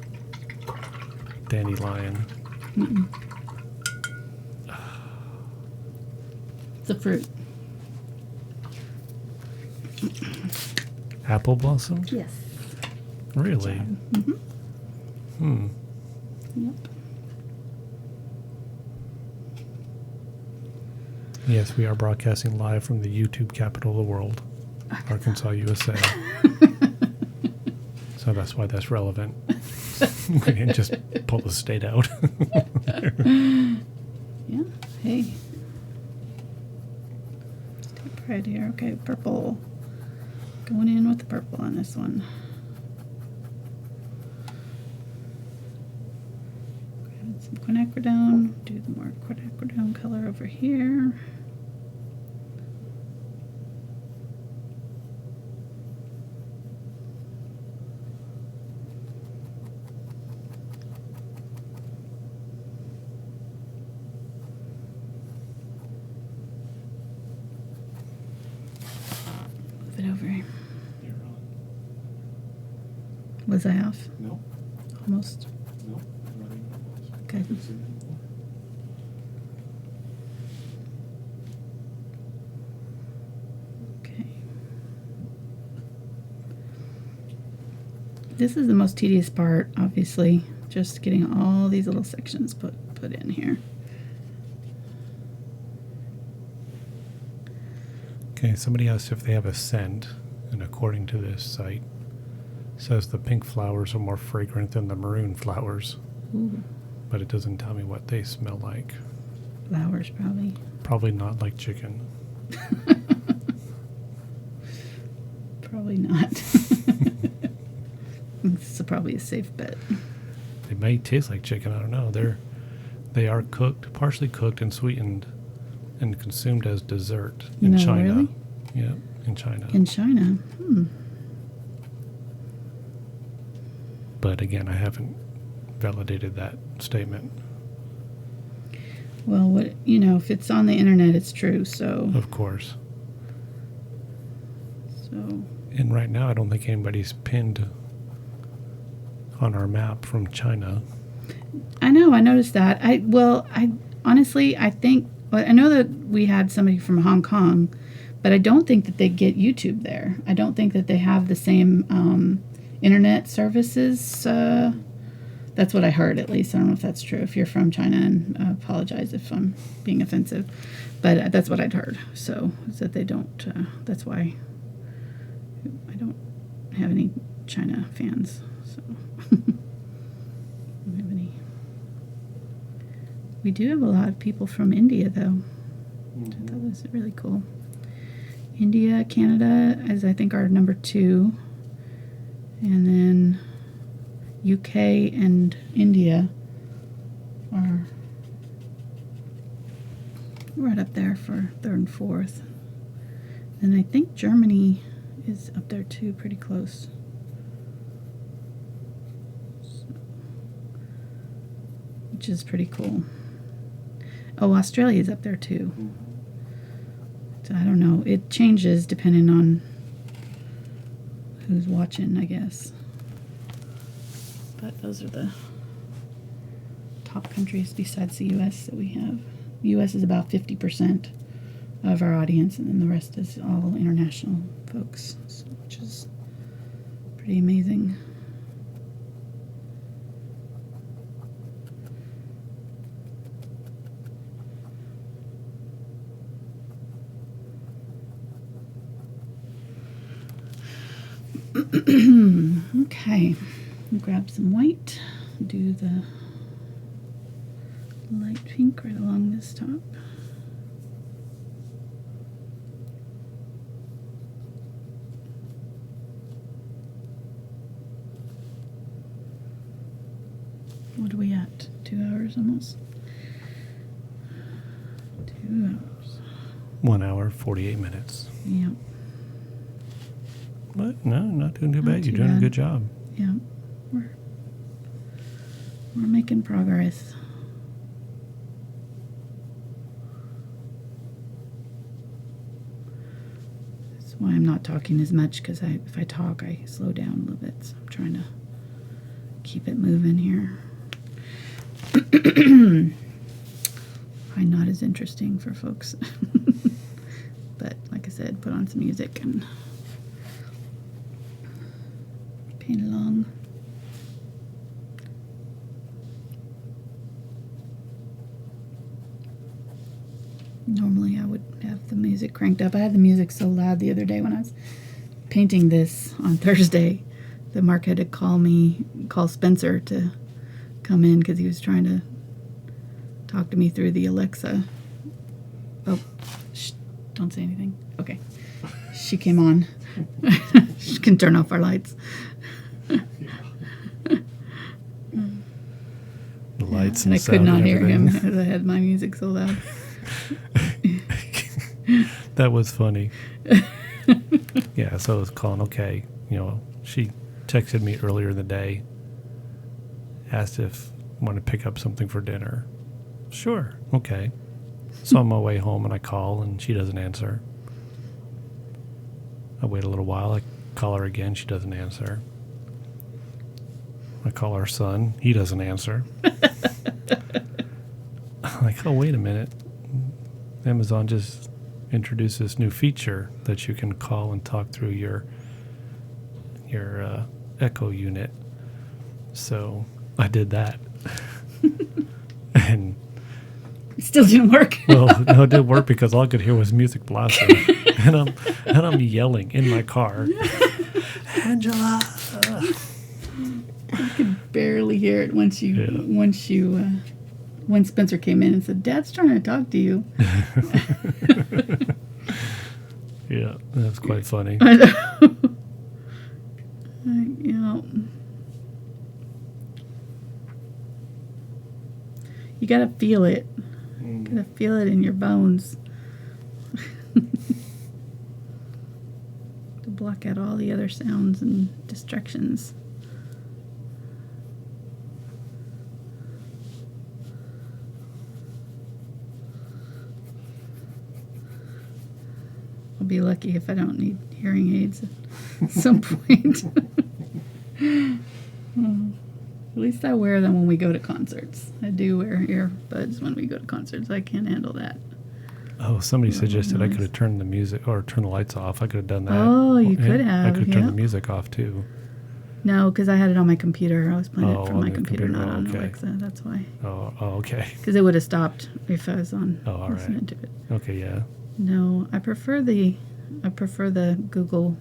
dandelion. It's a fruit. Apple blossom? Yes. Really? Mm-hmm. Yep. Yes, we are broadcasting live from the YouTube capital of the world, Arkansas, USA. So that's why that's relevant. We didn't just pull the state out. Yeah. Hey. Step right here. Okay, purple. Going in with the purple on this one. Grab some quinacridone. Do the more quinacridone color over here. Move it over here. Was I off? No. Almost. No. Good. This is the most tedious part, obviously. Just getting all these little sections put in here. Okay, somebody asked if they have a scent, and according to this site, says the pink flowers are more fragrant than the maroon flowers. Ooh, But it doesn't tell me what they smell like. flowers, probably. Probably not like chicken. Probably not. This is probably a safe bet. They may taste like chicken. I don't know. They are cooked, partially cooked and sweetened, and consumed as dessert in No, China. really? Yeah, in China. In China. But again, I haven't validated that statement. Well, if it's on the internet, it's true. So, Of course. so And right now, I don't think anybody's pinned on our map from China. I know. I noticed that. I honestly, I think. Well, I know that we had somebody from Hong Kong, but I don't think that they get YouTube there. I don't think that they have the same internet services. That's what I heard, at least. I don't know if that's true. If you're from China, and I apologize if I'm being offensive, but that's what I'd heard. So, is that they don't. That's why I don't have any China fans. So, I don't have any. We do have a lot of people from India, though. Which I thought was really cool. India, Canada is, I think, our number 2. And then UK and India are right up there for 3rd and 4th. And I think Germany is up there, too, pretty close. Which is pretty cool. Oh, Australia's up there too. So I don't know. It changes depending on who's watching, I guess. But those are the top countries besides the U.S. that we have. The U.S. is about 50% of our audience, and then the rest is all international folks, which is pretty amazing. Okay, grab some white, do the light pink right along this top. What are we at? 2 hours almost? 2 hours. 1 hour, 48 minutes. Yep. But no, not doing too Not bad. You're too doing a bad. good job. Yeah, we're making progress. That's why I'm not talking as much, because if I talk, I slow down a little bit. So I'm trying to keep it moving here. Probably not as interesting for folks, but like I said, put on some music and paint along. Normally I would have the music cranked up. I had the music so loud the other day when I was painting this on Thursday that Mark had to call Spencer to come in because he was trying to talk to me through the Alexa. Oh, shh, don't say anything. Okay. She came on. She can turn off our lights. The lights And I and could sound not and hear him everything. as I had my music so loud. That was funny. Yeah, so I was calling, okay. She texted me earlier in the day, asked if I want to pick up something for dinner. Sure, okay. So on my way home, and I call, and she doesn't answer. I wait a little while. I call her again. She doesn't answer. I call our son. He doesn't answer. I'm like, oh, wait a minute. Amazon just introduced this new feature that you can call and talk through your echo unit. So I did that. And It still didn't work. well, no, it didn't work because all I could hear was music blasting. and I'm yelling in my car. Angela. I could barely hear it when Spencer came in and said, "Dad's trying to talk to you." Yeah, that's quite funny. I know. You know, you gotta feel it. You gotta feel it in your bones. To block out all the other sounds and distractions. I'll be lucky if I don't need hearing aids at some point. At least I wear them when we go to concerts. I do wear earbuds when we go to concerts. I can't handle that. Oh, somebody suggested I could have turned the music or turned the lights off. I could have done that. Oh, you could have. I could have turned the music off too. No, because I had it on my computer. I was playing it from on my the computer, not computer. on Okay. Alexa. That's why. Oh, okay. Because it would have stopped if I was on Oh, all right. listening to it. Okay, yeah. No, I prefer the Google.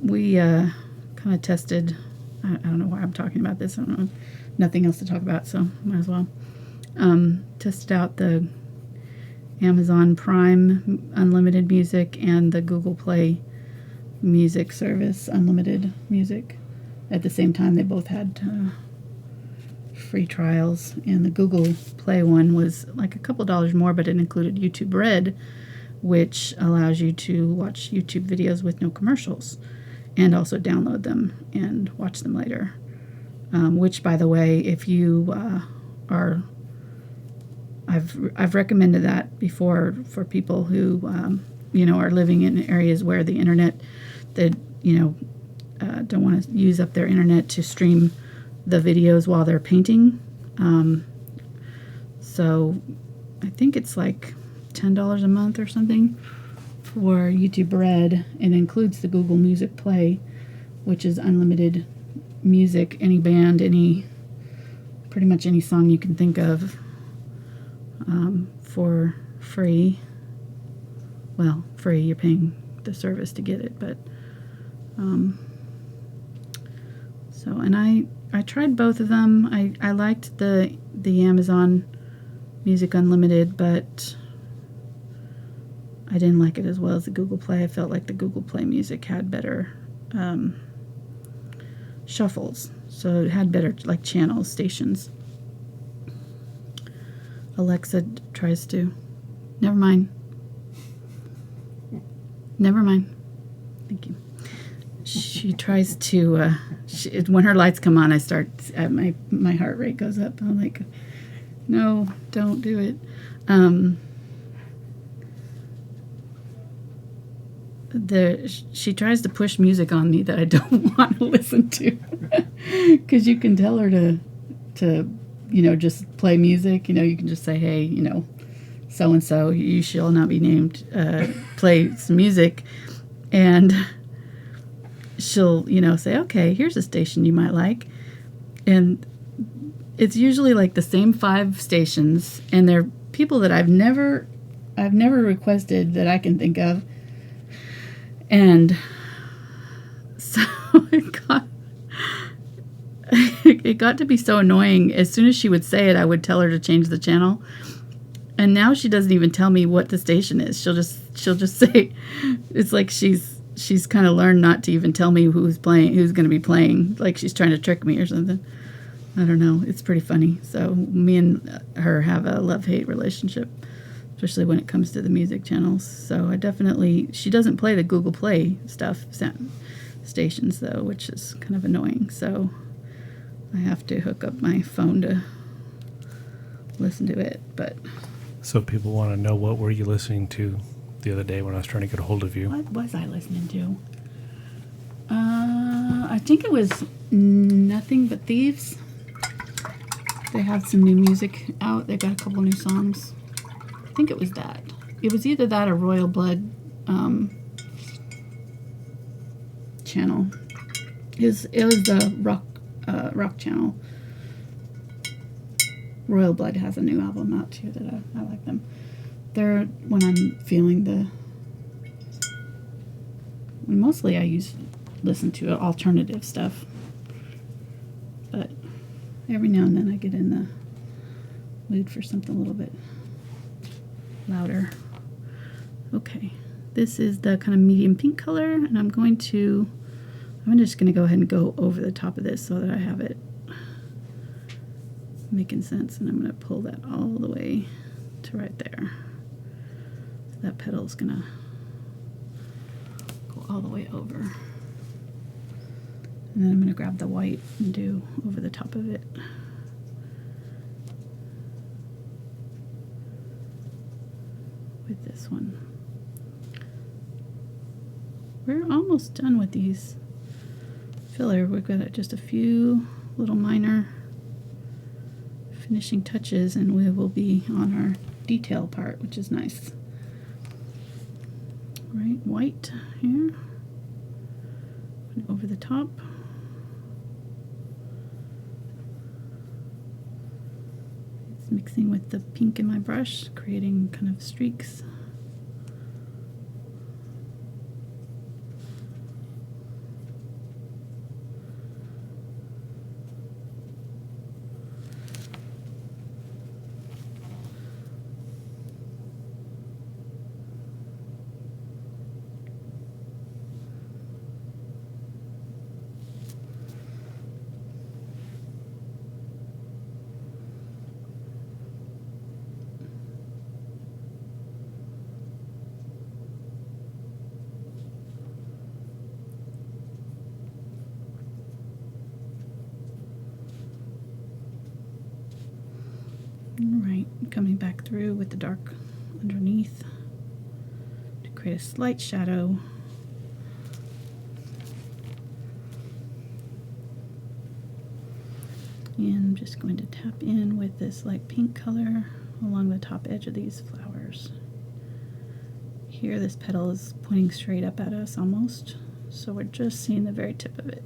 We kind of tested. I don't know why I'm talking about this. I don't know. Nothing else to talk about, so might as well. Tested out the Amazon Prime Unlimited Music and the Google Play Music Service Unlimited Music. At the same time, they both had free trials, and the Google Play one was like a couple dollars more, but it included YouTube Red, which allows you to watch YouTube videos with no commercials and also download them and watch them later. Which, by the way, if you I've recommended that before for people who are living in areas where the internet don't want to use up their internet to stream the videos while they're painting. So I think it's like $10 a month or something for YouTube Red. It includes the Google Music Play, which is unlimited music, any band, pretty much any song you can think of, for free. Well, free, you're paying the service to get it, but and I tried both of them. I liked the Amazon Music Unlimited, but I didn't like it as well as the Google Play. I felt like the Google Play Music had better shuffles, so it had better like channels, stations. Alexa tries to. Never mind. Thank you. She tries to. When her lights come on, I start. My heart rate goes up. I'm like, no, don't do it. She tries to push music on me that I don't want to listen to, because you can tell her to just play music. You can just say, hey, so and so, you shall not be named, play some music, and she'll say, okay, here's a station you might like, and it's usually like the same 5 stations, and they're people that I've never requested that I can think of. And so it got to be so annoying. As soon as she would say it, I would tell her to change the channel. And now she doesn't even tell me what the station is. She'll just say, it's like she's kind of learned not to even tell me who's going to be playing. Like she's trying to trick me or something. I don't know. It's pretty funny. So me and her have a love-hate relationship, especially when it comes to the music channels. So she doesn't play the Google Play stations though, which is kind of annoying. So I have to hook up my phone to listen to it. But so people want to know, what were you listening to the other day when I was trying to get a hold of you? what was I listening to? I think it was Nothing But Thieves. They have some new music out. They got a couple new songs. I think it was that. It was either that or Royal Blood channel. It was the rock channel. Royal Blood has a new album out too that I like them. They're when I'm feeling the. Mostly I listen to alternative stuff, but every now and then I get in the mood for something a little bit louder. Okay, this is the kind of medium pink color, and I'm just going to go ahead and go over the top of this so that I have it making sense, and I'm going to pull that all the way to right there. That petal is going to go all the way over. And then I'm going to grab the white and do over the top of it. With this one. We're almost done with these filler. We've got just a few little minor finishing touches and we will be on our detail part, which is nice. Right, white here. And over the top. It's mixing with the pink in my brush, creating kind of streaks. Alright, coming back through with the dark underneath to create a slight shadow. And I'm just going to tap in with this light pink color along the top edge of these flowers. Here this petal is pointing straight up at us almost, so we're just seeing the very tip of it.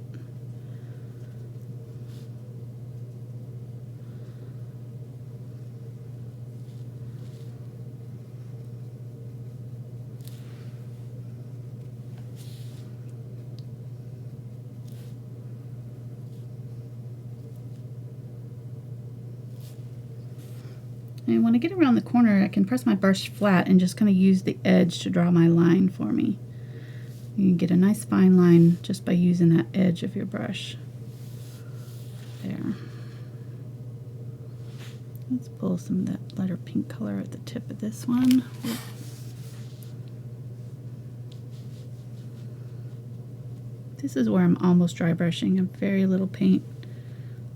And when I get around the corner, I can press my brush flat and just kind of use the edge to draw my line for me. You can get a nice fine line just by using that edge of your brush. There. Let's pull some of that lighter pink color at the tip of this one. This is where I'm almost dry brushing. I'm very little paint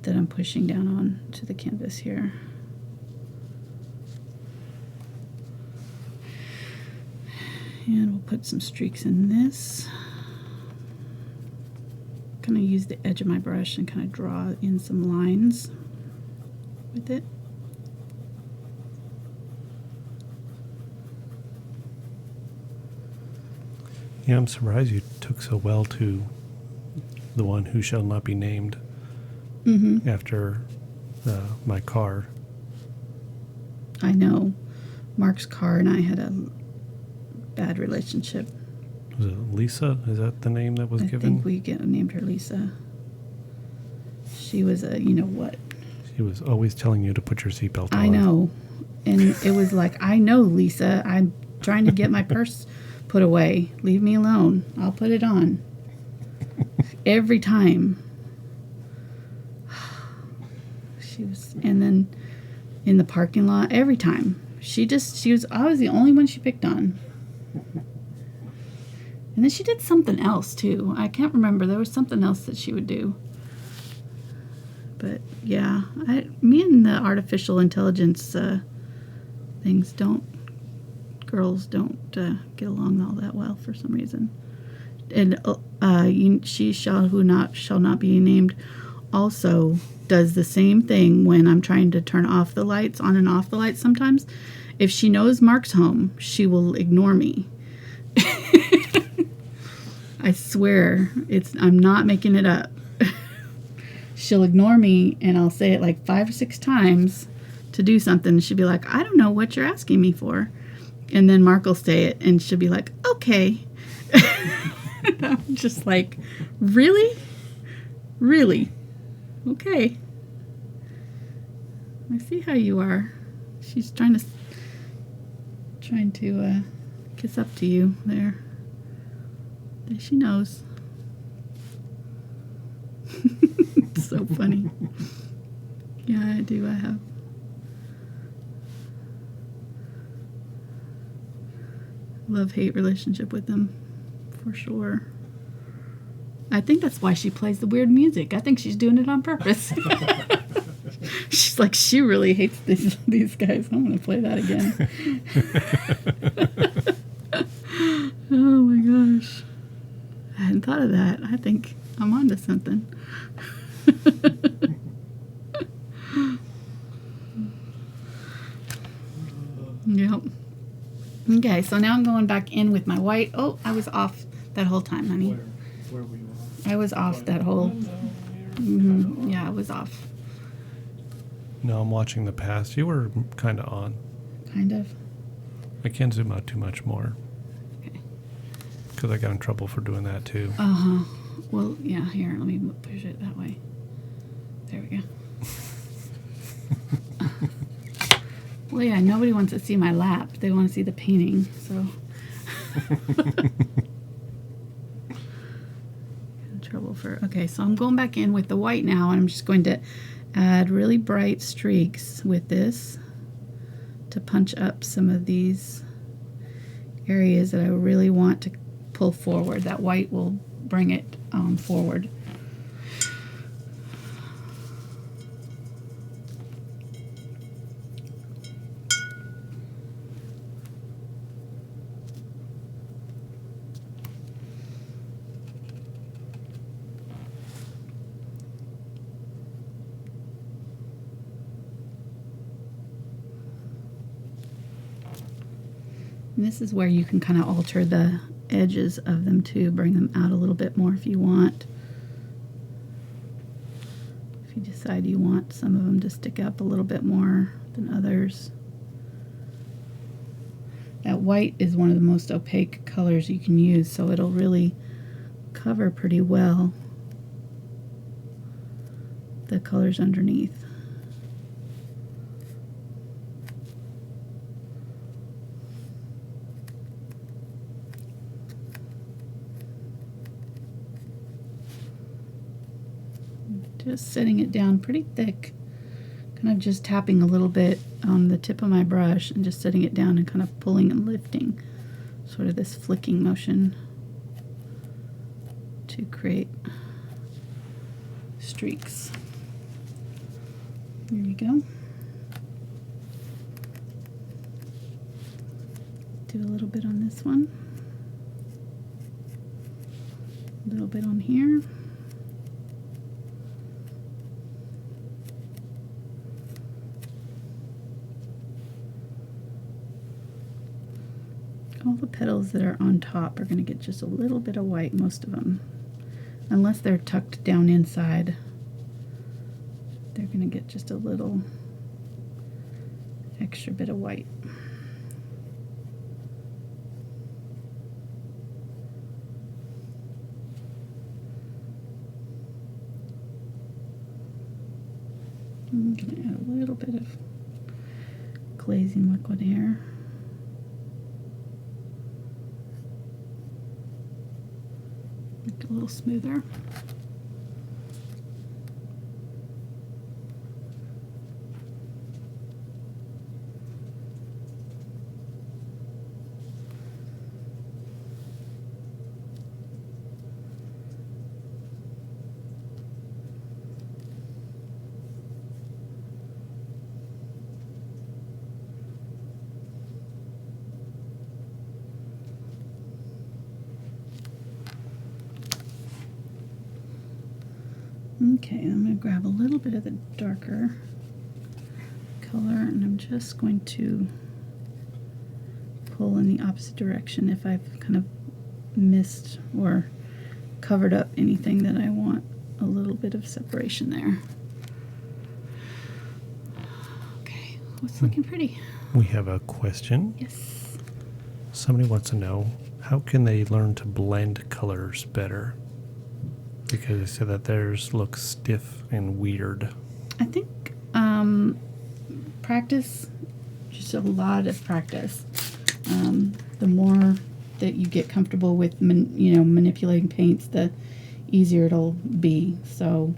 that I'm pushing down on to the canvas here. And we'll put some streaks in this. Kind of use the edge of my brush and kind of draw in some lines with it. Yeah, I'm surprised you took so well to the one who shall not be named after my car. I know. Mark's car and I had a bad relationship. Was it Lisa? Is that the name that was given? I think we named her Lisa. She was a, you know what? She was always telling you to put your seatbelt on. I know. And it was like, I know, Lisa. I'm trying to get my purse put away. Leave me alone. I'll put it on. Every time. She was, and then in the parking lot, every time. I was the only one she picked on. And then she did something else too. I can't remember. There was something else that she would do. But yeah, me and the artificial intelligence things girls don't get along all that well for some reason. And she shall not be named also does the same thing when I'm trying to turn off the lights, on and off the lights sometimes. If she knows Mark's home, she will ignore me. I swear, I'm not making it up. She'll ignore me, and I'll say it like 5 or 6 times to do something. She'll be like, I don't know what you're asking me for. And then Mark will say it, and she'll be like, okay. I'm just like, really? Really? Okay. I see how you are. She's trying to kiss up to you there. There she knows. It's so funny. Yeah, I do. I have. Love-hate relationship with them, for sure. I think that's why she plays the weird music. I think she's doing it on purpose. She's like, she really hates these guys. I'm going to play that again. Oh my gosh. I hadn't thought of that. I think I'm onto something. Yep. Okay, so now I'm going back in with my white. Oh, I was off that whole time, honey. Where were you I was off that whole. Yeah, I was off. No, I'm watching the past. You were kind of on. Kind of. I can't zoom out too much more. Okay. Because I got in trouble for doing that too. Uh-huh. Well, yeah, here, let me push it that way. There we go. Well, yeah, nobody wants to see my lap. They want to see the painting, so. In trouble for. Okay, so I'm going back in with the white now, and I'm just going to add really bright streaks with this to punch up some of these areas that I really want to pull forward. That white will bring it forward. And this is where you can kind of alter the edges of them too, bring them out a little bit more if you want. If you decide you want some of them to stick up a little bit more than others. That white is one of the most opaque colors you can use, so it'll really cover pretty well the colors underneath. Just setting it down pretty thick, kind of just tapping a little bit on the tip of my brush and just setting it down and kind of pulling and lifting, sort of this flicking motion to create streaks. There we go. Do a little bit on this one, a little bit on here. All the petals that are on top are going to get just a little bit of white, most of them. Unless they're tucked down inside, they're going to get just a little extra bit of white. I'm going to add a little bit of glazing liquid here. Make it a little smoother. Okay, I'm going to grab a little bit of the darker color, and I'm just going to pull in the opposite direction if I've kind of missed or covered up anything that I want a little bit of separation there. Okay, it's looking pretty. We have a question. Yes. Somebody wants to know, how can they learn to blend colors better? Because they said that theirs looks stiff and weird. I think practice, just a lot of practice. The more that you get comfortable with, manipulating paints, the easier it'll be. So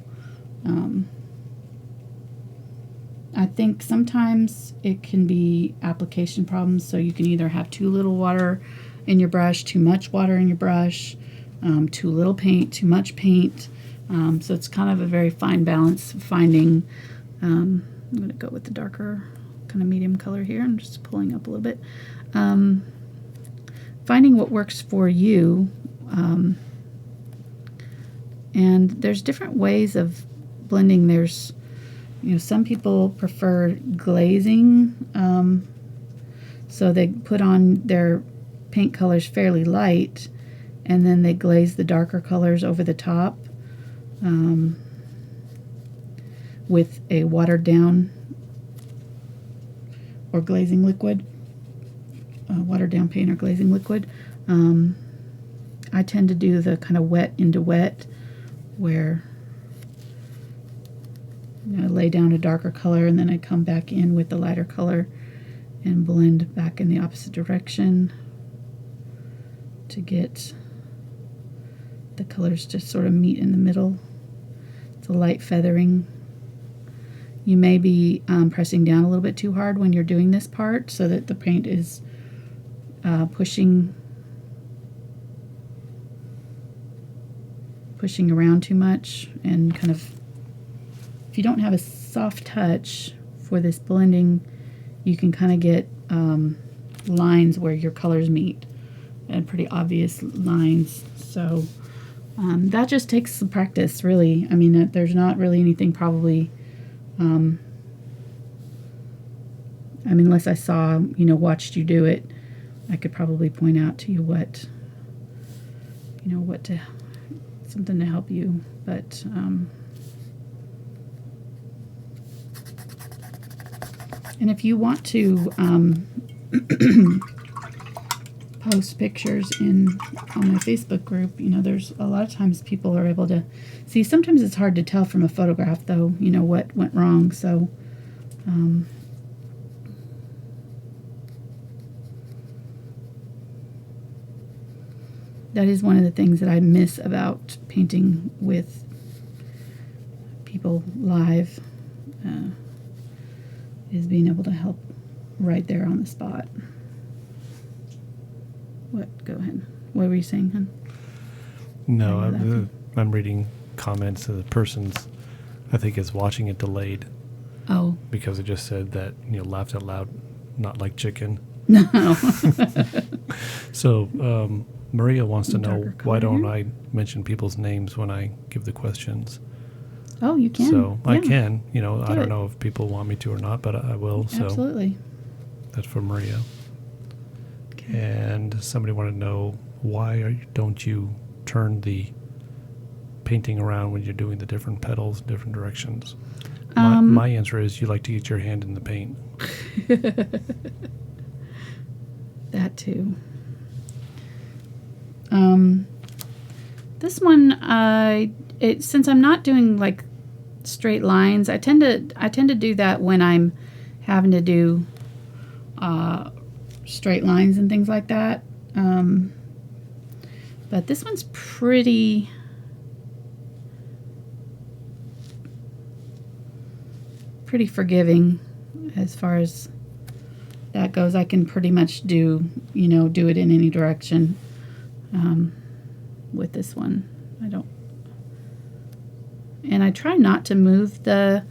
I think sometimes it can be application problems. So you can either have too little water in your brush, too much water in your brush, too little paint, too much paint. So it's kind of a very fine balance finding. I'm going to go with the darker kind of medium color here. I'm just pulling up a little bit. Finding what works for you. And there's different ways of blending. There's, some people prefer glazing. So they put on their paint colors fairly light, and then they glaze the darker colors over the top with a watered down or glazing liquid, watered down paint or glazing liquid. I tend to do the kind of wet into wet, where I lay down a darker color and then I come back in with the lighter color and blend back in the opposite direction to get the colors to sort of meet in the middle. It's a light feathering. You may be pressing down a little bit too hard when you're doing this part, so that the paint is pushing around too much, and kind of, if you don't have a soft touch for this blending, you can kind of get lines where your colors meet, and pretty obvious lines. So that just takes some practice, really. I mean, there's not really anything probably, unless I saw, watched you do it, I could probably point out to you what something to help you. But and if you want to post pictures on my Facebook group, there's a lot of times people are able to see. Sometimes it's hard to tell from a photograph, though, what went wrong. So that is one of the things that I miss about painting with people live, is being able to help right there on the spot. What? Go ahead. What were you saying, hon? No, I'm reading comments of the person's, I think, is watching it delayed. Oh. Because it just said that, laughed out loud, not like chicken. No. So, Maria wants to know, why don't here. I mention people's names when I give the questions? Oh, you can. So yeah. I can, I don't it. know if people want me to or not, but I will. So Absolutely. that's for Maria. Okay. And somebody wanted to know, why don't you turn the painting around when you're doing the different petals, different directions? My answer is, you like to get your hand in the paint. That too. This one, since I'm not doing like straight lines, I tend to do that when I'm having to do straight lines and things like that. But this one's pretty forgiving as far as that goes. I can pretty much do it in any direction. With this one, and I try not to move the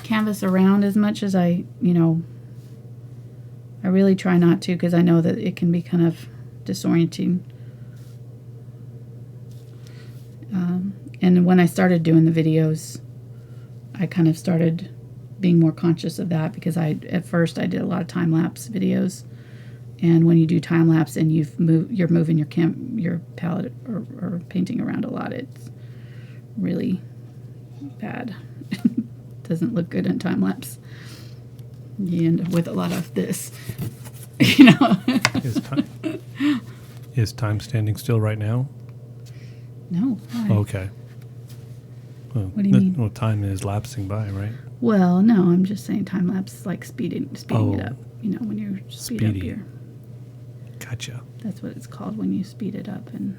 canvas around as much as I really try not to, because I know that it can be kind of disorienting. And when I started doing the videos, I kind of started being more conscious of that, because at first I did a lot of time-lapse videos, And when you do time lapse and you're moving your palette or painting around a lot, it's really bad. Doesn't look good in time lapse. You end up with a lot of this, you know. Is time standing still right now? No. Why? Okay. Well, What do you mean? Well, time is lapsing by, right? Well, no, I'm just saying time lapse, like speeding Oh. it up. You know, when you speed Speedy. up your. Gotcha. That's what it's called when you speed it up. And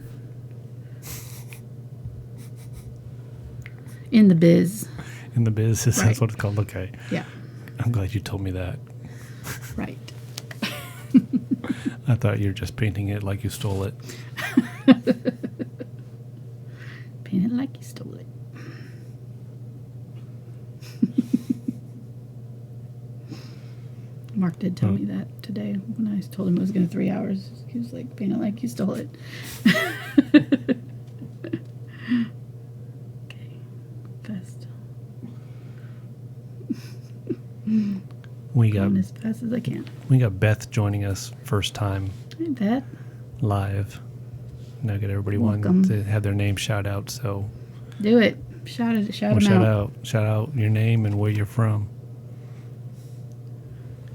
in the biz. In the biz, Right. that's what it's called. Okay. Yeah. I'm glad you told me that. Right. I thought you were just painting it like you stole it. Paint it like you stole it. Mark did tell me that today when I told him it was going to 3 hours. He was like, paint it like you stole it. Okay. Fast. We got Going as fast as I can. Beth joining us first time I bet. live. Now get everybody Welcome. one to have their name shout out. So Do it. Shout it. Shout we'll him shout out. out. Shout out your name and where you're from.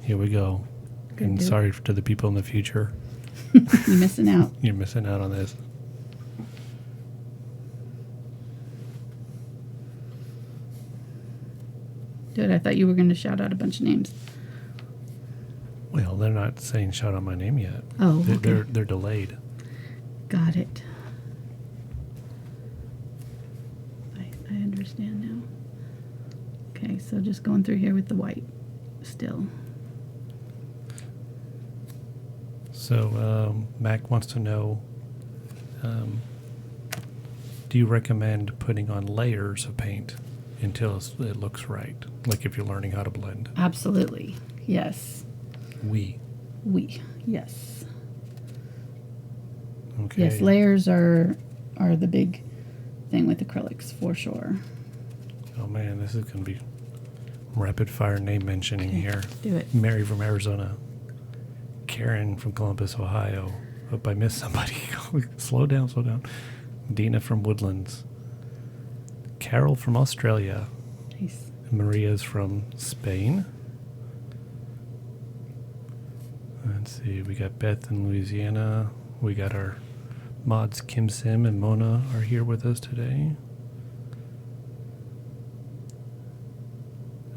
Here we go. Good And dude. sorry to the people in the future. You're missing out. You're missing out on this. Dude, I thought you were going to shout out a bunch of names. Well, they're not saying shout out my name yet. Oh, They're okay. delayed. Got it. I understand now. Okay, so just going through here with the white still. So Mac wants to know, do you recommend putting on layers of paint until it looks right? Like if you're learning how to blend. Absolutely. Yes. Yes. Okay. Yes, layers are the big thing with acrylics for sure. Oh man, this is going to be rapid fire name mentioning here. Do it. Mary from Arizona. Karen from Columbus, Ohio. Hope I missed somebody. Slow down. Dina from Woodlands. Carol from Australia. Nice. Maria's from Spain. Let's see, we got Beth in Louisiana. We got our mods Kim Sim and Mona are here with us today.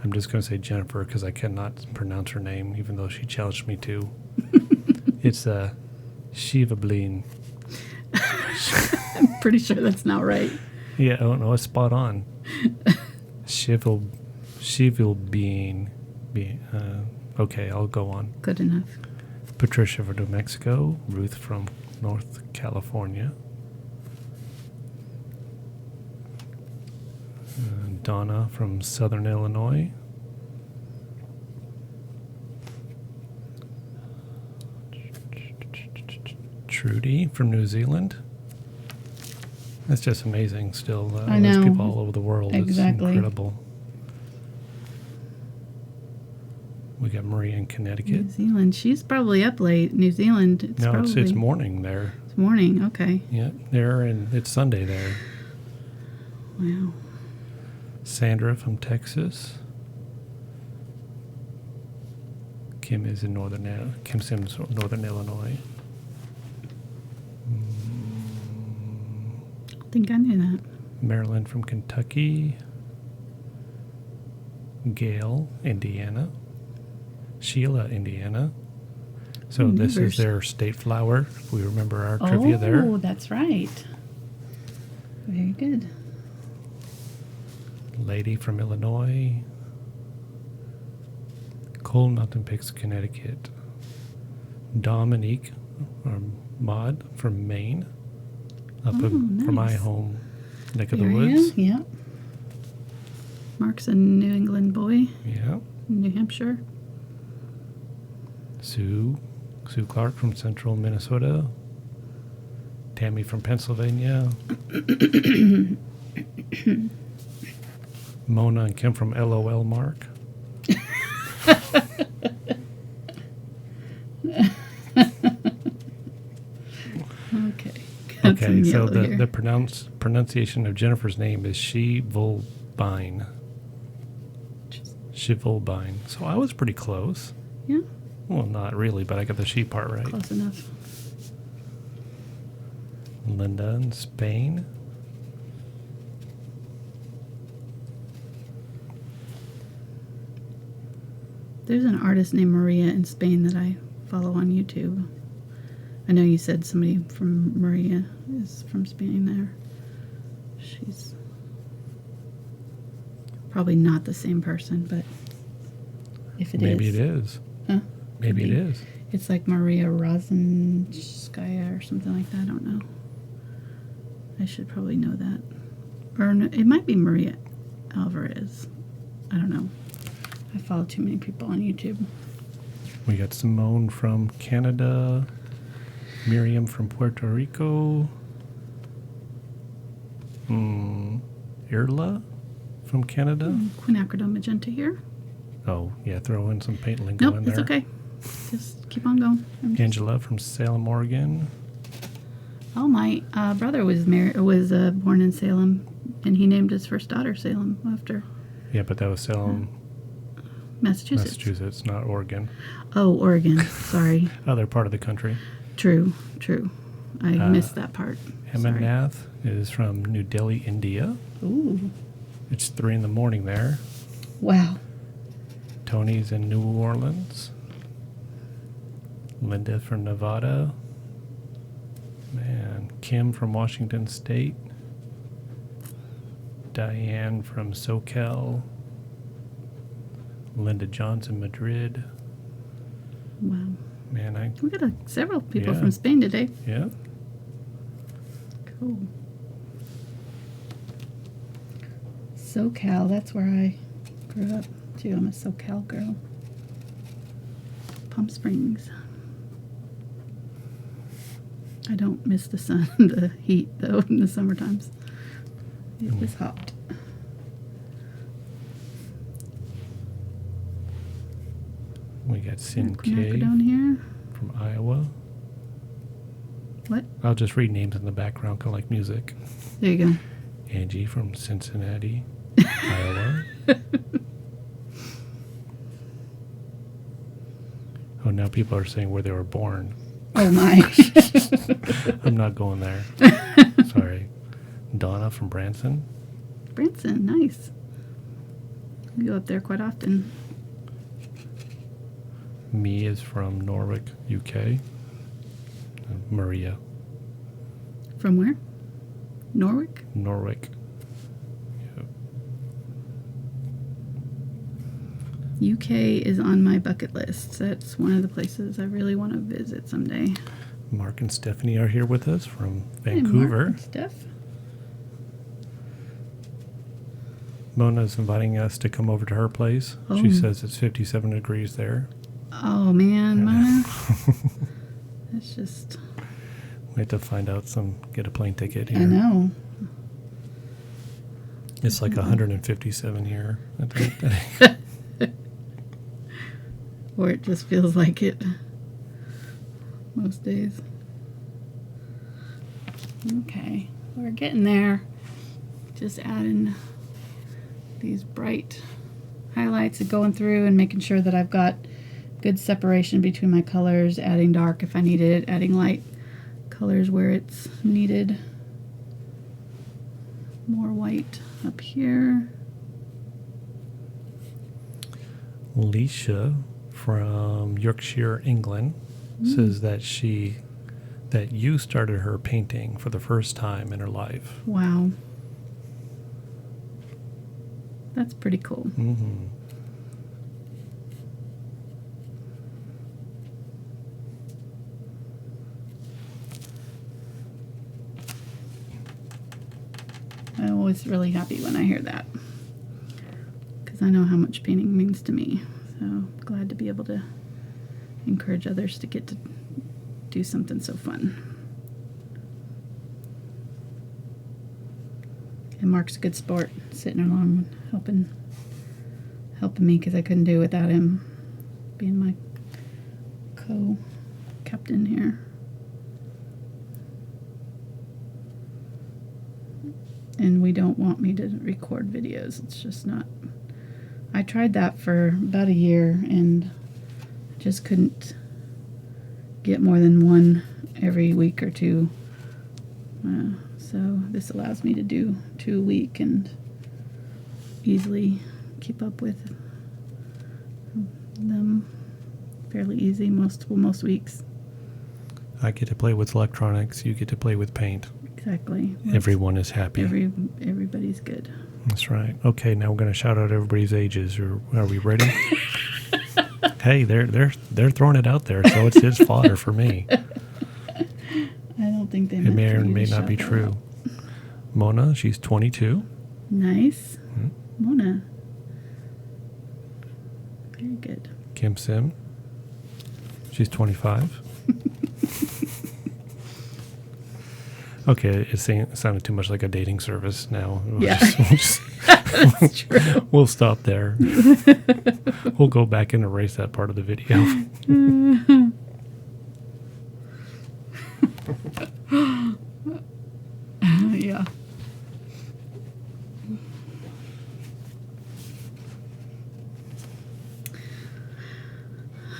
I'm just going to say Jennifer because I cannot pronounce her name, even though she challenged me to. It's Shiva Bleen. I'm pretty sure that's not right. Yeah, oh no, it's spot on. Shivil Bean. Okay, I'll go on. Good enough. Patricia from New Mexico. Ruth from North California. Donna from Southern Illinois. Trudy from New Zealand. That's just amazing still. I There's know. people all over the world. Exactly. It's incredible. We got Marie in Connecticut. New Zealand. She's probably up late. New Zealand. It's No, probably, it's morning there. It's morning. Okay. Yeah, there, and it's Sunday there. Wow. Sandra from Texas. Kim is in Kim Sims from Northern Illinois. I think I knew that. Marilyn from Kentucky. Gail, Indiana. Sheila, Indiana. So this is their state flower. If we remember our trivia there. Oh, that's right. Very good. Lady from Illinois. Cold Mountain Peaks, Connecticut. Dominique, or Maud from Maine. Up from my nice. home neck of the Area? woods. Yeah. Mark's a New England boy. Yeah. New Hampshire. Sue Clark from Central Minnesota. Tammy from Pennsylvania. Mona and Kim from LOL Mark. Okay, so yellow here. the pronunciation of Jennifer's name is Shivolbine. Shivolbine. So I was pretty close. Yeah, Well, not really, but I got the she part right. close enough. Linda in Spain. There's an artist named Maria in Spain that I follow on YouTube. I know you said somebody from Maria is from Spain there. She's probably not the same person, but if it Maybe is. it is. Huh? Maybe it Could be. is. It's like Maria Rosenskaya or something like that. I don't know. I should probably know that. Or no, it might be Maria Alvarez. I don't know. I follow too many people on YouTube. We got Simone from Canada. Miriam from Puerto Rico. Irla from Canada. Quinacridone Magenta here. Oh, yeah, throw in some paint lingo Nope, in there. it's okay. Just keep on going. Angela from Salem, Oregon. Oh, my brother was born in Salem, and he named his first daughter Salem after Yeah, but that was Salem, Massachusetts. not Oregon. Oh, Oregon. Sorry. Other part of the country. True. I missed that part. Sorry. Hemanath is from New Delhi, India. Ooh. It's 3 a.m. there. Wow. Tony's in New Orleans. Linda from Nevada. Man, Kim from Washington State. Diane from SoCal. Linda Johnson, Madrid. Wow. Man, We got several people Yeah. from Spain today. yeah. Cool. SoCal, that's where I grew up too. I'm a SoCal girl. Palm Springs. I don't miss the sun, the heat though, in the summer times. It was hot. We got Sin K Quinacridone here. from Iowa. What? I'll just read names in the background, kind of like music. There you go. Angie from Cincinnati, Iowa. Oh, now people are saying where they were born. Oh my. I'm not going there. Sorry. Donna from Branson. Princeton, nice. We go up there quite often. Me is from Norwich, UK. Maria. From where? Norwich? Norwich. Yep. UK is on my bucket list. That's one of the places I really want to visit someday. Mark and Stephanie are here with us from Hey, Mark Vancouver. and Steph. Mona's inviting us to come over to her place. Oh. She says it's 57 degrees there. Oh man, Mona. That's just. We have to find out get a plane ticket here. I know. It's like 157 here, I think. Or it just feels like it most days. Okay, we're getting there. Just adding these bright highlights and going through and making sure that I've got good separation between my colors, adding dark if I need it, adding light colors where it's needed. More white up here. Alicia from Yorkshire, England, says that you started her painting for the first time in her life. Wow. That's pretty cool. Mm-hmm. I'm always really happy when I hear that, because I know how much painting means to me. So glad to be able to encourage others to get to do something so fun. And Mark's a good sport, sitting along helping me, because I couldn't do it without him being my co-captain here. and we don't want me to record videos. It's just not. I tried that for about a year and just couldn't get more than one every week or two. So this allows me to do 2 a week and easily keep up with them fairly easy most weeks. I get to play with electronics. You get to play with paint. Exactly. Everyone is happy. Everybody's good. That's right. Okay, now we're going to shout out everybody's ages. Are we ready? Hey, they're throwing it out there, so it's fodder for me. I don't think they. It may or may not be true. Out. Mona, she's 22. Nice. Mona. Very good. Kim Sim, she's 25. Okay, it sounded too much like a dating service now. That's true. We'll stop there. We'll go back and erase that part of the video. Yeah.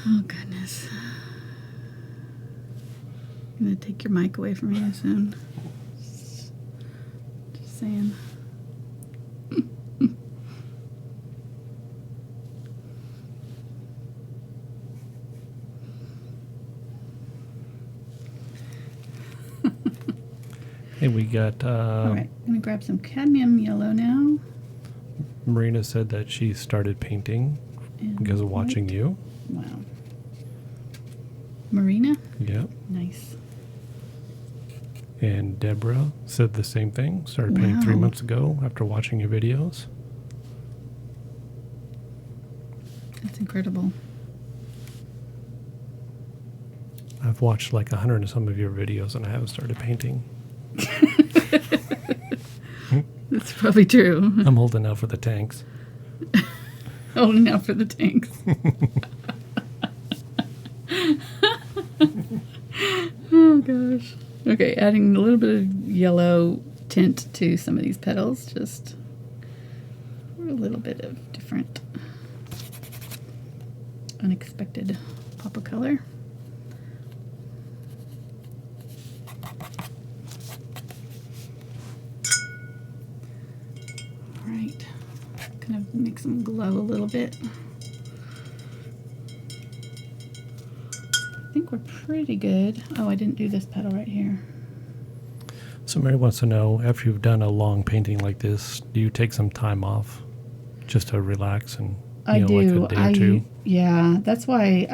Oh, goodness. I'm going to take your mic away from you soon. Just saying. Hey, we got... All right, I'm going to grab some cadmium yellow now. Marina said that she started painting because of watching you. Wow. Marina? Yep. Nice. And Deborah said the same thing. Started painting 3 months ago after watching your videos. That's incredible. I've watched like 100 and some of your videos and I haven't started painting. That's probably true. I'm holding out for the tanks. Holding out for the tanks. Oh gosh. Okay, adding a little bit of yellow tint to some of these petals, just for a little bit of different, unexpected pop of color. All right, kind of makes them glow a little bit. I think we're pretty good. Oh, I didn't do this petal right here. So Mary wants to know, after you've done a long painting like this, do you take some time off just to relax and like a day or two? Yeah, that's why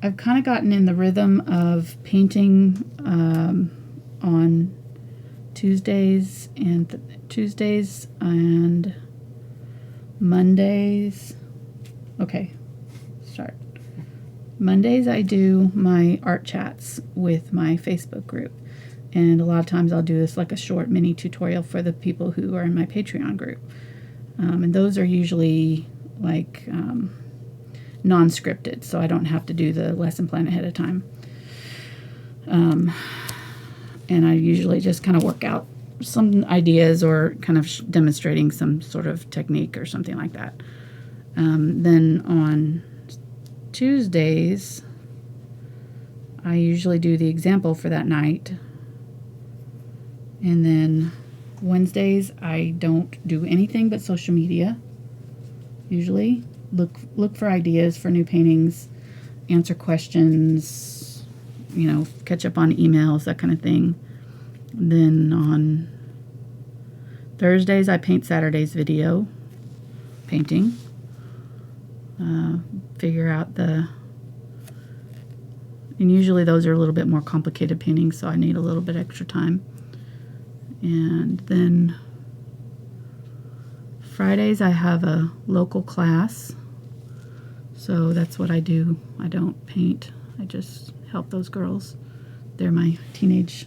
I've kind of gotten in the rhythm of painting on Tuesdays and Mondays. Okay, start. Mondays I do my art chats with my Facebook group, and a lot of times I'll do this like a short mini tutorial for the people who are in my Patreon group, and those are usually like non-scripted, so I don't have to do the lesson plan ahead of time, and I usually just kind of work out some ideas or kind of demonstrating some sort of technique or something like that. Then on Tuesdays, I usually do the example for that night. And then Wednesdays, I don't do anything but social media. Usually look for ideas for new paintings, answer questions, catch up on emails, that kind of thing. Then on Thursdays, I paint Saturday's video painting. Figure out and usually those are a little bit more complicated paintings, so I need a little bit extra time. And then Fridays I have a local class, so that's what I do. I don't paint, I just help those girls. They're my teenage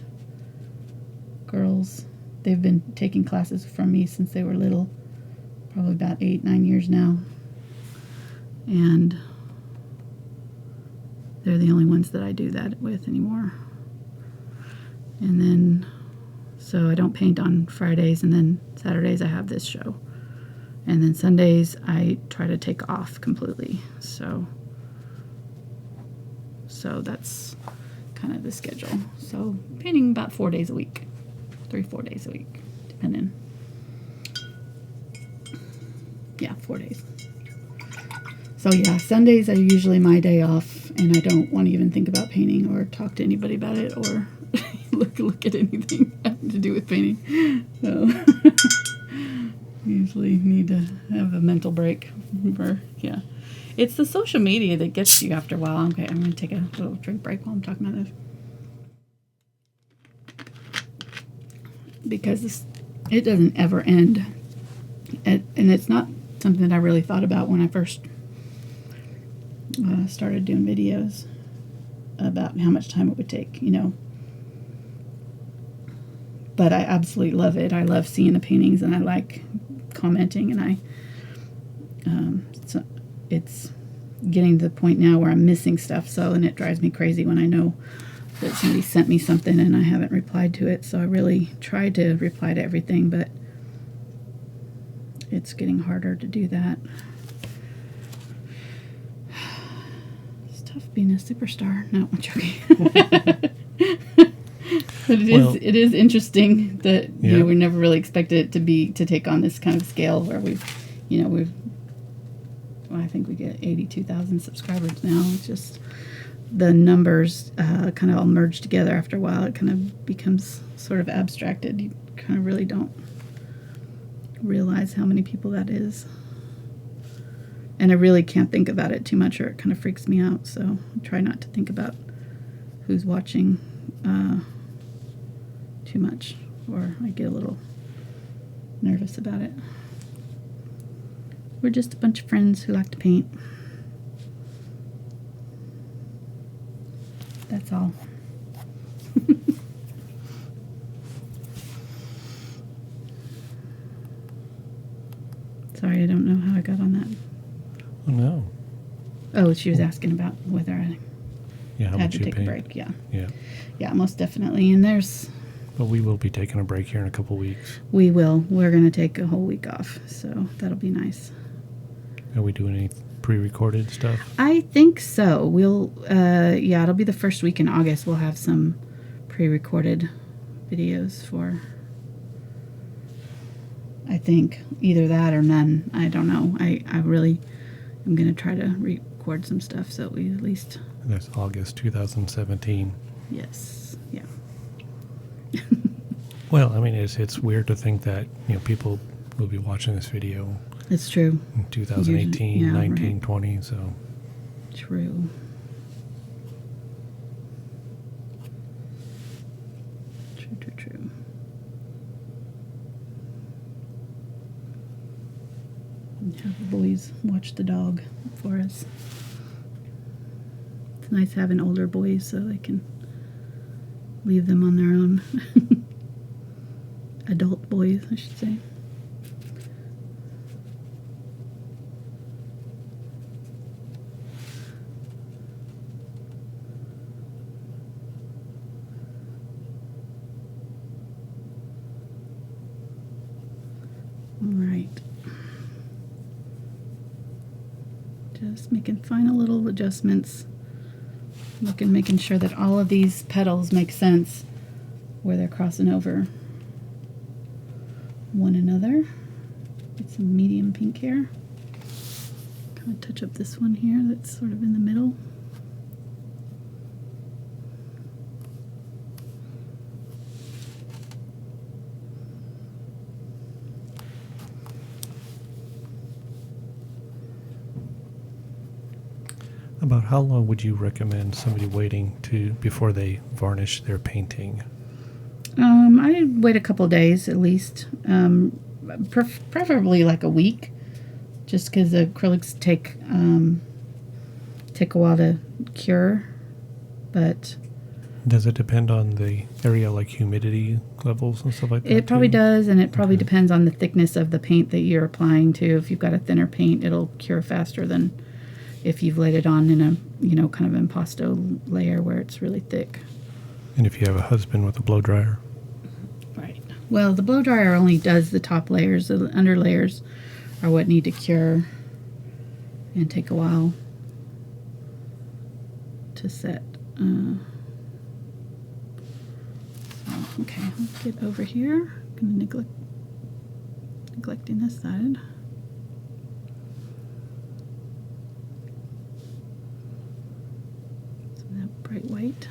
girls. They've been taking classes from me since they were little, probably about 8-9 years now. And they're the only ones that I do that with anymore. And then So I don't paint on Fridays, and then Saturdays I have this show. And then Sundays I try to take off completely. So that's kind of the schedule. So painting about 4 days a week. 3-4 days a week, depending. Yeah, 4 days. So yeah, Sundays are usually my day off, and I don't want to even think about painting or talk to anybody about it or look at anything having to do with painting. So usually need to have a mental break. Yeah, it's the social media that gets you after a while. Okay, I'm going to take a little drink break while I'm talking about this. Because it doesn't ever end. And it's not something that I really thought about when I first started doing videos about how much time it would take, you know. But I absolutely love it. I love seeing the paintings, and I like commenting, and so it's getting to the point now where I'm missing stuff, and it drives me crazy when I know that somebody sent me something and I haven't replied to it. So I really tried to reply to everything, but it's getting harder to do that. It's tough being a superstar. No, I'm joking. But it is interesting that you know, we never really expected it to take on this kind of scale where I think we get 82,000 subscribers now. It's just the numbers kind of all merge together after a while. It kind of becomes sort of abstracted. You kind of really don't realize how many people that is. And I really can't think about it too much, or it kind of freaks me out. So I try not to think about who's watching too much, or I get a little nervous about it. We're just a bunch of friends who like to paint. That's all. Sorry, I don't know how I got on that. Oh, no. Oh, she was asking about whether I had to take a break. Yeah, most definitely. And but we will be taking a break here in a couple weeks. We will. We're going to take a whole week off, so that'll be nice. Are we doing any pre-recorded stuff? I think so. We'll, it'll be the first week in August. We'll have some pre-recorded videos for, I think, either that or none. I don't know. I really am going to try to record some stuff so we at least... That's August 2017. Yes. Yeah. Well, I mean, it's weird to think that, you know, people will be watching this video. It's true. In 2018, 19, 20, so. True. True. And have the boys watch the dog for us. It's nice having older boys so they can leave them on their own. Adult boys, I should say. All right. Just making final little adjustments. Making sure that all of these petals make sense where they're crossing over one another. Get some medium pink here. Kind of touch up this one here that's sort of in the middle. About how long would you recommend somebody waiting before they varnish their painting? I'd wait a couple days at least. Preferably like a week, just because the acrylics take a while to cure. But does it depend on the area, like humidity levels and stuff like that? It probably does, and it probably depends on the thickness of the paint that you're applying to. If you've got a thinner paint, it'll cure faster than if you've laid it on in a, kind of impasto layer where it's really thick. And if you have a husband with a blow dryer? Right. Well, the blow dryer only does the top layers. The under layers are what need to cure and take a while to set. Okay, let's get over here. I'm gonna neglecting this side. Some of that bright white.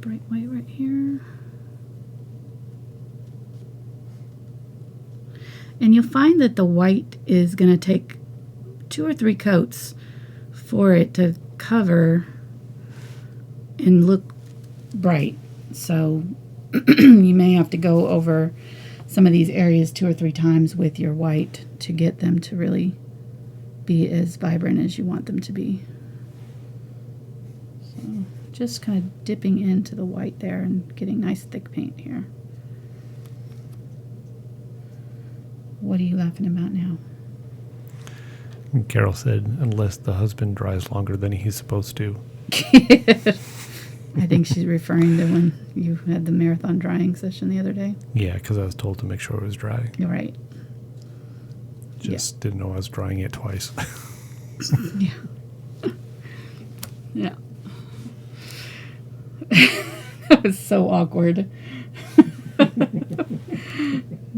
Bright white right here. And you'll find that the white is going to take 2 or 3 coats for it to cover and look bright. So you may have to go over some of these areas 2 or 3 times with your white to get them to really be as vibrant as you want them to be. So just kind of dipping into the white there and getting nice thick paint here. What are you laughing about now? Carol said, unless the husband dries longer than he's supposed to. I think she's referring to when you had the marathon drying session the other day. Yeah, because I was told to make sure it was dry. You're right. Just didn't know I was drying it twice. Yeah. Yeah. That was so awkward.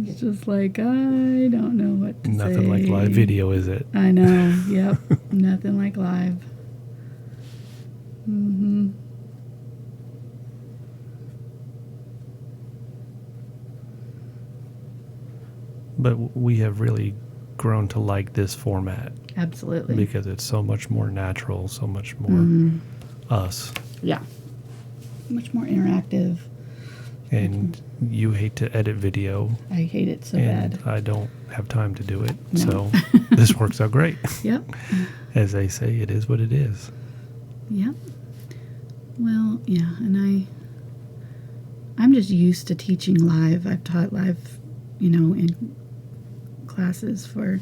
It's just like, I don't know what to say. Nothing like live video, is it? I know. Yep. Nothing like live. Mm-hmm. But we have really grown to like this format. Absolutely. Because it's so much more natural, so much more us. Yeah. Much more interactive. And you hate to edit video. I hate it so and bad. I don't have time to do it. No. So this works out great. Yep. As they say, it is what it is. Yep. Well, yeah, and I'm just used to teaching live. I've taught live, in classes for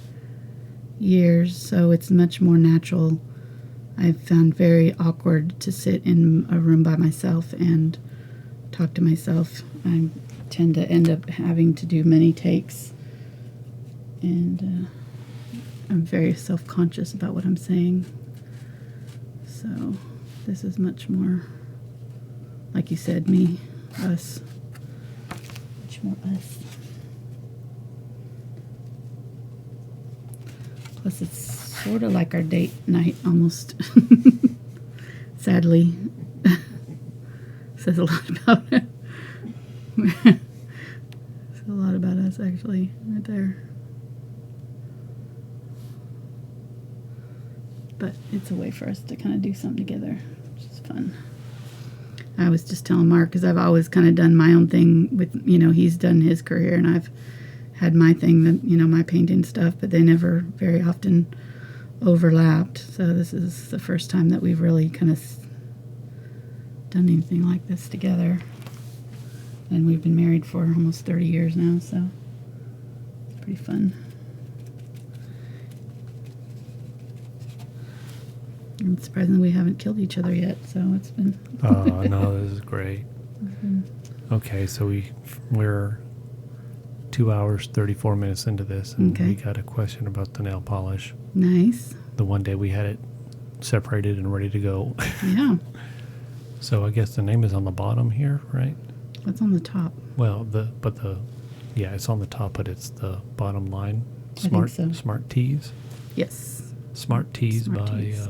years, so it's much more natural. I've found very awkward to sit in a room by myself and talk to myself. I tend to end up having to do many takes, and I'm very self-conscious about what I'm saying. So this is much more, like you said, me, us, much more us. Plus it's sort of like our date night almost. Sadly. Says a lot about it. Says a lot about us, actually, right there. But it's a way for us to kind of do something together, which is fun. I was just telling Mark, because I've always kind of done my own thing with, he's done his career, and I've had my thing, that my painting stuff, but they never very often overlapped. So this is the first time that we've really kind of done anything like this together, and we've been married for almost 30 years now, so it's pretty fun. And surprisingly, we haven't killed each other yet, so it's been Oh no, this is great. Okay, so we're 2 hours 34 minutes into this, and we got a question about the nail polish. Nice. The one day we had it separated and ready to go. Yeah. So I guess the name is on the bottom here, right? What's on the top? Well, it's on the top, but it's the bottom line. I think so. Smart Teas. Yes. Smart Teas Smart by Teas.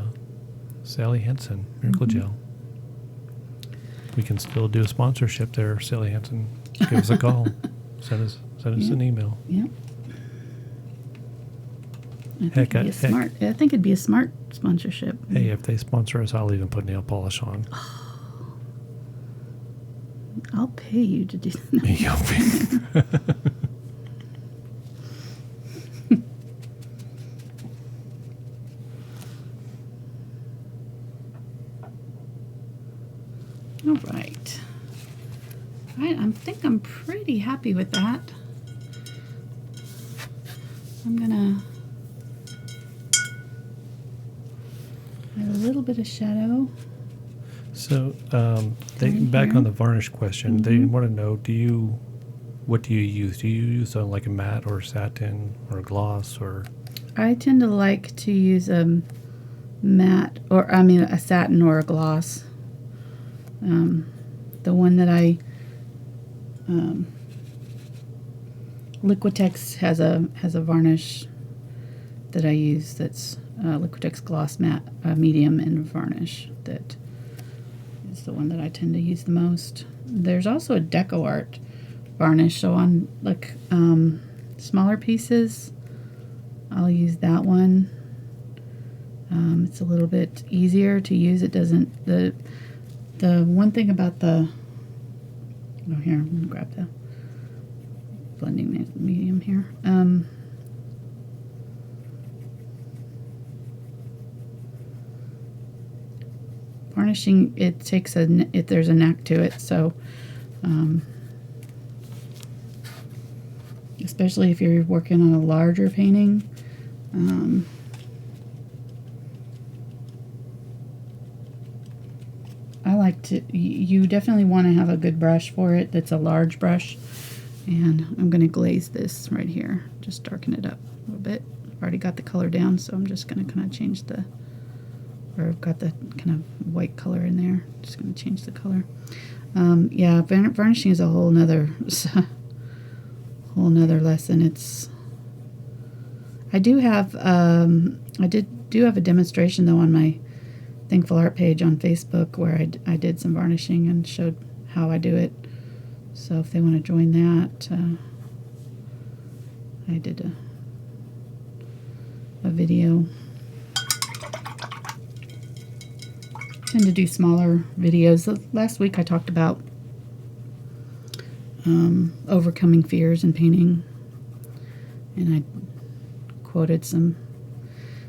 Sally Henson, Miracle Gel. We can still do a sponsorship there, Sally Henson. Give us a call. Send us an email. Yep. I think it'd be a smart sponsorship. Hey, if they sponsor us, I'll even put nail polish on. I'll pay you to do that. You'll pay. All right. All right, I think I'm pretty happy with that. Add a little bit of shadow. So, back on the varnish question, they want to know: what do you use? Do you use like a matte or satin or a gloss or? I tend to like to use a matte, or I mean a satin or a gloss. The one that I Liquitex has a varnish that I use that's Liquitex Gloss Matte Medium in varnish. That is the one that I tend to use the most. There's also a Deco Art varnish, so on like smaller pieces I'll use that one. It's a little bit easier to use. It doesn't, the one thing about the, oh here, I'm gonna grab the blending medium here. Varnishing, it takes there's a knack to it, so especially if you're working on a larger painting, I like to, you definitely want to have a good brush for it that's a large brush. And I'm going to glaze this right here, just darken it up a little bit. I've already got the color down, so I'm just going to kind of change the, or I've got the kind of white color in there. Just going to change the color. Yeah, varnishing is a whole nother lesson. It's, I do have do have a demonstration though on my Thankful Art page on Facebook where I did some varnishing and showed how I do it. So if they want to join that, I did a video. I tend to do smaller videos. Last week I talked about overcoming fears in painting, and I quoted some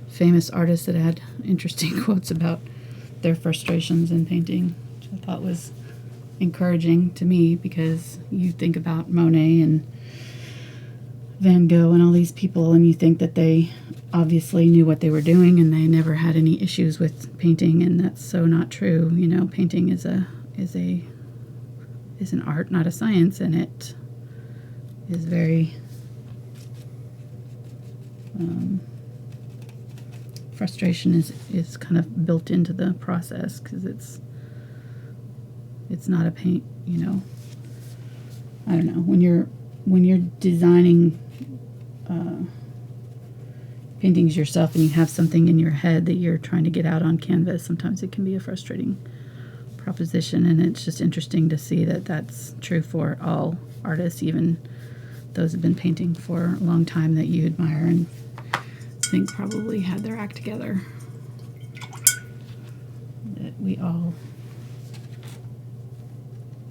famous artists that had interesting quotes about their frustrations in painting, which I thought was encouraging to me, because you think about Monet and Van Gogh and all these people, and you think that they obviously knew what they were doing and they never had any issues with painting, and that's so not true. You know, painting is an art, not a science, and it is very frustration is kind of built into the process, because it's not a paint, you know. I don't know, when you're designing paintings yourself and you have something in your head that you're trying to get out on canvas, sometimes it can be a frustrating proposition, and it's just interesting to see that that's true for all artists, even those who've been painting for a long time that you admire and think probably had their act together. That we all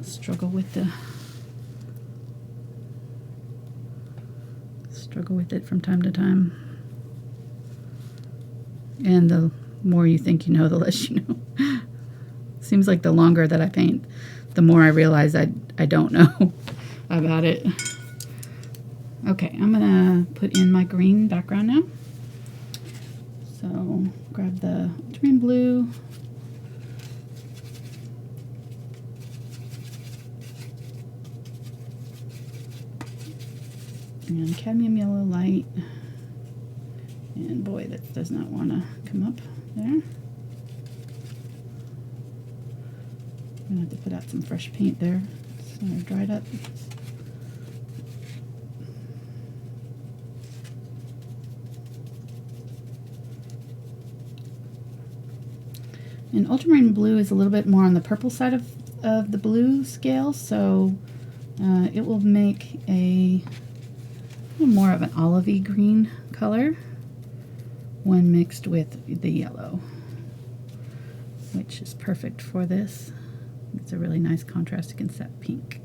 struggle with it from time to time. And the more you think you know, the less you know. Seems like the longer that I paint, the more I realize I don't know about it. Okay, I'm gonna put in my green background now. So grab the Ultramarine Blue. And Cadmium Yellow Light. And boy, that does not want to come up there. I'm going to have to put out some fresh paint there. So I dried up. And Ultramarine Blue is a little bit more on the purple side of the blue scale, so it will make a little more of an olivey green color when mixed with the yellow, which is perfect for this. It's a really nice contrast against that pink.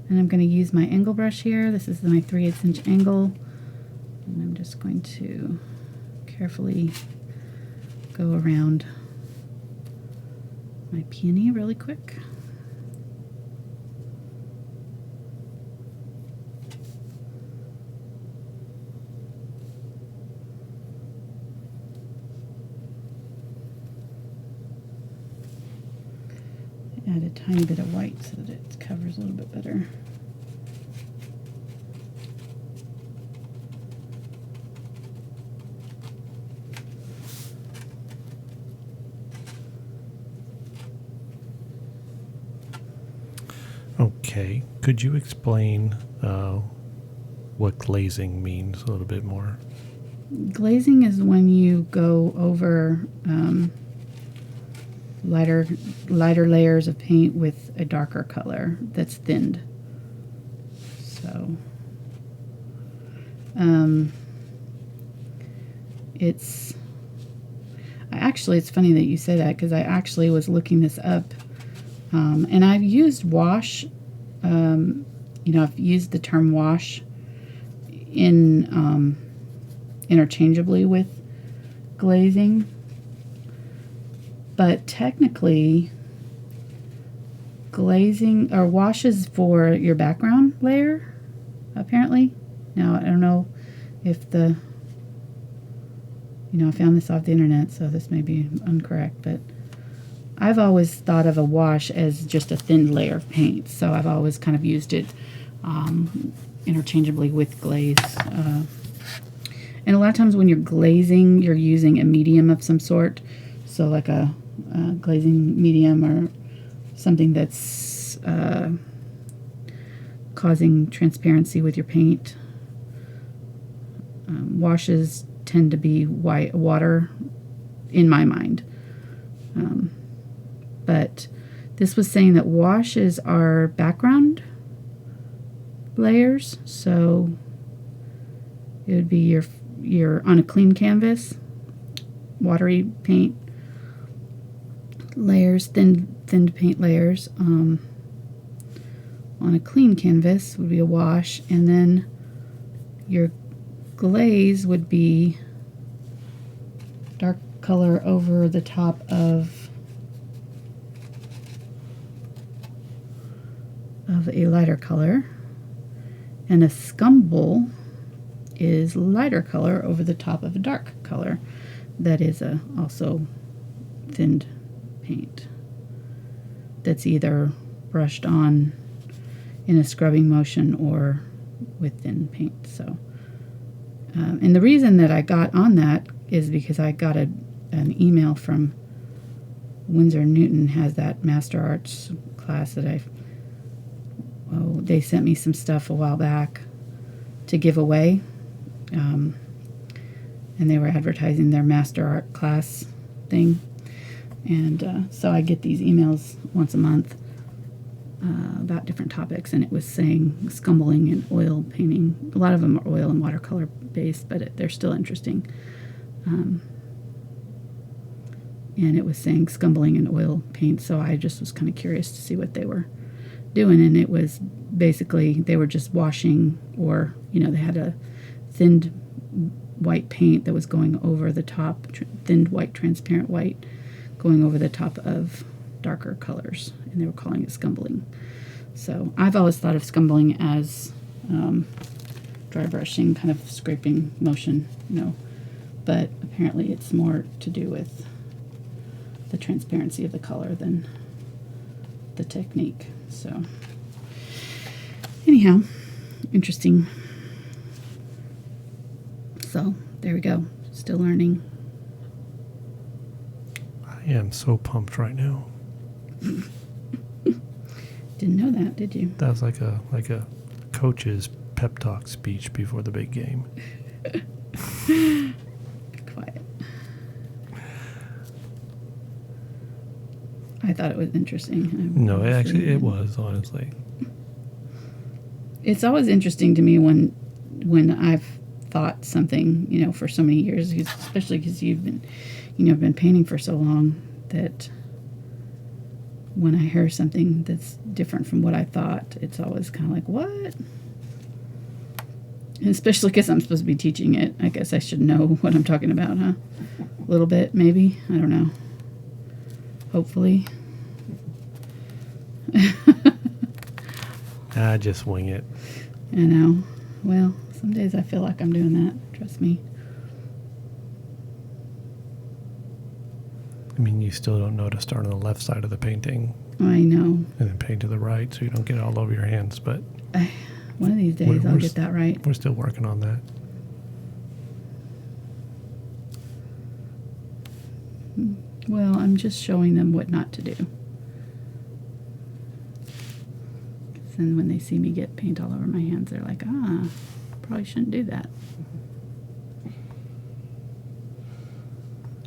And I'm going to use my angle brush here. This is my 3/8 inch angle, and I'm just going to carefully go around my peony really quick. add a tiny bit of white so that it covers a little bit better. Okay, could you explain what glazing means a little bit more? Glazing is when you go over lighter layers of paint with a darker color that's thinned. So it's funny that you say that, because I actually was looking this up, and I've used wash. I've used the term wash in interchangeably with glazing, but technically glazing or wash is for your background layer, apparently. Now, I don't know if I found this off the internet, so this may be incorrect, but I've always thought of a wash as just a thin layer of paint, so I've always kind of used it interchangeably with glaze. And a lot of times when you're glazing, you're using a medium of some sort, so like a glazing medium or something that's causing transparency with your paint. Washes tend to be white water in my mind. But this was saying that washes are background layers, so it would be your on a clean canvas, watery paint layers, thinned paint layers. On a clean canvas would be a wash, and then your glaze would be dark color over the top of a lighter color, and a scumble is lighter color over the top of a dark color that is also thinned paint that's either brushed on in a scrubbing motion or with thin paint. So and the reason that I got on that is because I got an email from Winsor Newton, has that Master Arts class that they sent me some stuff a while back to give away, and they were advertising their Master Art class thing, and so I get these emails once a month about different topics, and it was saying scumbling and oil painting. A lot of them are oil and watercolor based, but they're still interesting. And it was saying scumbling and oil paint, so I just was kind of curious to see what they were doing, and it was basically they were just washing, or they had a thinned white paint that was going over the top, thinned white, transparent white, going over the top of darker colors, and they were calling it scumbling. So I've always thought of scumbling as dry brushing, kind of scraping motion, but apparently it's more to do with the transparency of the color than the technique. So anyhow, interesting. So there we go. Still learning. I am so pumped right now. Didn't know that, did you? That was like a coach's pep talk speech before the big game. Quiet. I thought it was interesting. No, it was, honestly. It's always interesting to me when I've thought something, for so many years, especially because you've been painting for so long, that when I hear something that's different from what I thought, it's always kind of like, what? And especially because I'm supposed to be teaching it. I guess I should know what I'm talking about, huh? A little bit, maybe. I don't know. Hopefully. I just wing it. I know. Well, some days I feel like I'm doing that. Trust me. I mean, you still don't know to start on the left side of the painting I know. and then paint to the right so you don't get it all over your hands, but One of these days I'll get that right. we're still working on that. Well, I'm just showing them what not to do. 'Cause then when they see me get paint all over my hands, they're like, probably shouldn't do that.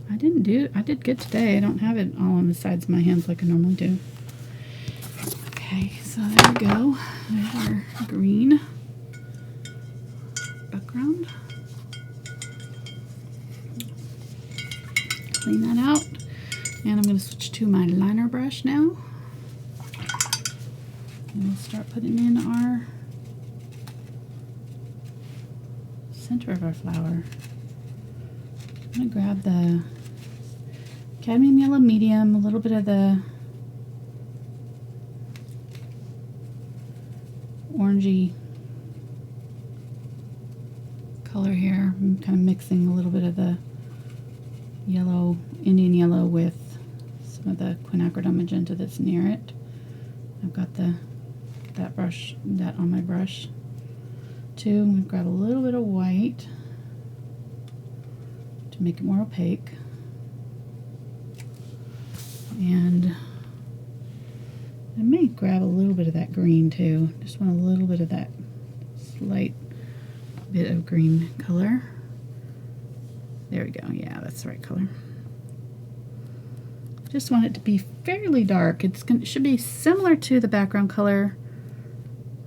I did good today. I don't have it all on the sides of my hands like I normally do. Okay, so there we go. There's our green background. Clean that out. And I'm going to switch to my liner brush now. And we'll start putting in our center of our flower. I'm going to grab the cadmium yellow medium, a little bit of the orangey color here. I'm kind of mixing a little bit of the yellow, Indian yellow, with some of the Quinacridone Magenta that's near it. I've got that on my brush too. I'm going to grab a little bit of white to make it more opaque. And I may grab a little bit of that green too. Just want a little bit of that slight bit of green color. There we go. Yeah, that's the right color. Just want it to be fairly dark. It should be similar to the background color,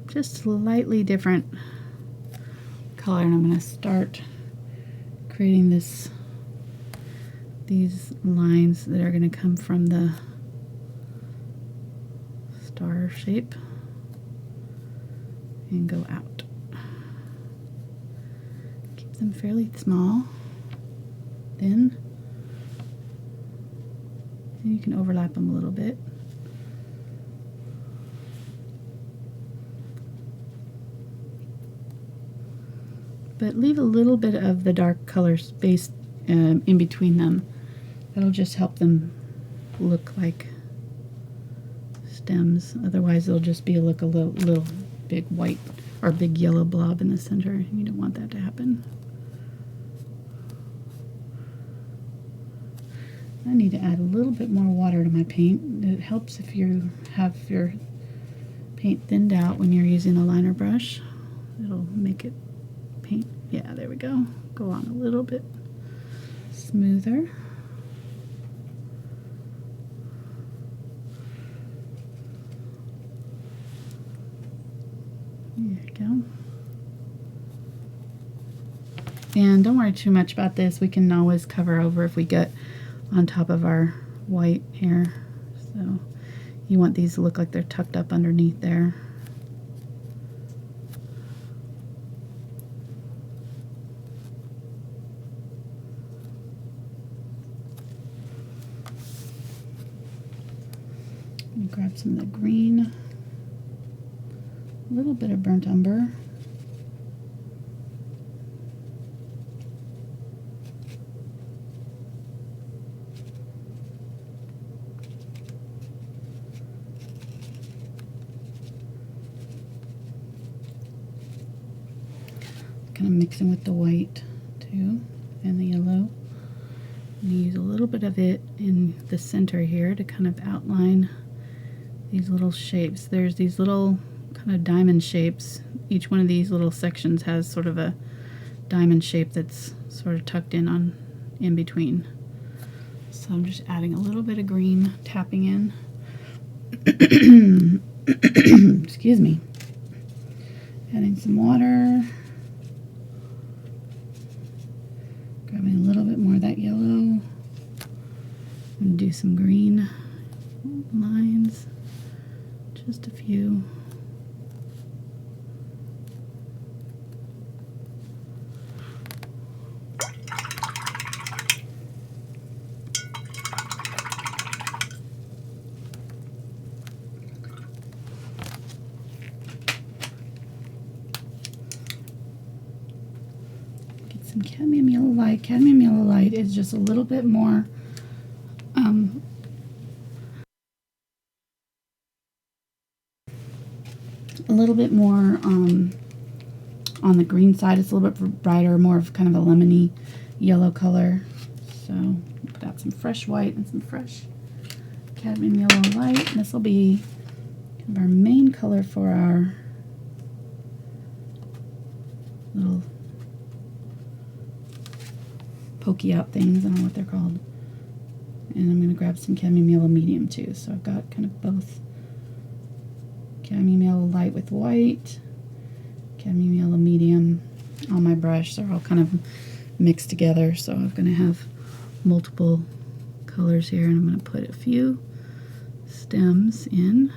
just slightly different color. And I'm going to start creating these lines that are going to come from the star shape and go out. Keep them fairly small, thin, and you can overlap them a little bit. But leave a little bit of the dark color space in between them. That'll just help them look like stems. Otherwise, they'll just be a little big white or big yellow blob in the center. You don't want that to happen. I need to add a little bit more water to my paint. It helps if you have your paint thinned out when you're using a liner brush. It'll make it paint. Yeah, there we go. Go on a little bit smoother. There we go. And don't worry too much about this. We can always cover over if we get on top of our white here. So you want these to look like they're tucked up underneath there. Grab some of the green, a little bit of burnt umber, kind of mixing with the white too and the yellow. And use a little bit of it in the center here to kind of outline these little shapes. There's these little kind of diamond shapes. Each one of these little sections has sort of a diamond shape that's sort of tucked in between. So I'm just adding a little bit of green, tapping in. Excuse me. Adding some water. Grabbing a little bit more of that yellow. And do some green lines. Just a few. Get some cadmium yellow light. Cadmium yellow light is just a little bit more a little bit more on the green side. It's a little bit brighter, more of kind of a lemony yellow color. So put out some fresh white and some fresh cadmium yellow light. And this will be kind of our main color for our little pokey out things. I don't know what they're called. And I'm going to grab some cadmium yellow medium too. So I've got kind of both cadmium yellow light with white, cadmium yellow medium on my brush. They're all kind of mixed together. So I'm going to have multiple colors here, and I'm going to put a few stems in.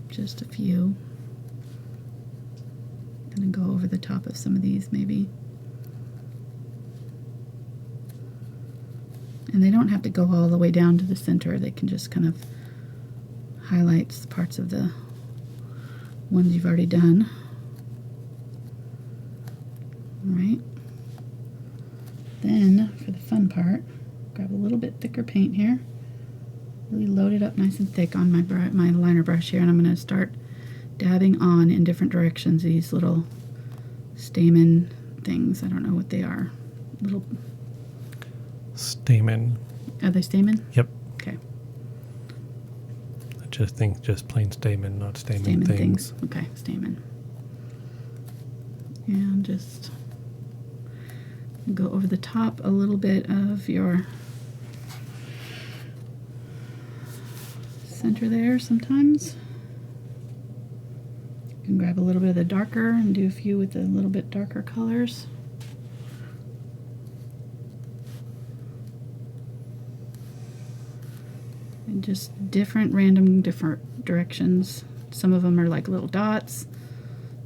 Just a few. I'm going to go over the top of some of these maybe. And they don't have to go all the way down to the center. They can just kind of highlight parts of the ones you've already done. All right. Then, for the fun part, grab a little bit thicker paint here. Really load it up nice and thick on my liner brush here, and I'm going to start dabbing on in different directions these little stamen things. I don't know what they are. Little stamen. Are they stamen? Yep. Okay. I just think just plain stamen, not stamen things. Okay, stamen. And just go over the top a little bit of your center there sometimes. You can grab a little bit of the darker and do a few with the little bit darker colors. And just different directions. Some of them are like little dots.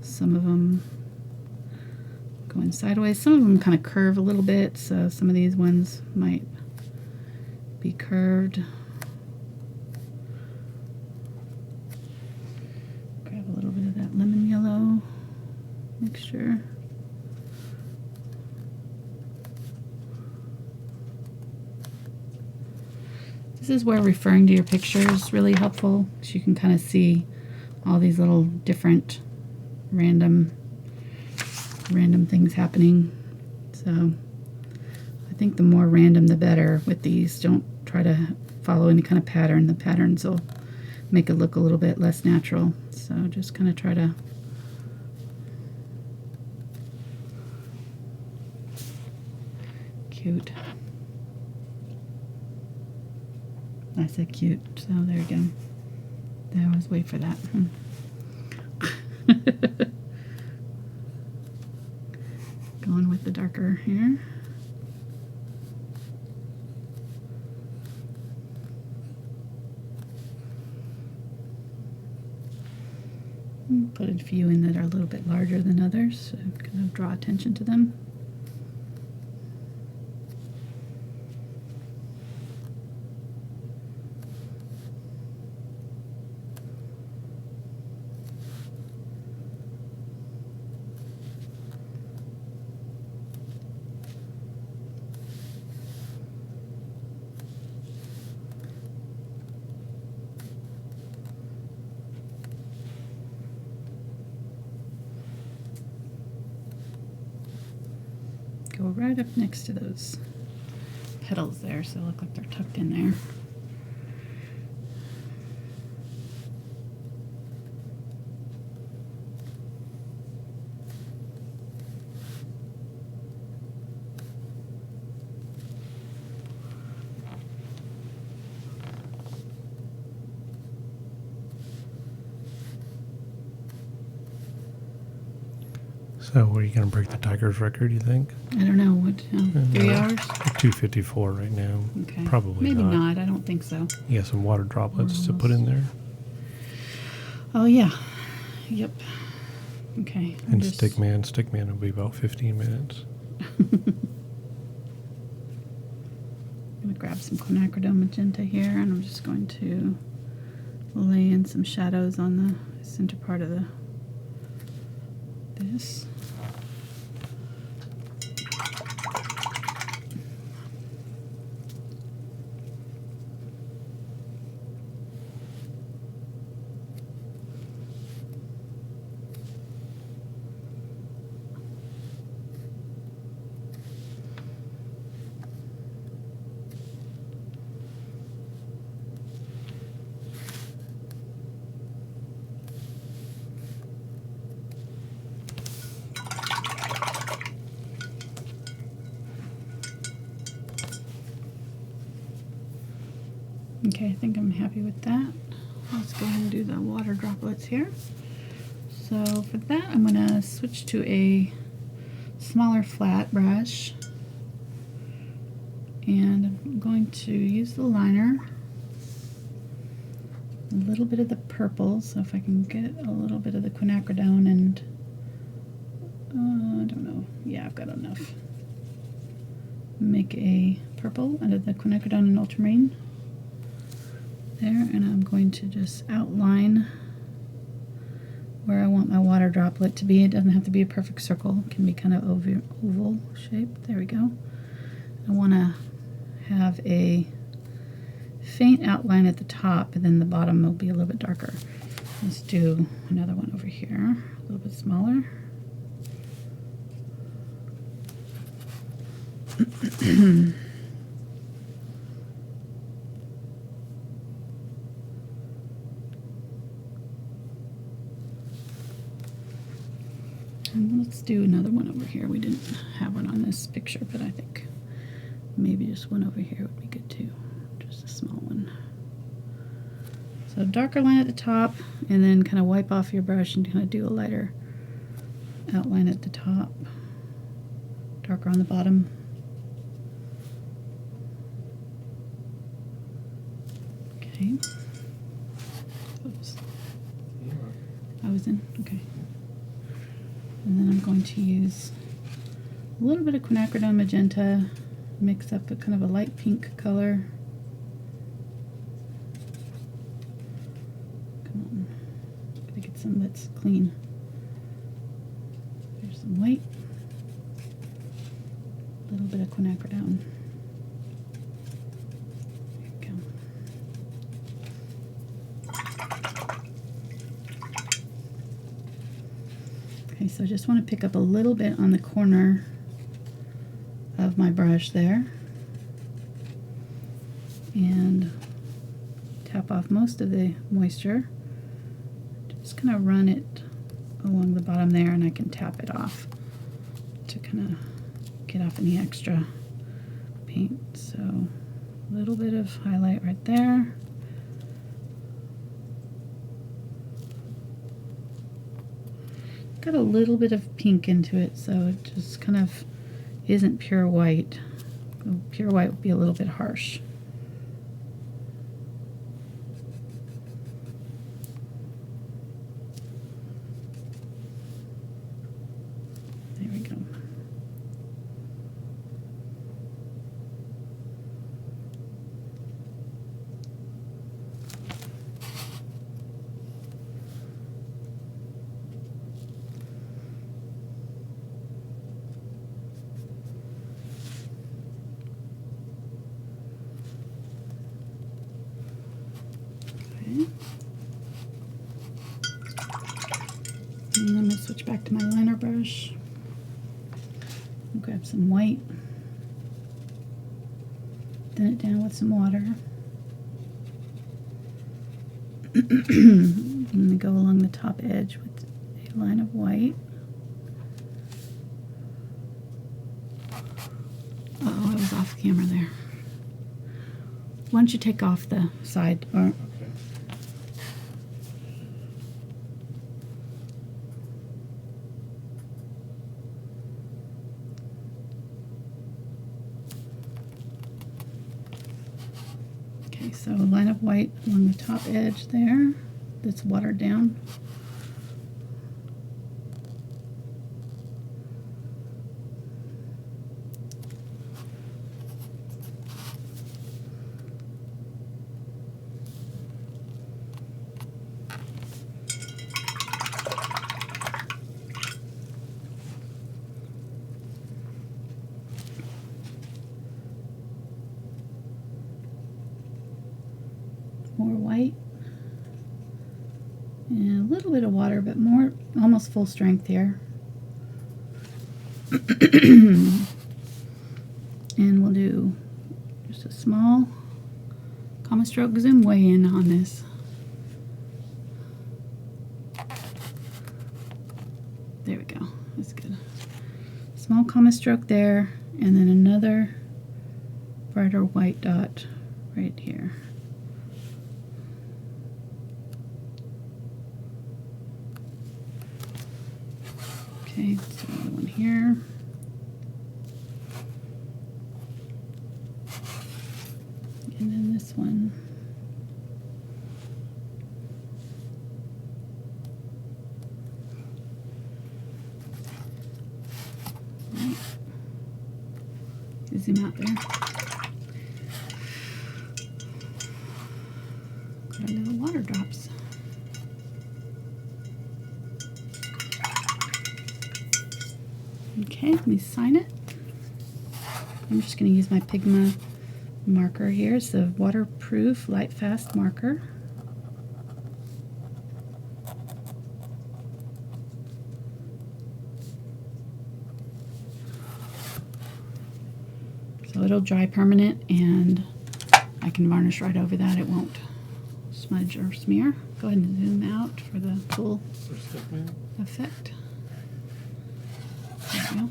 Some of them going sideways. Some of them kind of curve a little bit, so some of these ones might be curved. Grab a little bit of that lemon yellow mixture. This is where referring to your picture is really helpful, so you can kind of see all these little different random things happening. So I think the more random the better with these. Don't try to follow any kind of pattern. The patterns will make it look a little bit less natural. So just kind of try to cute. I said cute, so there you go. I always wait for that. Going with the darker here. Put a few in that are a little bit larger than others, so kind of draw attention to them. Go right up next to those petals there, so they look like they're tucked in there. So, what are you going to break the Tiger's record, you think? I don't know, what, 3 hours? 2:54 right now. Okay. Probably Maybe not. not, I don't think so. You got some water droplets to put in there. Oh, yeah. Yep. Okay. And Stickman will be about 15 minutes. I'm going to grab some Quinacridone Magenta here, and I'm just going to lay in some shadows on the center part of this. Okay, I think I'm happy with that. Let's go ahead and do the water droplets here. So for that, I'm going to switch to a smaller flat brush. And I'm going to use the liner. A little bit of the purple, so if I can get a little bit of the quinacridone and I don't know. Yeah, I've got enough. Make a purple out of the quinacridone and ultramarine there, and I'm going to just outline where I want my water droplet to be. It doesn't have to be a perfect circle. It can be kind of oval shaped. There we go. I want to have a faint outline at the top, and then the bottom will be a little bit darker. Let's do another one over here, a little bit smaller. And let's do another one over here. We didn't have one on this picture, but I think maybe just one over here would be good too. Just a small one. So darker line at the top, and then kind of wipe off your brush and kind of do a lighter outline at the top. Darker on the bottom. Okay. Oops. I was in. Okay. And then I'm going to use a little bit of Quinacridone Magenta, mix up a kind of a light pink color. Come on. Gotta get some that's clean. There's some white. A little bit of Quinacridone. Okay, so I just want to pick up a little bit on the corner of my brush there and tap off most of the moisture. Just kind of run it along the bottom there, and I can tap it off to kind of get off any extra paint. So a little bit of highlight right there. Got a little bit of pink into it, so it just kind of isn't pure white. Pure white would be a little bit harsh. There we go. And then I'm going to switch back to my liner brush. I'll grab some white, thin it down with some water. I'm going to go along the top edge with a line of white. Oh, I was off camera there. Why don't you take off the side or so a line of white along the top edge there that's watered down. More white and a little bit of water, but more almost full strength here. And we'll do just a small comma stroke, zoom way in on this. There we go, that's good. Small comma stroke there, and then another brighter white dot right here. Okay, so another one here. And then this one. Right. Zoom out there. Got our little water drops. Okay, let me sign it. I'm just going to use my Pigma marker here. It's a waterproof, light fast marker. So it'll dry permanent, and I can varnish right over that. It won't smudge or smear. Go ahead and zoom out for the full effect. There we go.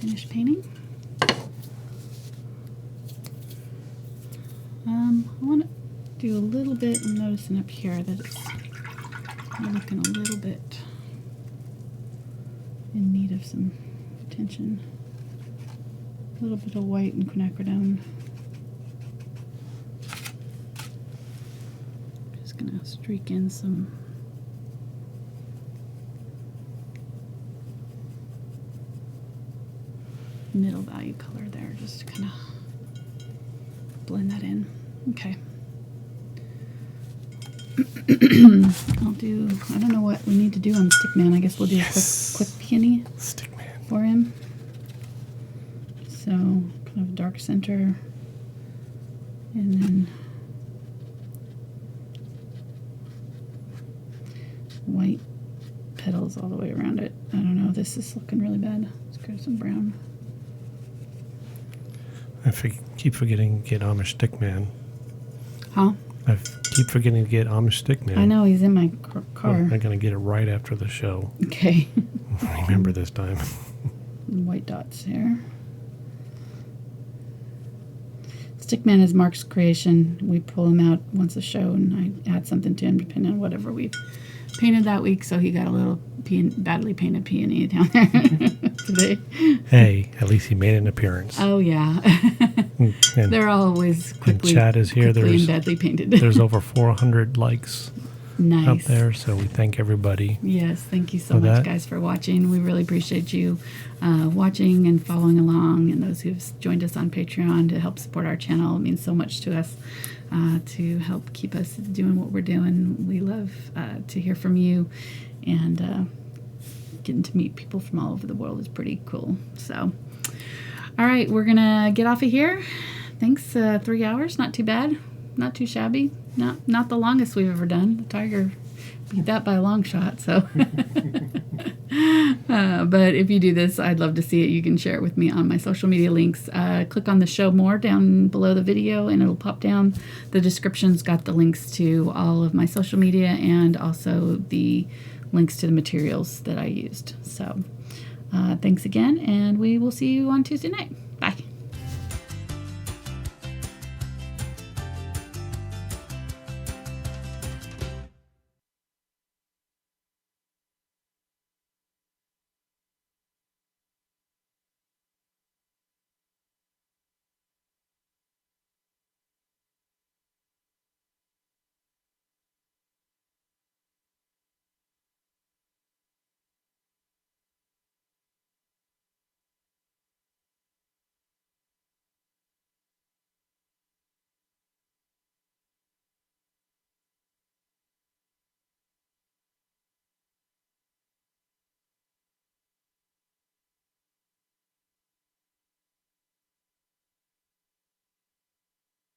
Finish painting. I want to do a little bit. I'm noticing up here that it's looking a little bit in need of some attention. A little bit of white and quinacridone. Just gonna streak in some middle value color there, just to kind of blend that in. Okay. I don't know what we need to do on Stickman. I guess we'll do a quick peony for him. So, kind of dark center, and then white petals all the way around it. I don't know, this is looking really bad. Let's go some brown. I keep forgetting to get Amish Stickman. Huh? I keep forgetting to get Amish Stickman. I know, he's in my car. Well, I'm going to get it right after the show. Okay. Remember this time. White dots here. Stickman is Mark's creation. We pull him out once a show, and I add something to him depending on whatever we painted that week. So he got a little badly painted peony down there today. Hey, at least he made an appearance. Oh yeah, and they're always quickly. And Chad is here. There's badly painted. There's over 400 likes. Nice. Up there, so we thank everybody. Yes, thank you so much, guys, for watching. We really appreciate you watching and following along, and those who've joined us on Patreon to help support our channel. It means so much to us to help keep us doing what we're doing. We love to hear from you, and getting to meet people from all over the world is pretty cool. So, all right, we're gonna get off of here. Thanks. 3 hours, not too bad, not too shabby. Not the longest we've ever done. The Tiger beat that by a long shot. So, but if you do this, I'd love to see it. You can share it with me on my social media links. Click on the show more down below the video, and it'll pop down. The description's got the links to all of my social media and also the links to the materials that I used. So, thanks again, and we will see you on Tuesday night.